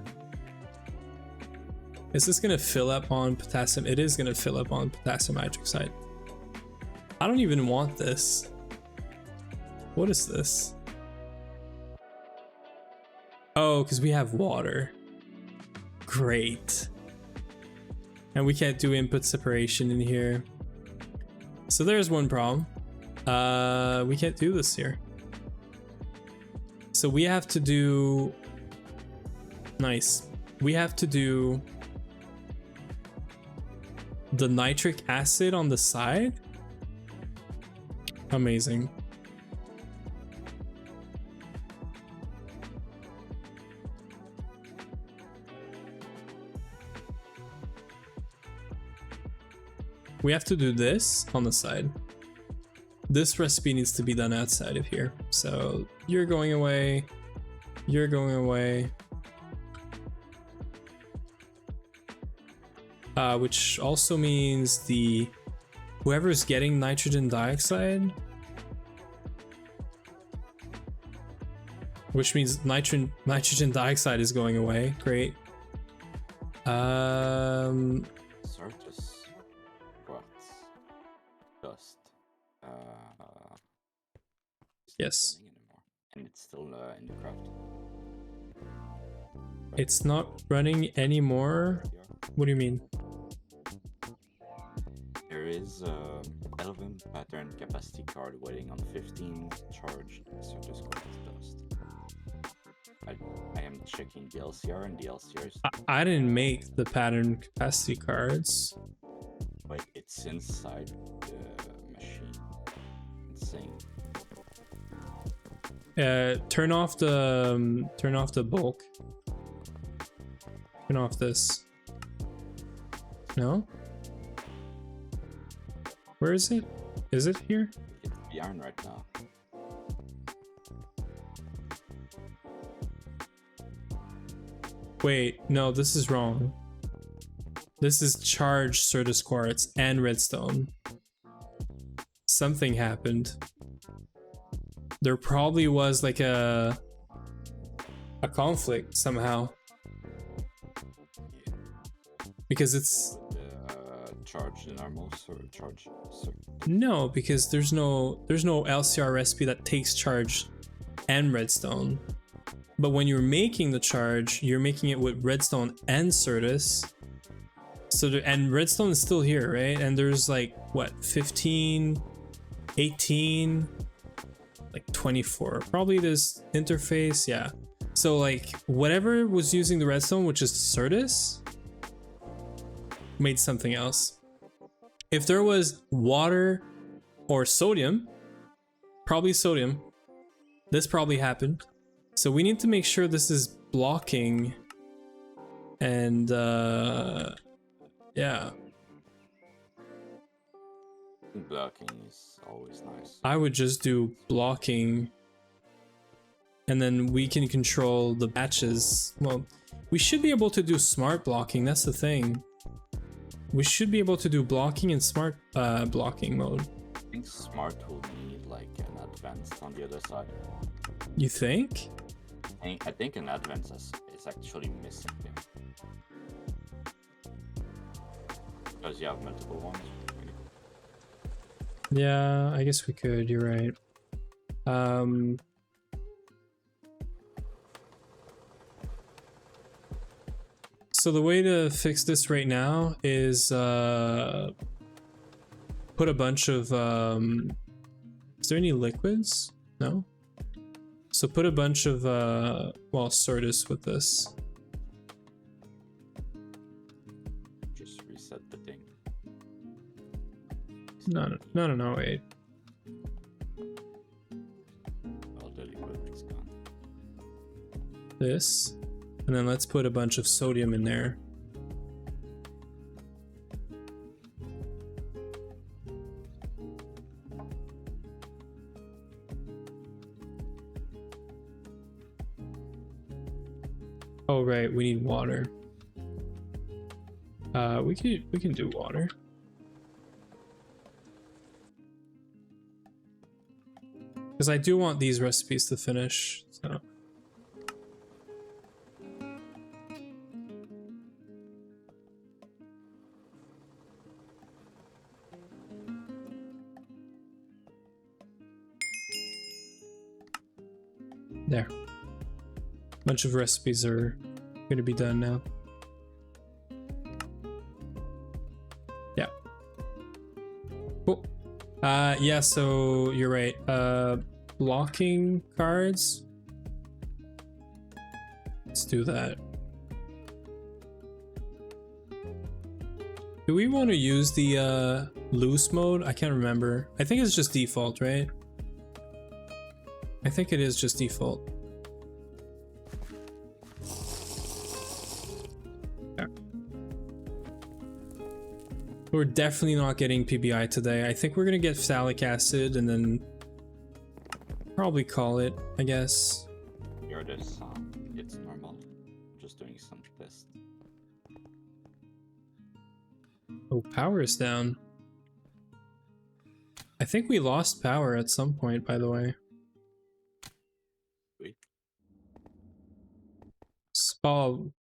Is this gonna fill up on potassium? It is gonna fill up on potassium hydroxide. I don't even want this. What is this? Oh, because we have water. Great. And we can't do input separation in here. So there's one problem. We can't do this here. So we have to do... Nice. We have to do the nitric acid on the side. Amazing. We have to do this on the side. This recipe needs to be done outside of here. So you're going away. You're going away. Which also means the whoever's getting nitrogen dioxide, which means nitrogen dioxide is going away. Great. Surface quartz dust. Yes. Anymore. And it's still in the craft. It's not running anymore. What do you mean? There is a 11 pattern capacity card waiting on 15 charged surface quartz dust. I am checking the LCR, and the LCR is... I didn't make the pattern capacity cards. But it's inside the machine. Insane. Turn off the bulk. Turn off this. No? Where is it? Is it here? It's the iron right now. Wait, no, this is wrong. This is charged Certus quartz and redstone. Something happened. There probably was like a conflict somehow. Because it's Charged in normal or charge. no, because there's no LCR recipe that takes charge and redstone. But when you're making the charge, you're making it with redstone and Certus. So and redstone is still here, right? And there's like what, 15, 18, like 24. Probably this interface, yeah. So like whatever was using the redstone, which is Certus, made something else. If there was water or sodium, probably sodium, this probably happened. So we need to make sure this is blocking, and yeah. Blocking is always nice. I would just do blocking, and then we can control the batches. Well, we should be able to do smart blocking, that's the thing. We should be able to do blocking in smart blocking mode. I think smart will need like an advanced on the other side. You think? I think an advanced is actually missing there. Because you have multiple ones. Yeah, I guess we could, you're right. So the way to fix this right now is put a bunch of is there any liquids? No? So put a bunch of well, Certus with this. Just reset the thing. No, wait. All the liquid is gone. This. And then let's put a bunch of sodium in there. Oh right, we need water. We can do water. Because I do want these recipes to finish, so. There. Bunch of recipes are going to be done now. Yeah, so you're right. Blocking cards. Let's do that. Do we want to use the loose mode? I can't remember. I think it's just default, right? I think it is just default. Yeah. We're definitely not getting PBI today. I think we're gonna get phthalic acid and then probably call it, I guess. You're just, it's normal. Just doing some tests. Oh, power is down. I think we lost power at some point, by the way. Wait. Oh,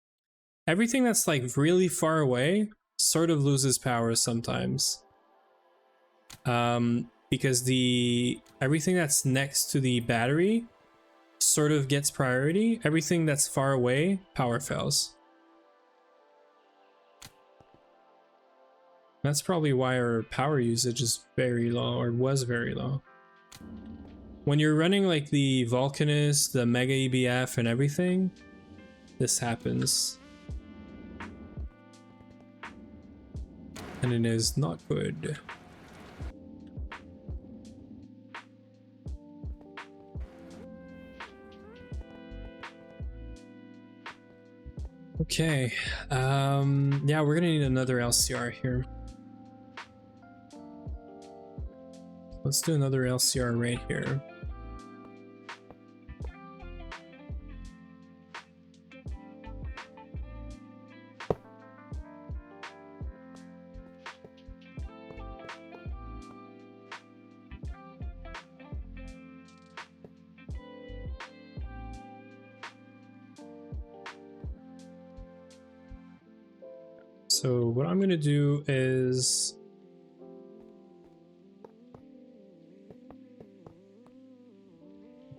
everything that's like really far away sort of loses power sometimes. Because everything that's next to the battery sort of gets priority. Everything that's far away, power fails. That's probably why our power usage is very low, or was very low. When you're running like the Vulcanist, the Mega EBF and everything, this happens. And it is not good. Okay, yeah, we're gonna need another LCR here. Let's do another LCR right here. So what I'm gonna do is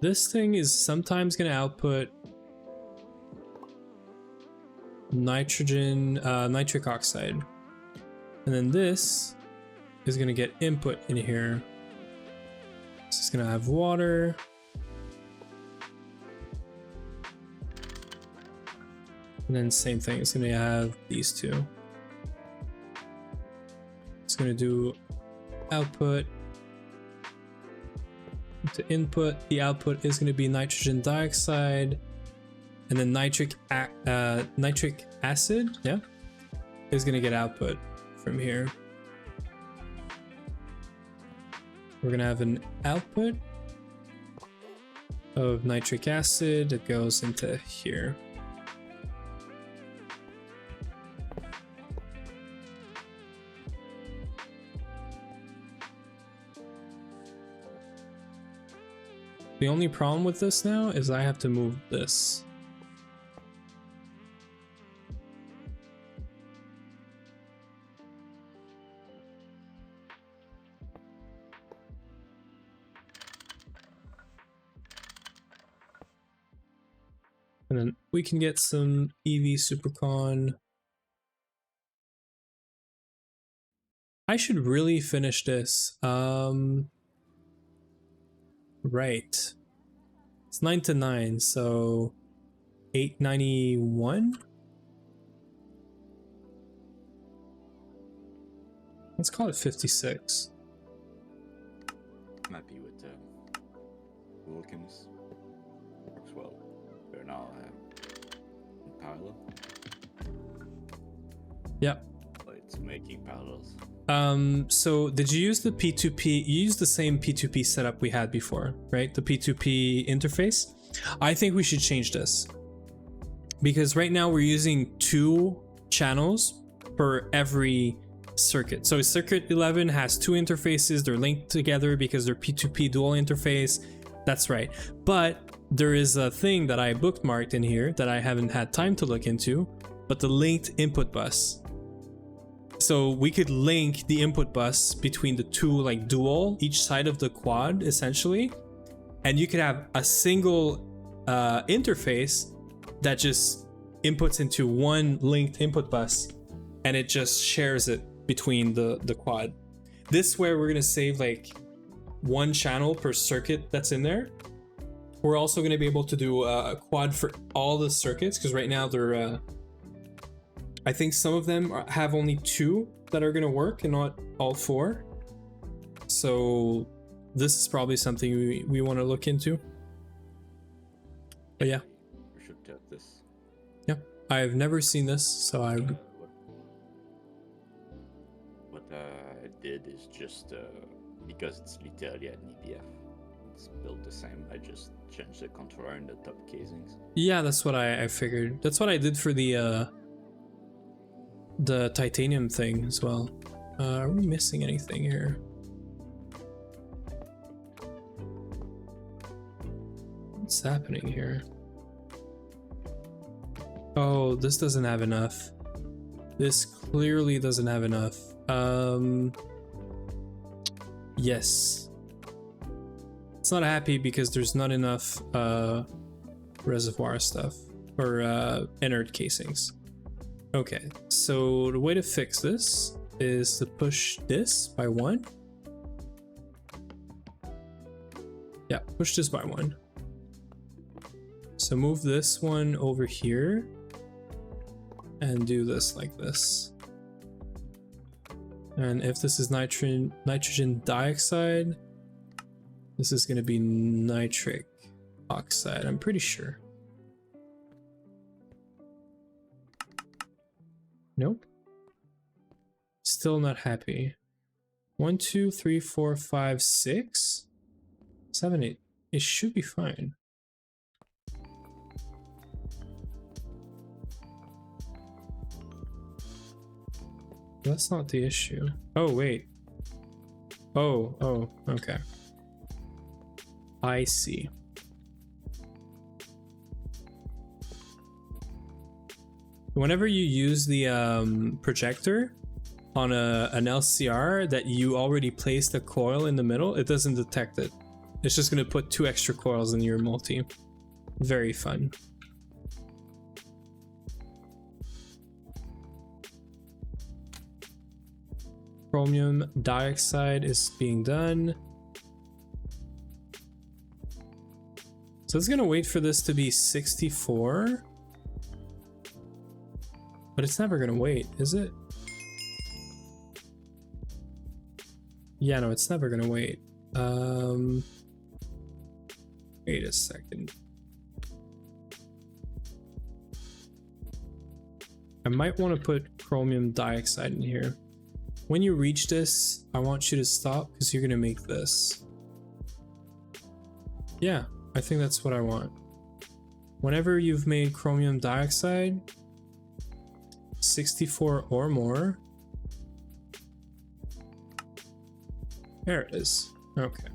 this thing is sometimes gonna output nitrogen, nitric oxide, and then this is gonna get input in here. So it's gonna have water. And then same thing, it's gonna have these two. It's gonna do output to input. The output is gonna be nitrogen dioxide, and then nitric acid, yeah, is gonna get output from here. We're gonna have an output of nitric acid that goes into here. The only problem with this now is I have to move this. And then we can get some EV Supercon. I should really finish this. Right. It's 9 to 9, so 891? Let's call it 56. I'm happy with Wilkins. Works well. They're now in parallel. Yep. It's making parallels. So did you use the P2P? You used the same P2P setup we had before, right? The P2P interface. I think we should change this because right now we're using 2 channels per every circuit. So circuit 11 has 2 interfaces. They're linked together because they're P2P dual interface. That's right. But there is a thing that I bookmarked in here that I haven't had time to look into, but the linked input bus. So we could link the input bus between the 2 like dual, each side of the quad essentially, and you could have a single interface that just inputs into one linked input bus and it just shares it between the quad. this way we're gonna save like one channel per circuit that's in there. We're also gonna be able to do a quad for all the circuits, because right now they're I think some of them have only 2 that are gonna work and not all 4. So this is probably something we want to look into. But yeah. We should test this. Yeah. I've never seen this, so What I did is just, because it's literally an EPF, it's built the same, I just changed the controller in the top casings. Yeah, that's what I figured. That's what I did for the titanium thing as well. Are we missing anything here? What's happening here? Oh, this doesn't have enough. This clearly doesn't have enough. Yes. It's not happy because there's not enough reservoir stuff or inert casings. Okay, so the way to fix this is to push this by 1. Yeah, push this by 1. So move this one over here and do this like this. And if this is nitrogen dioxide, this is going to be nitric oxide, I'm pretty sure. Nope. Still not happy. 1, 2, 3, 4, 5, 6, 7, 8. It should be fine. That's not the issue. Oh, wait. Oh, okay. I see. Whenever you use the projector on an LCR that you already placed a coil in the middle, it doesn't detect it. It's just going to put 2 extra coils in your multi. Very fun. Chromium dioxide is being done. So it's going to wait for this to be 64. But it's never gonna wait, is it? Yeah, no, it's never gonna wait. Wait a second. I might want to put chromium dioxide in here. When you reach this, I want you to stop because you're gonna make this. Yeah, I think that's what I want. Whenever you've made chromium dioxide 64 or more. There it is. Okay.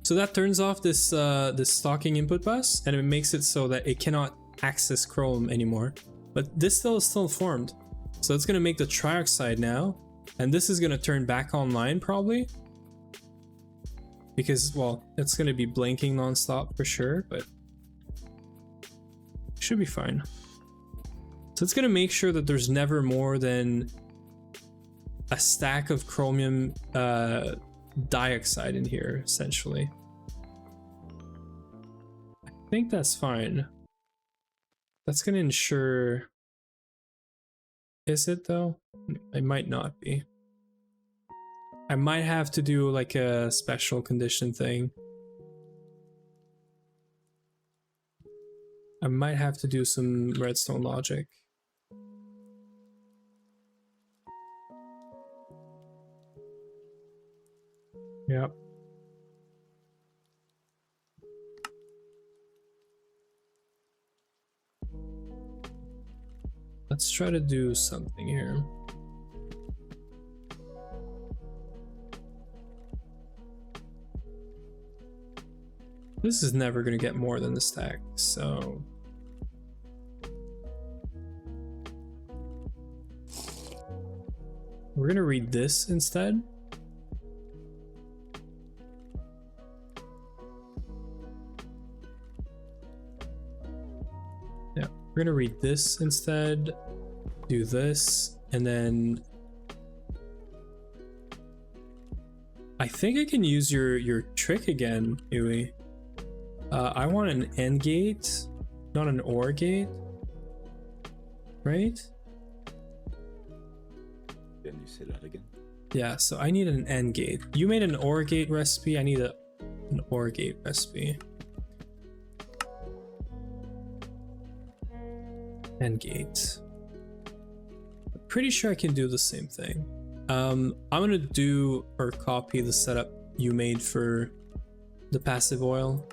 So that turns off this this stocking input bus, and it makes it so that it cannot access Chrome anymore. But this still is still formed. So it's gonna make the trioxide now, and this is gonna turn back online probably. Because, well, it's gonna be blinking nonstop for sure, but should be fine. So it's gonna make sure that there's never more than a stack of chromium dioxide in here, essentially. I think that's fine. That's gonna ensure... Is it though? It might not be. I might have to do like a special condition thing. I might have to do some redstone logic. Yep. Let's try to do something here. This is never going to get more than the stack, so... We're going to read this instead. Yeah, we're going to read this instead, do this, and then I think I can use your trick again, Huey. I want an AND gate, not an OR gate, right? Can you say that again? Yeah, so I need an AND gate. You made an OR gate recipe. I need an OR gate recipe. AND gate. I'm pretty sure I can do the same thing. I'm gonna do or copy the setup you made for the passive oil,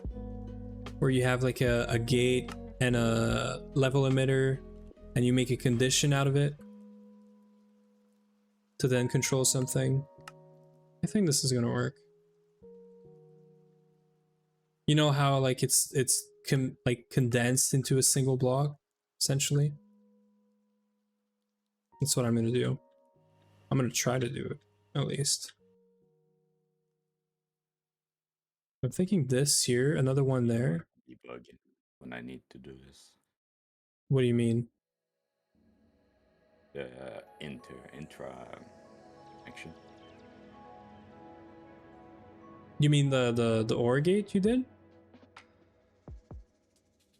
where you have like a gate and a level emitter, and you make a condition out of it to then control something. I think this is gonna work. You know how like it's like condensed into a single block, essentially. That's what I'm gonna do. I'm gonna try to do it, at least. I'm thinking this here, another one there. Debug it when I need to do this. What do you mean? The intra connection. You mean the OR gate you did?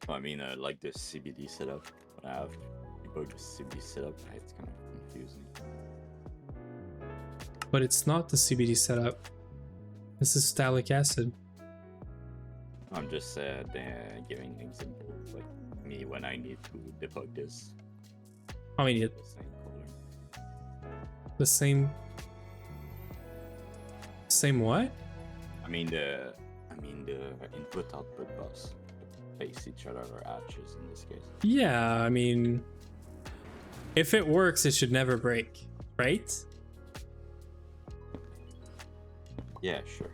I mean, like the CBD setup. When I have debug the CBD setup, it's kind of confusing. But it's not the CBD setup. This is phthalic acid. I'm just giving an example, like me when I need to debug this. I mean, The same color. the same what? I mean the input-output bus face each other or hatches in this case. Yeah, I mean, if it works, it should never break, right? Yeah, sure.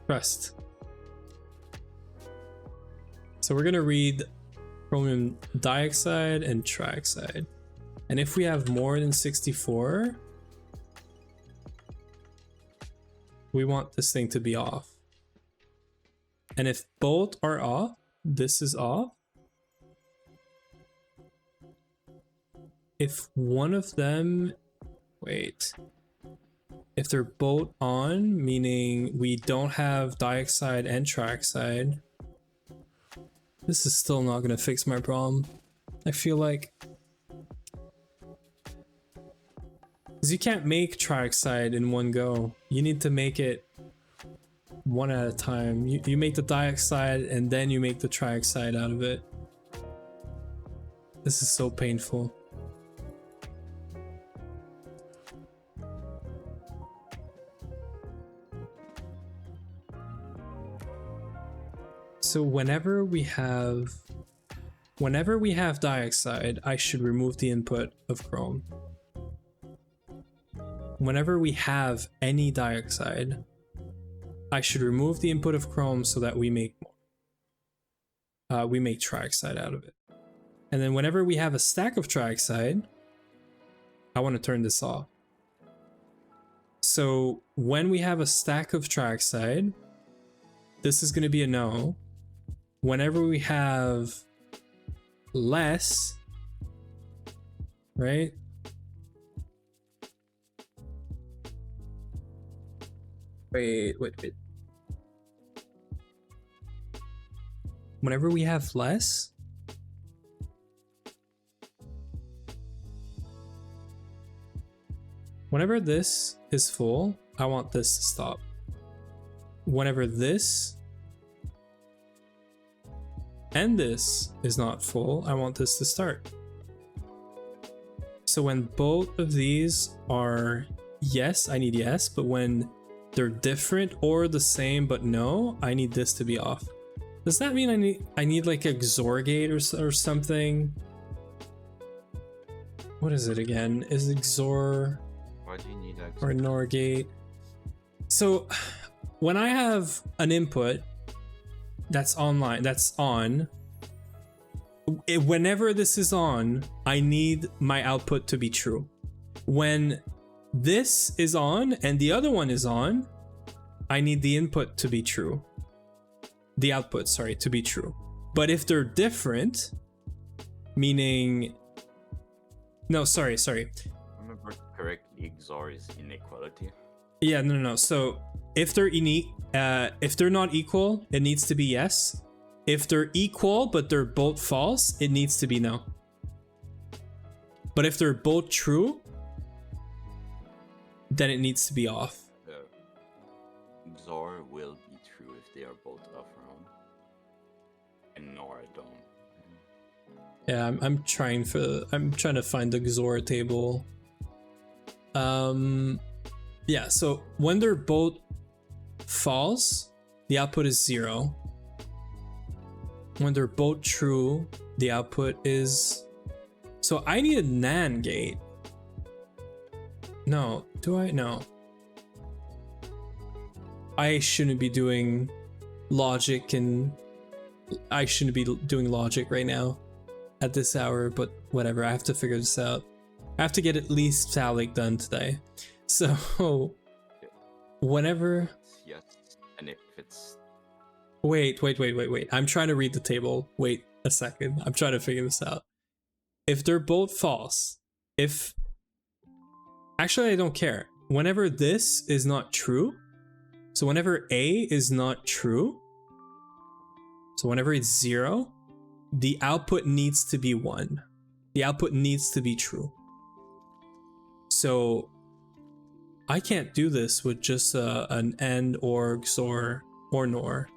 Trust. So we're gonna read chromium dioxide and trioxide, and if we have more than 64, we want this thing to be off. And if both are off, this is off. If one of them, wait, if they're both on, meaning we don't have dioxide and trioxide, this is still not gonna fix my problem. I feel like, because you can't make trioxide in one go. You need to make it one at a time. You make the dioxide and then you make the trioxide out of it. This is so painful. So whenever we have dioxide, I should remove the input of chrome. Whenever we have any dioxide, I should remove the input of chrome so that we make more. We make trioxide out of it. And then whenever we have a stack of trioxide, I want to turn this off. So when we have a stack of trioxide, this is going to be a no. Whenever we have less, right? Wait. Whenever we have less, whenever this is full, I want this to stop. Whenever this and this is not full, I want this to start. So when both of these are yes, I need yes, but when they're different or the same but no, I need this to be off. Does that mean I need like a XOR gate or something? What is it again? Is it XOR? Why do you need that? Or NOR gate? So when I have an input that's online, that's on, whenever this is on, I need my output to be true. When this is on and the other one is on, I need the input to be true. The output, sorry, to be true. But if they're different, meaning... No, sorry. Remember correctly, XOR is inequality. Yeah, no. So if they're if they're not equal, it needs to be yes. If they're equal but they're both false, it needs to be no. But if they're both true, then it needs to be off. The XOR will be true if they are both off or on, and NOR don't. Yeah, I'm trying to find the XOR table. Yeah, so when they're both false, the output is 0. When they're both true, the output is... So I need a NAND gate. No, do I? No. I shouldn't be doing logic, and I shouldn't be doing logic right now at this hour, but whatever, I have to figure this out. I have to get at least Salic done today. So whenever... Yes, and if it's... Wait. I'm trying to read the table. Wait a second. I'm trying to figure this out. If they're both false, if... Actually, I don't care. Whenever this is not true, so whenever A is not true, so whenever it's 0, the output needs to be 1. The output needs to be true. So I can't do this with just an AND or XOR or NOR.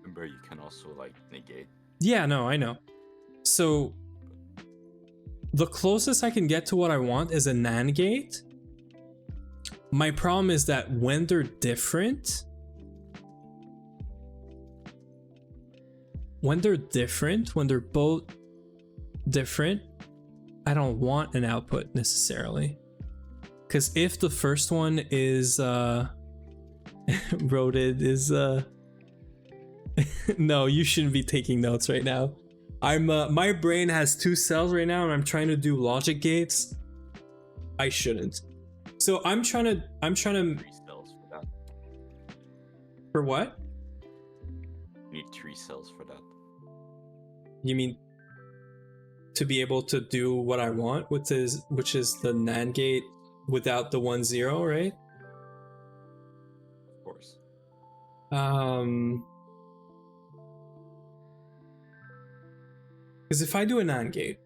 Remember, you can also like negate. Yeah, no, I know. So the closest I can get to what I want is a NAND gate. My problem is that when they're different, when they're both different, I don't want an output necessarily. Because if the first one is roaded is no, you shouldn't be taking notes right now. My brain has 2 cells right now and I'm trying to do logic gates. I shouldn't. So I'm trying to 3 cells for that. For what? You need 3 cells for that. You mean to be able to do what I want, which is the NAND gate without the 1 0, right? Of course. Because if I do a NAND gate,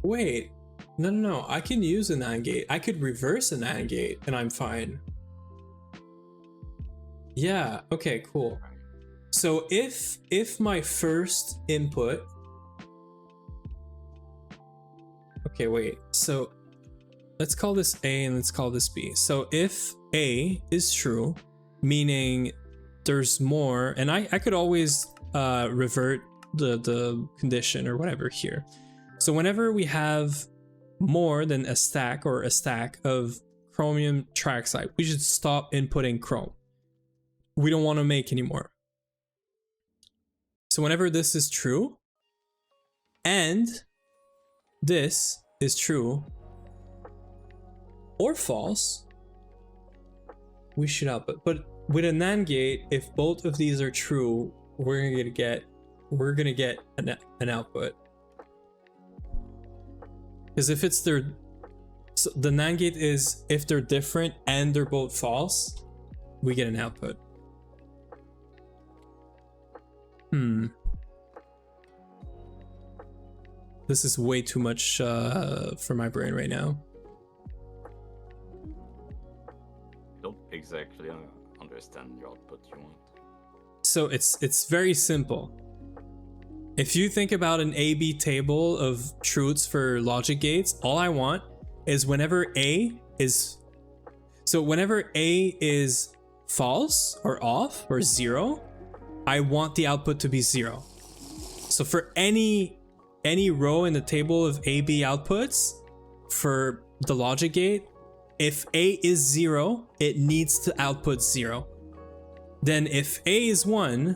wait, no, I can use a NAND gate. I could reverse a NAND gate and I'm fine. Yeah, okay, cool. So if my first input, okay, wait, so let's call this A and let's call this B. So if A is true, meaning there's more, and I could always revert the condition or whatever here. So whenever we have more than a stack or a stack of chromium trioxide, we should stop inputting chrome. We don't want to make anymore. So whenever this is true and this is true or false, we should output. But with a NAND gate, if both of these are true, we're gonna get an output. Because if it's so the NAND gate is if they're different and they're both false, we get an output. This is way too much for my brain right now. Don't exactly understand the output you want. So it's very simple. If you think about an A-B table of truths for logic gates, all I want is whenever A is false or off or 0, I want the output to be 0. So for any row in the table of A-B outputs for the logic gate, if A is 0, it needs to output 0. Then if A is 1,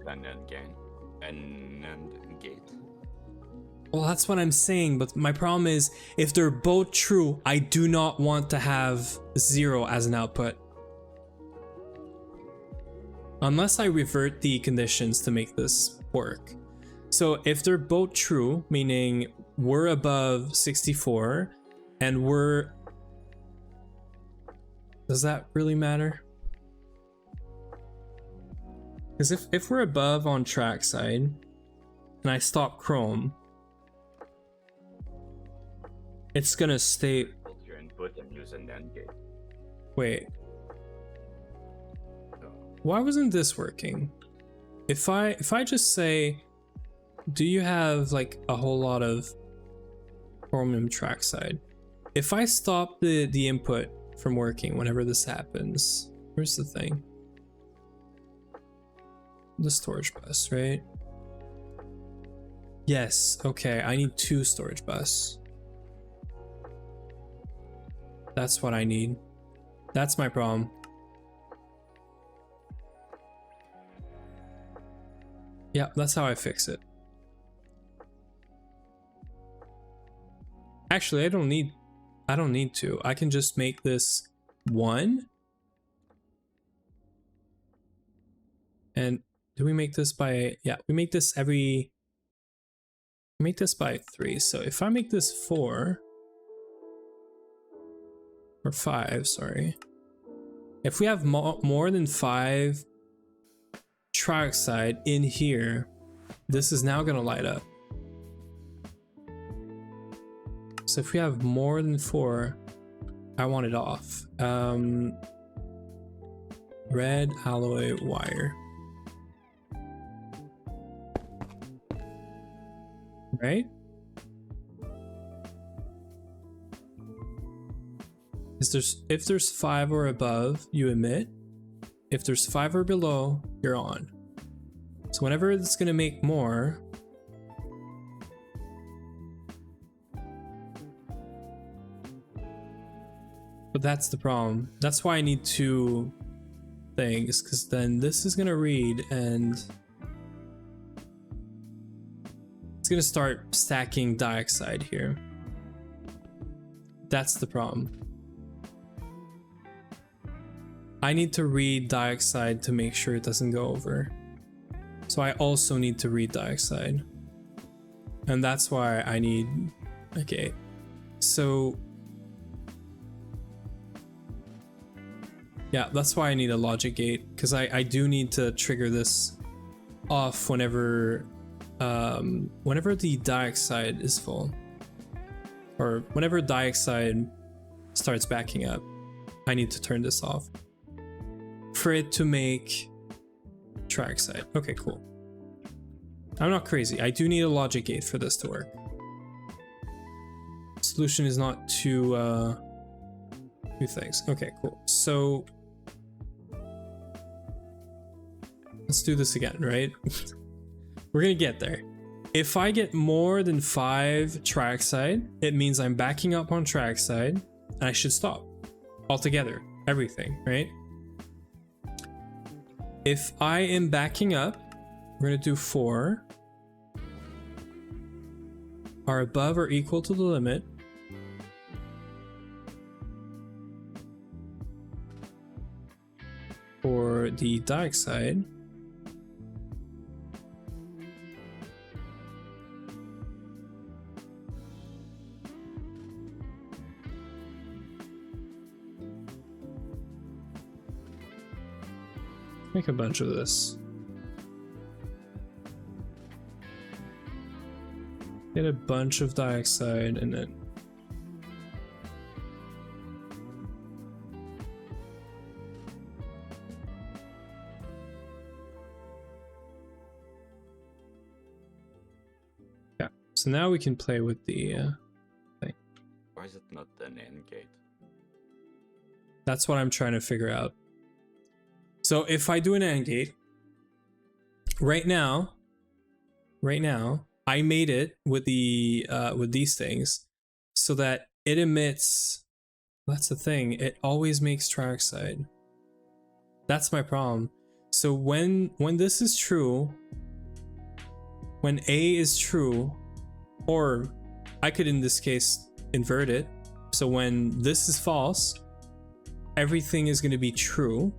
And then gain. And gate. well, that's what I'm saying, but my problem is if they're both true, I do not want to have 0 as an output. Unless I revert the conditions to make this work. So if they're both true, meaning we're above 64 and we're... Does that really matter? Because if we're above on trackside and I stop Chrome, it's gonna stay... Hold your input and use an AND gate. Wait. Why wasn't this working? If I just say, do you have like a whole lot of Chromium trackside? If I stop the input from working whenever this happens, here's the thing. The storage bus, right? Yes, okay, I need 2 storage bus. That's what I need. That's my problem. Yeah, that's how I fix it. Actually, I don't need to. I can just make this 1. And do we make this by, yeah, we make this by 3. So if I make this 4 or 5, sorry. If we have more than 5 trackside in here, this is now gonna light up. So if we have more than 4, I want it off. Red alloy wire. Right? If there's 5 or above, you emit. If there's 5 or below, you're on. So whenever it's gonna make more, but that's the problem. That's why I need 2 things, because then this is gonna read and it's gonna start stacking dioxide here. That's the problem. I need to read dioxide to make sure it doesn't go over. So I also need to read dioxide. And that's why I need a gate. So yeah, that's why I need a logic gate, because I do need to trigger this off whenever the dioxide is full, or whenever dioxide starts backing up. I need to turn this off for it to make trackside. Okay, cool. I'm not crazy. I do need a logic gate for this to work. Solution is not two things. Okay, cool. So let's do this again, right? We're gonna get there. If I get more than 5 trackside, it means I'm backing up on trackside and I should stop altogether, everything, right? If I am backing up, we're gonna do 4 are above or equal to the limit. For the dioxide, make a bunch of this. Get a bunch of dioxide and then yeah. So now we can play with the thing. Why is it not an AND gate? That's what I'm trying to figure out. So if I do an AND gate, right now, I made it with the with these things so that it emits. That's the thing. It always makes trackside. That's my problem. So when this is true, when A is true, or I could in this case invert it. So when this is false, everything is going to be true.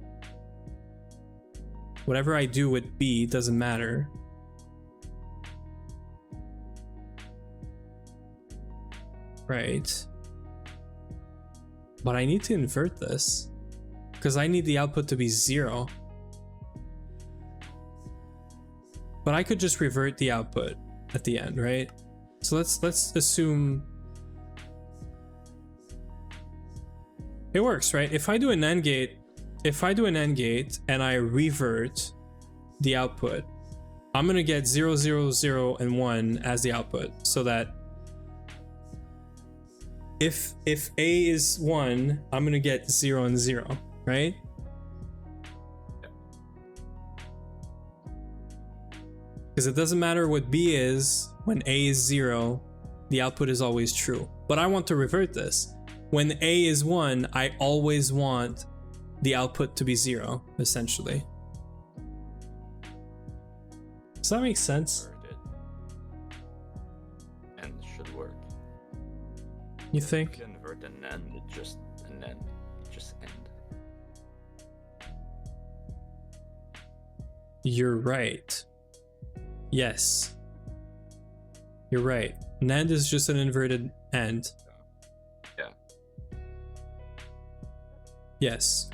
Whatever I do with B doesn't matter. Right. But I need to invert this because I need the output to be 0. But I could just revert the output at the end, right? So let's assume it works, right? If I do an AND gate, and I revert the output, I'm gonna get 0, 0, 0, and 1 as the output, so that if A is 1, I'm gonna get 0 and 0, right? Because it doesn't matter what B is, when A is 0, the output is always true. But I want to revert this. When A is 1, I always want the output to be 0, essentially. Does that make sense? And should work. You think? Invert and then it just end. You're right. Yes. You're right. NAND is just an inverted AND. Yeah. Yes.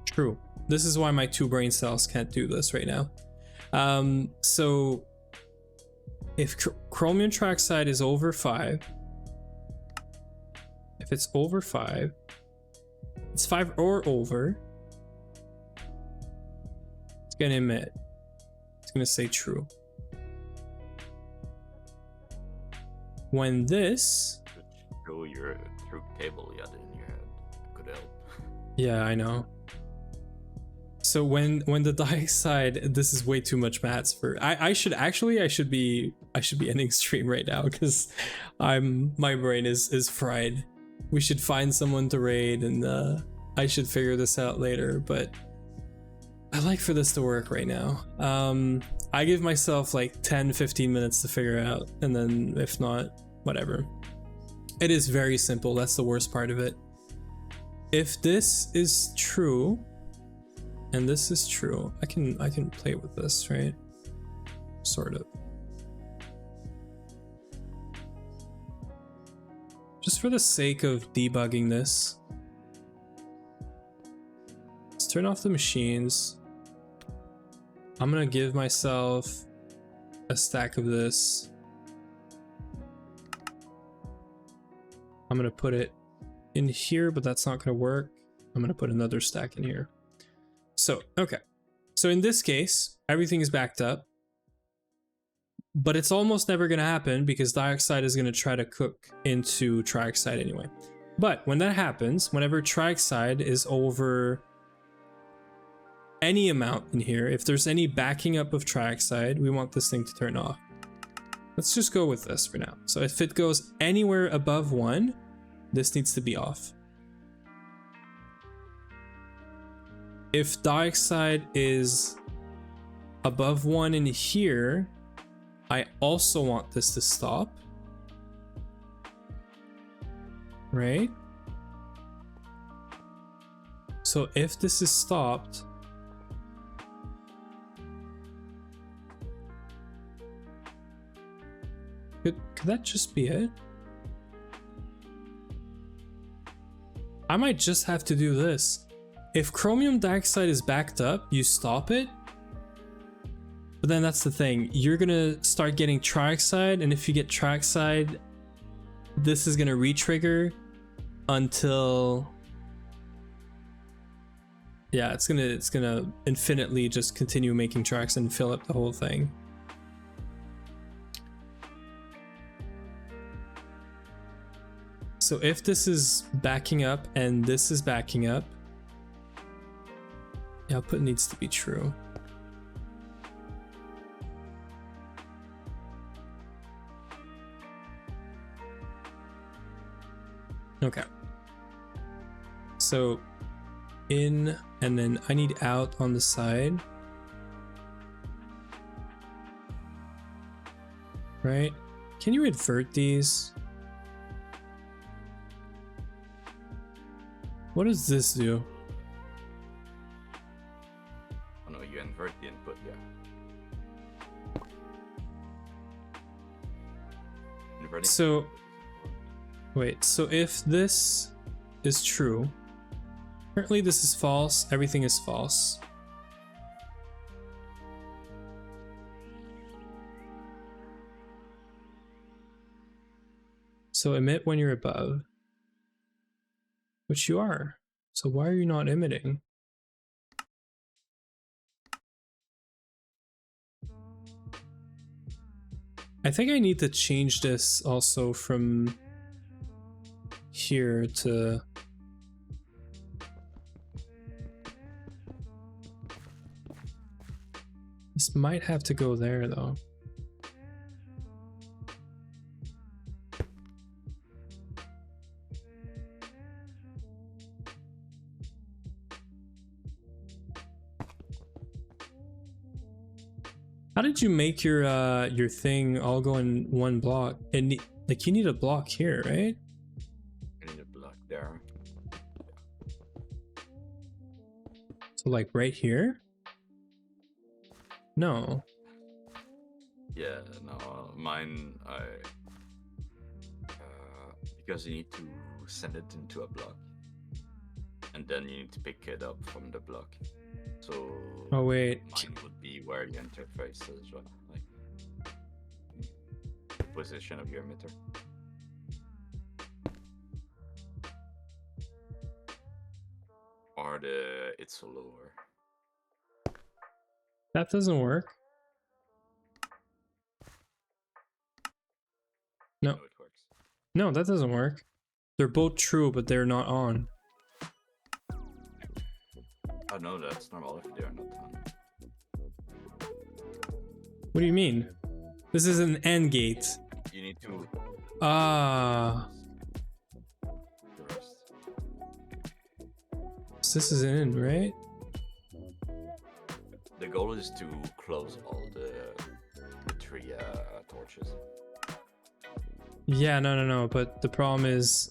True. This is why my 2 brain cells can't do this right now. So if chromium trioxide is over 5, if it's over 5, it's 5 or over, it's gonna emit. It's gonna say true. When this, Show your truth table you had in your head could help. yeah, I know. So when the dioxide, this is way too much maths for. I should be ending stream right now because my brain is fried. We should find someone to raid, and I should figure this out later. But I like for this to work right now. I give myself like 10-15 minutes to figure it out, and then if not, whatever. It is very simple. That's the worst part of it. If this is true, and this is true, I can play with this, right? Sort of. Just for the sake of debugging this, let's turn off the machines. I'm gonna give myself a stack of this. I'm gonna put it in here, but that's not gonna work. I'm gonna put another stack in here. So, okay. So in this case, everything is backed up, but it's almost never gonna happen because dioxide is gonna try to cook into trioxide anyway. But when that happens, whenever trioxide is over any amount in here, if there's any backing up of trioxide, we want this thing to turn off. Let's just go with this for now. So if it goes anywhere above 1, this needs to be off. If dioxide is above 1 in here, I also want this to stop. Right? So if this is stopped, could that just be it? I might just have to do this. If chromium dioxide is backed up, you stop it. But then that's the thing. You're gonna start getting trioxide, and if you get trioxide, this is gonna re-trigger until... yeah, it's gonna infinitely just continue making trioxide and fill up the whole thing. So if this is backing up and this is backing up, the output needs to be true. Okay. So in, and then I need out on the side. Right? Can you invert these? What does this do? Oh no, you invert the input, yeah. so wait, so if this is true, currently this is false, everything is false. So emit when you're above, which you are. So why are you not emitting? I think I need to change this also from here to... This might have to go there though. How did you make your thing all go in one block? And like you need a block here, right? I need a block there. So like right here? No. Yeah, no, mine, because you need to send it into a block. And then you need to pick it up from the block. So Oh wait. mine would be where the interface is, right? Like the position of your emitter. Or the it's lower. That doesn't work. No. No, it works. No, that doesn't work. They're both true, but they're not on. Oh no, that's normal if they are not on. What do you mean? This is an AND gate. You need to Ah. the rest. So this is in, right? The goal is to close all the three torches. Yeah, no, but the problem is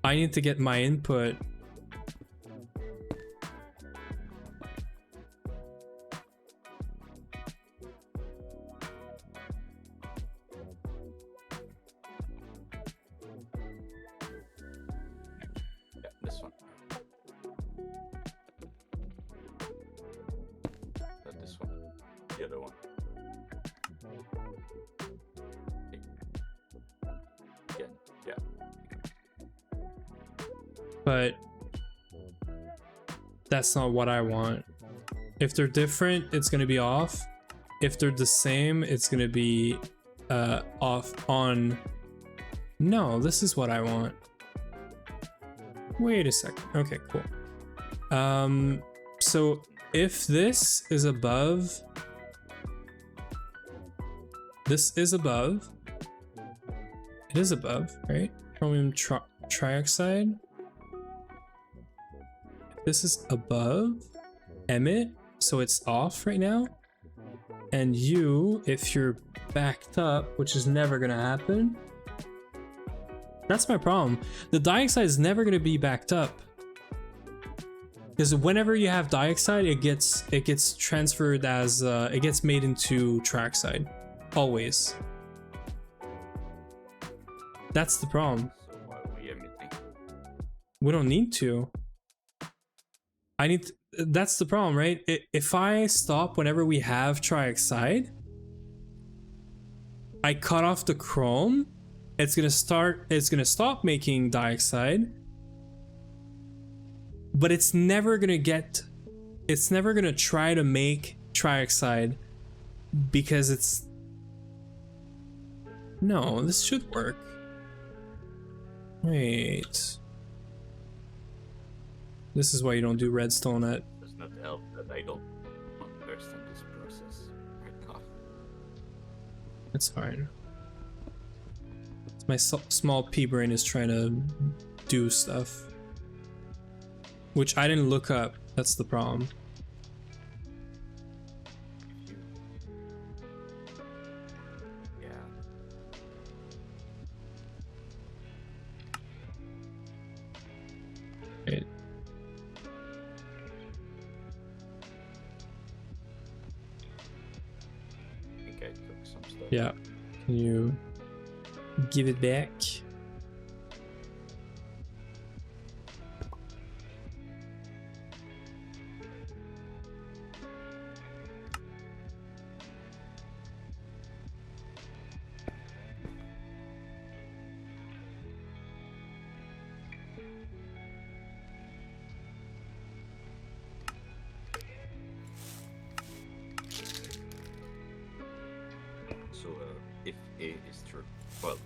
I need to get my input. Yeah, this one. Then this one. The other one. Again, yeah. But that's not what I want. If they're different, it's gonna be off. If they're the same, it's gonna be off on. No, this is what I want. Wait a second. Okay, cool. So if this is above, this is above. It is above, right? Chromium trioxide. This is above, emit, so it's off right now. And you, if you're backed up, which is never gonna happen, that's my problem. The dioxide is never gonna be backed up. Because whenever you have dioxide, it gets transferred as, it gets made into trioxide, always. That's the problem. So why are we emitting? We don't need to. I need to, that's the problem, right? If I stop whenever we have trioxide, I cut off the chrome, it's gonna stop making dioxide, but it's never gonna try to make trioxide because it's, no, this should work. Wait. This is why you don't do redstone at... Does not help that I don't understand this process right now. It's fine. My small pea brain is trying to do stuff. Which I didn't look up. That's the problem. Yeah. Wait. I think I took some stuff. Yeah. Can you... Give it back. So if A is true, well,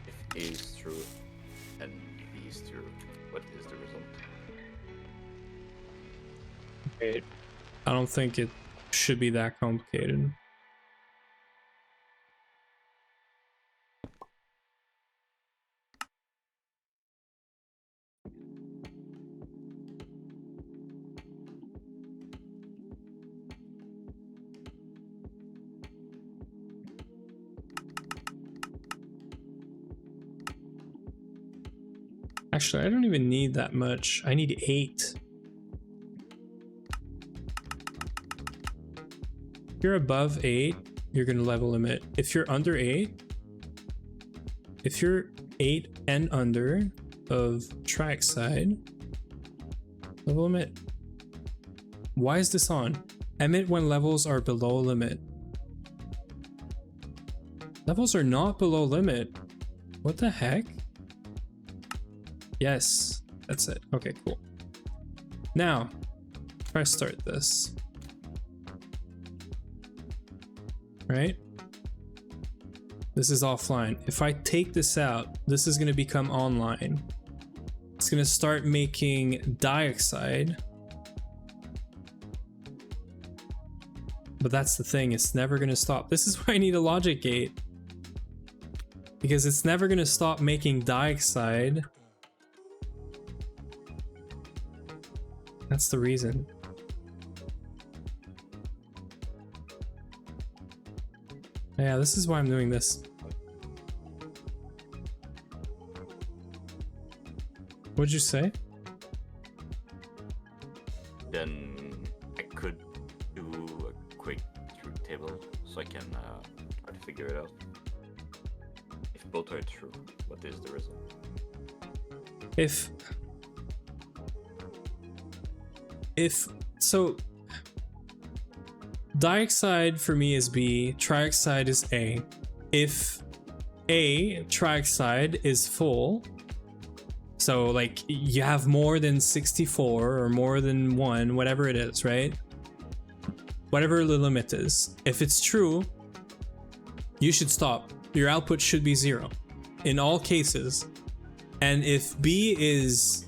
if A is true and B is true, what is the result? Wait. I don't think it should be that complicated. Actually, I don't even need that much. I need 8. If you're above 8, you're gonna level limit. If you're under 8, if you're 8 and under of track side, level limit. Why is this on? Emit when levels are below limit. Levels are not below limit. What the heck? Yes, that's it. Okay, cool. Now, try to start this. Right? This is offline. If I take this out, this is going to become online. It's going to start making dioxide. But that's the thing, it's never going to stop. This is why I need a logic gate. Because it's never going to stop making dioxide. That's the reason. Yeah, this is why I'm doing this. What'd you say? Then I could do a quick truth table so I can try to figure it out. If both are true, what is the result? If so, dioxide for me is B, trioxide is A. If A, trioxide, is full, so like you have more than 64 or more than 1, whatever it is, right? Whatever the limit is. If it's true, you should stop. Your output should be 0 in all cases. And if B is...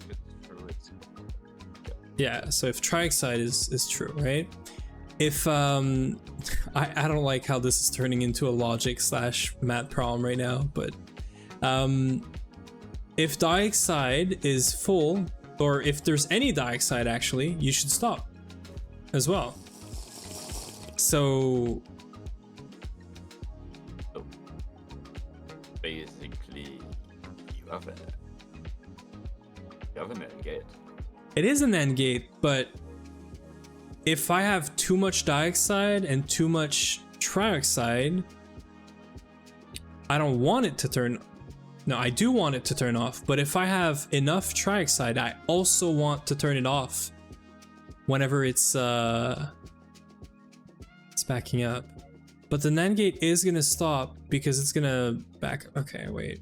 Yeah, so if trioxide is true, right? If I don't like how this is turning into a logic / math problem right now, but if dioxide is full, or if there's any dioxide actually, you should stop as well. So basically you have an end gate. it is an AND gate, but if I have too much dioxide and too much trioxide, I don't want it to turn. No, I do want it to turn off, but if I have enough trioxide, I also want to turn it off whenever it's backing up. But the NAND gate is gonna stop because it's gonna back. Okay, wait.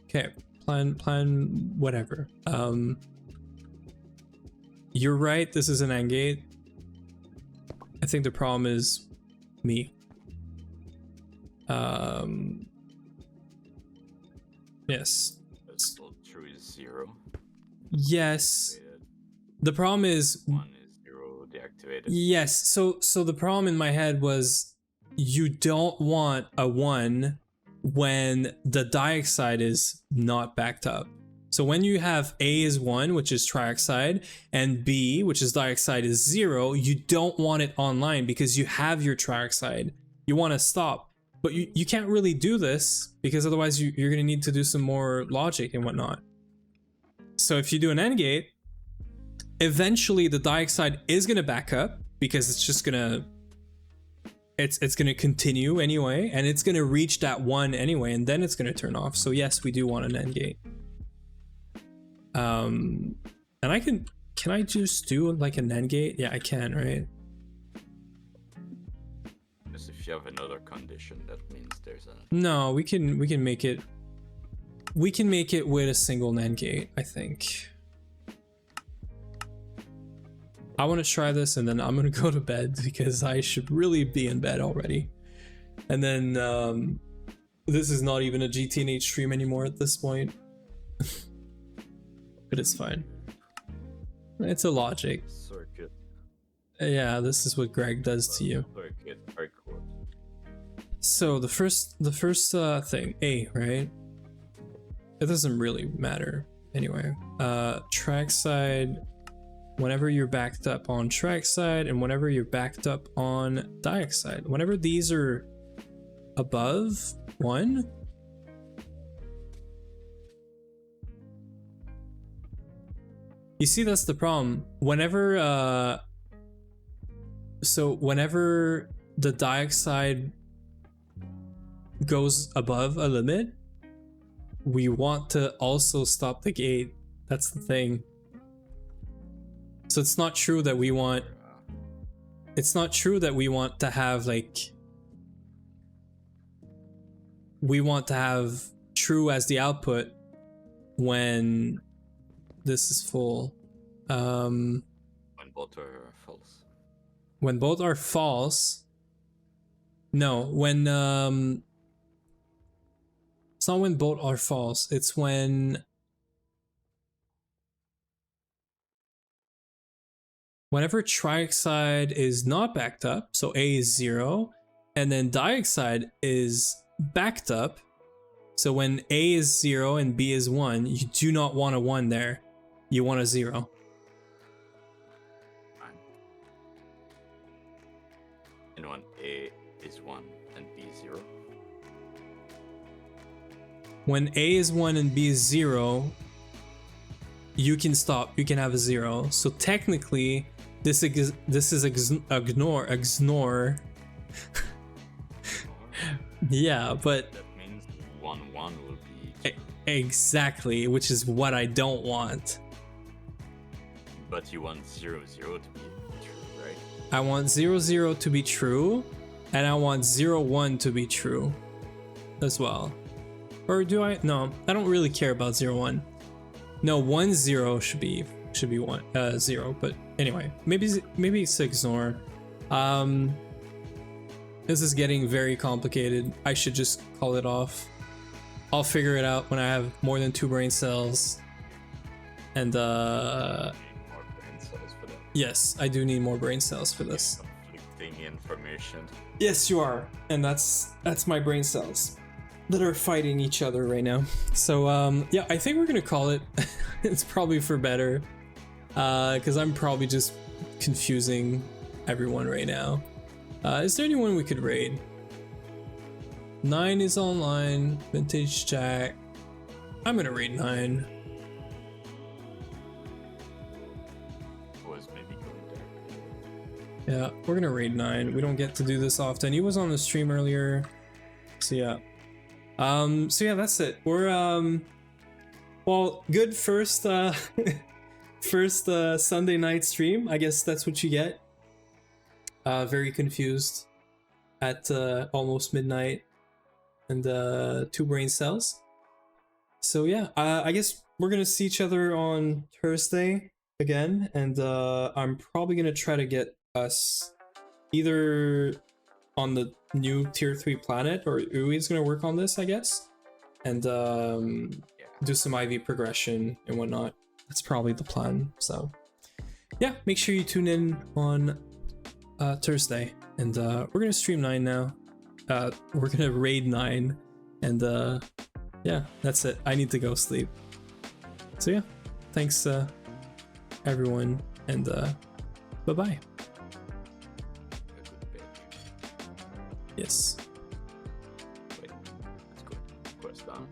Okay, plan whatever. You're right, this is an AND gate. I think the problem is me. Yes. Still true is 0. Yes. The problem is 1 is 0 deactivated. yes. So the problem in my head was you don't want a 1 when the dioxide is not backed up. So when you have A is 1, which is trioxide, and B, which is dioxide, is 0, you don't want it online because you have your trioxide. You want to stop. But you can't really do this because otherwise you're going to need to do some more logic and whatnot. So if you do an AND gate, eventually the dioxide is going to back up because it's just going to it's going to continue anyway, and it's going to reach that 1 anyway, and then it's going to turn off. So yes, we do want an end gate. And can I just do like an end gate? Yeah, I can, right? Because if you have another condition, that means there's a... No, we can make it. We can make it with a single NAND gate, I think. I want to try this, and then I'm gonna go to bed because I should really be in bed already. And then this is not even a GTNH stream anymore at this point. But it's fine. It's a logic. Circuit. Yeah, this is what Greg does to you. Circuit, very cool. So the first thing, A, right? It doesn't really matter anyway. Trackside, whenever you're backed up on trackside, and whenever you're backed up on dioxide, whenever these are above 1, you see, that's the problem. Whenever whenever the dioxide goes above a limit, we want to also stop the gate. That's the thing. So it's not true that we want to have like, we want to have true as the output when this is full. When both are false. When both are false. No, when it's not when both are false, it's when whenever trioxide is not backed up, so A is 0, and then dioxide is backed up, so when A is 0 and B is 1, you do not want a 1 there, you want a 0. And when A is 1 and B is 0? When A is 1 and B is 0, you can stop, you can have a 0. So technically, this is ignore. Yeah, but that means 1 1 will be exactly, which is what I don't want. But you want 0 0 to be true, right? I want 0 0 to be true, and I want 0 1 to be true as well. Or do I? No, I don't really care about 0 1. No, 1 0 should be 1 0. But anyway, maybe it's ignore. This is getting very complicated. I should just call it off. I'll figure it out when I have more than 2 brain cells. And More brain cells for that. yes, I do need more brain cells for this. Conflicting information. Yes, you are, and that's my brain cells that are fighting each other right now. So yeah, I think we're gonna call it. It's probably for better, because I'm probably just confusing everyone right now. Is there anyone we could raid? 9 is online. Vintage Jack. I'm gonna raid 9. Was maybe going there. Yeah, we're gonna raid 9. We don't get to do this often. He was on the stream earlier, so yeah. So yeah, that's it. We're well, good first first Sunday night stream. I guess that's what you get. Very confused at almost midnight, and 2 brain cells. So yeah, I guess we're gonna see each other on Thursday again, and I'm probably gonna try to get us either on the new tier 3 planet, or Ui's gonna work on this, I guess, and do some IV progression and whatnot. That's probably the plan. So yeah, make sure you tune in on Thursday, and we're gonna stream 9 now. We're gonna raid 9, and yeah, that's it. I need to go sleep. So yeah, thanks everyone, and bye bye. Yes. Wait, let's go. Quest down.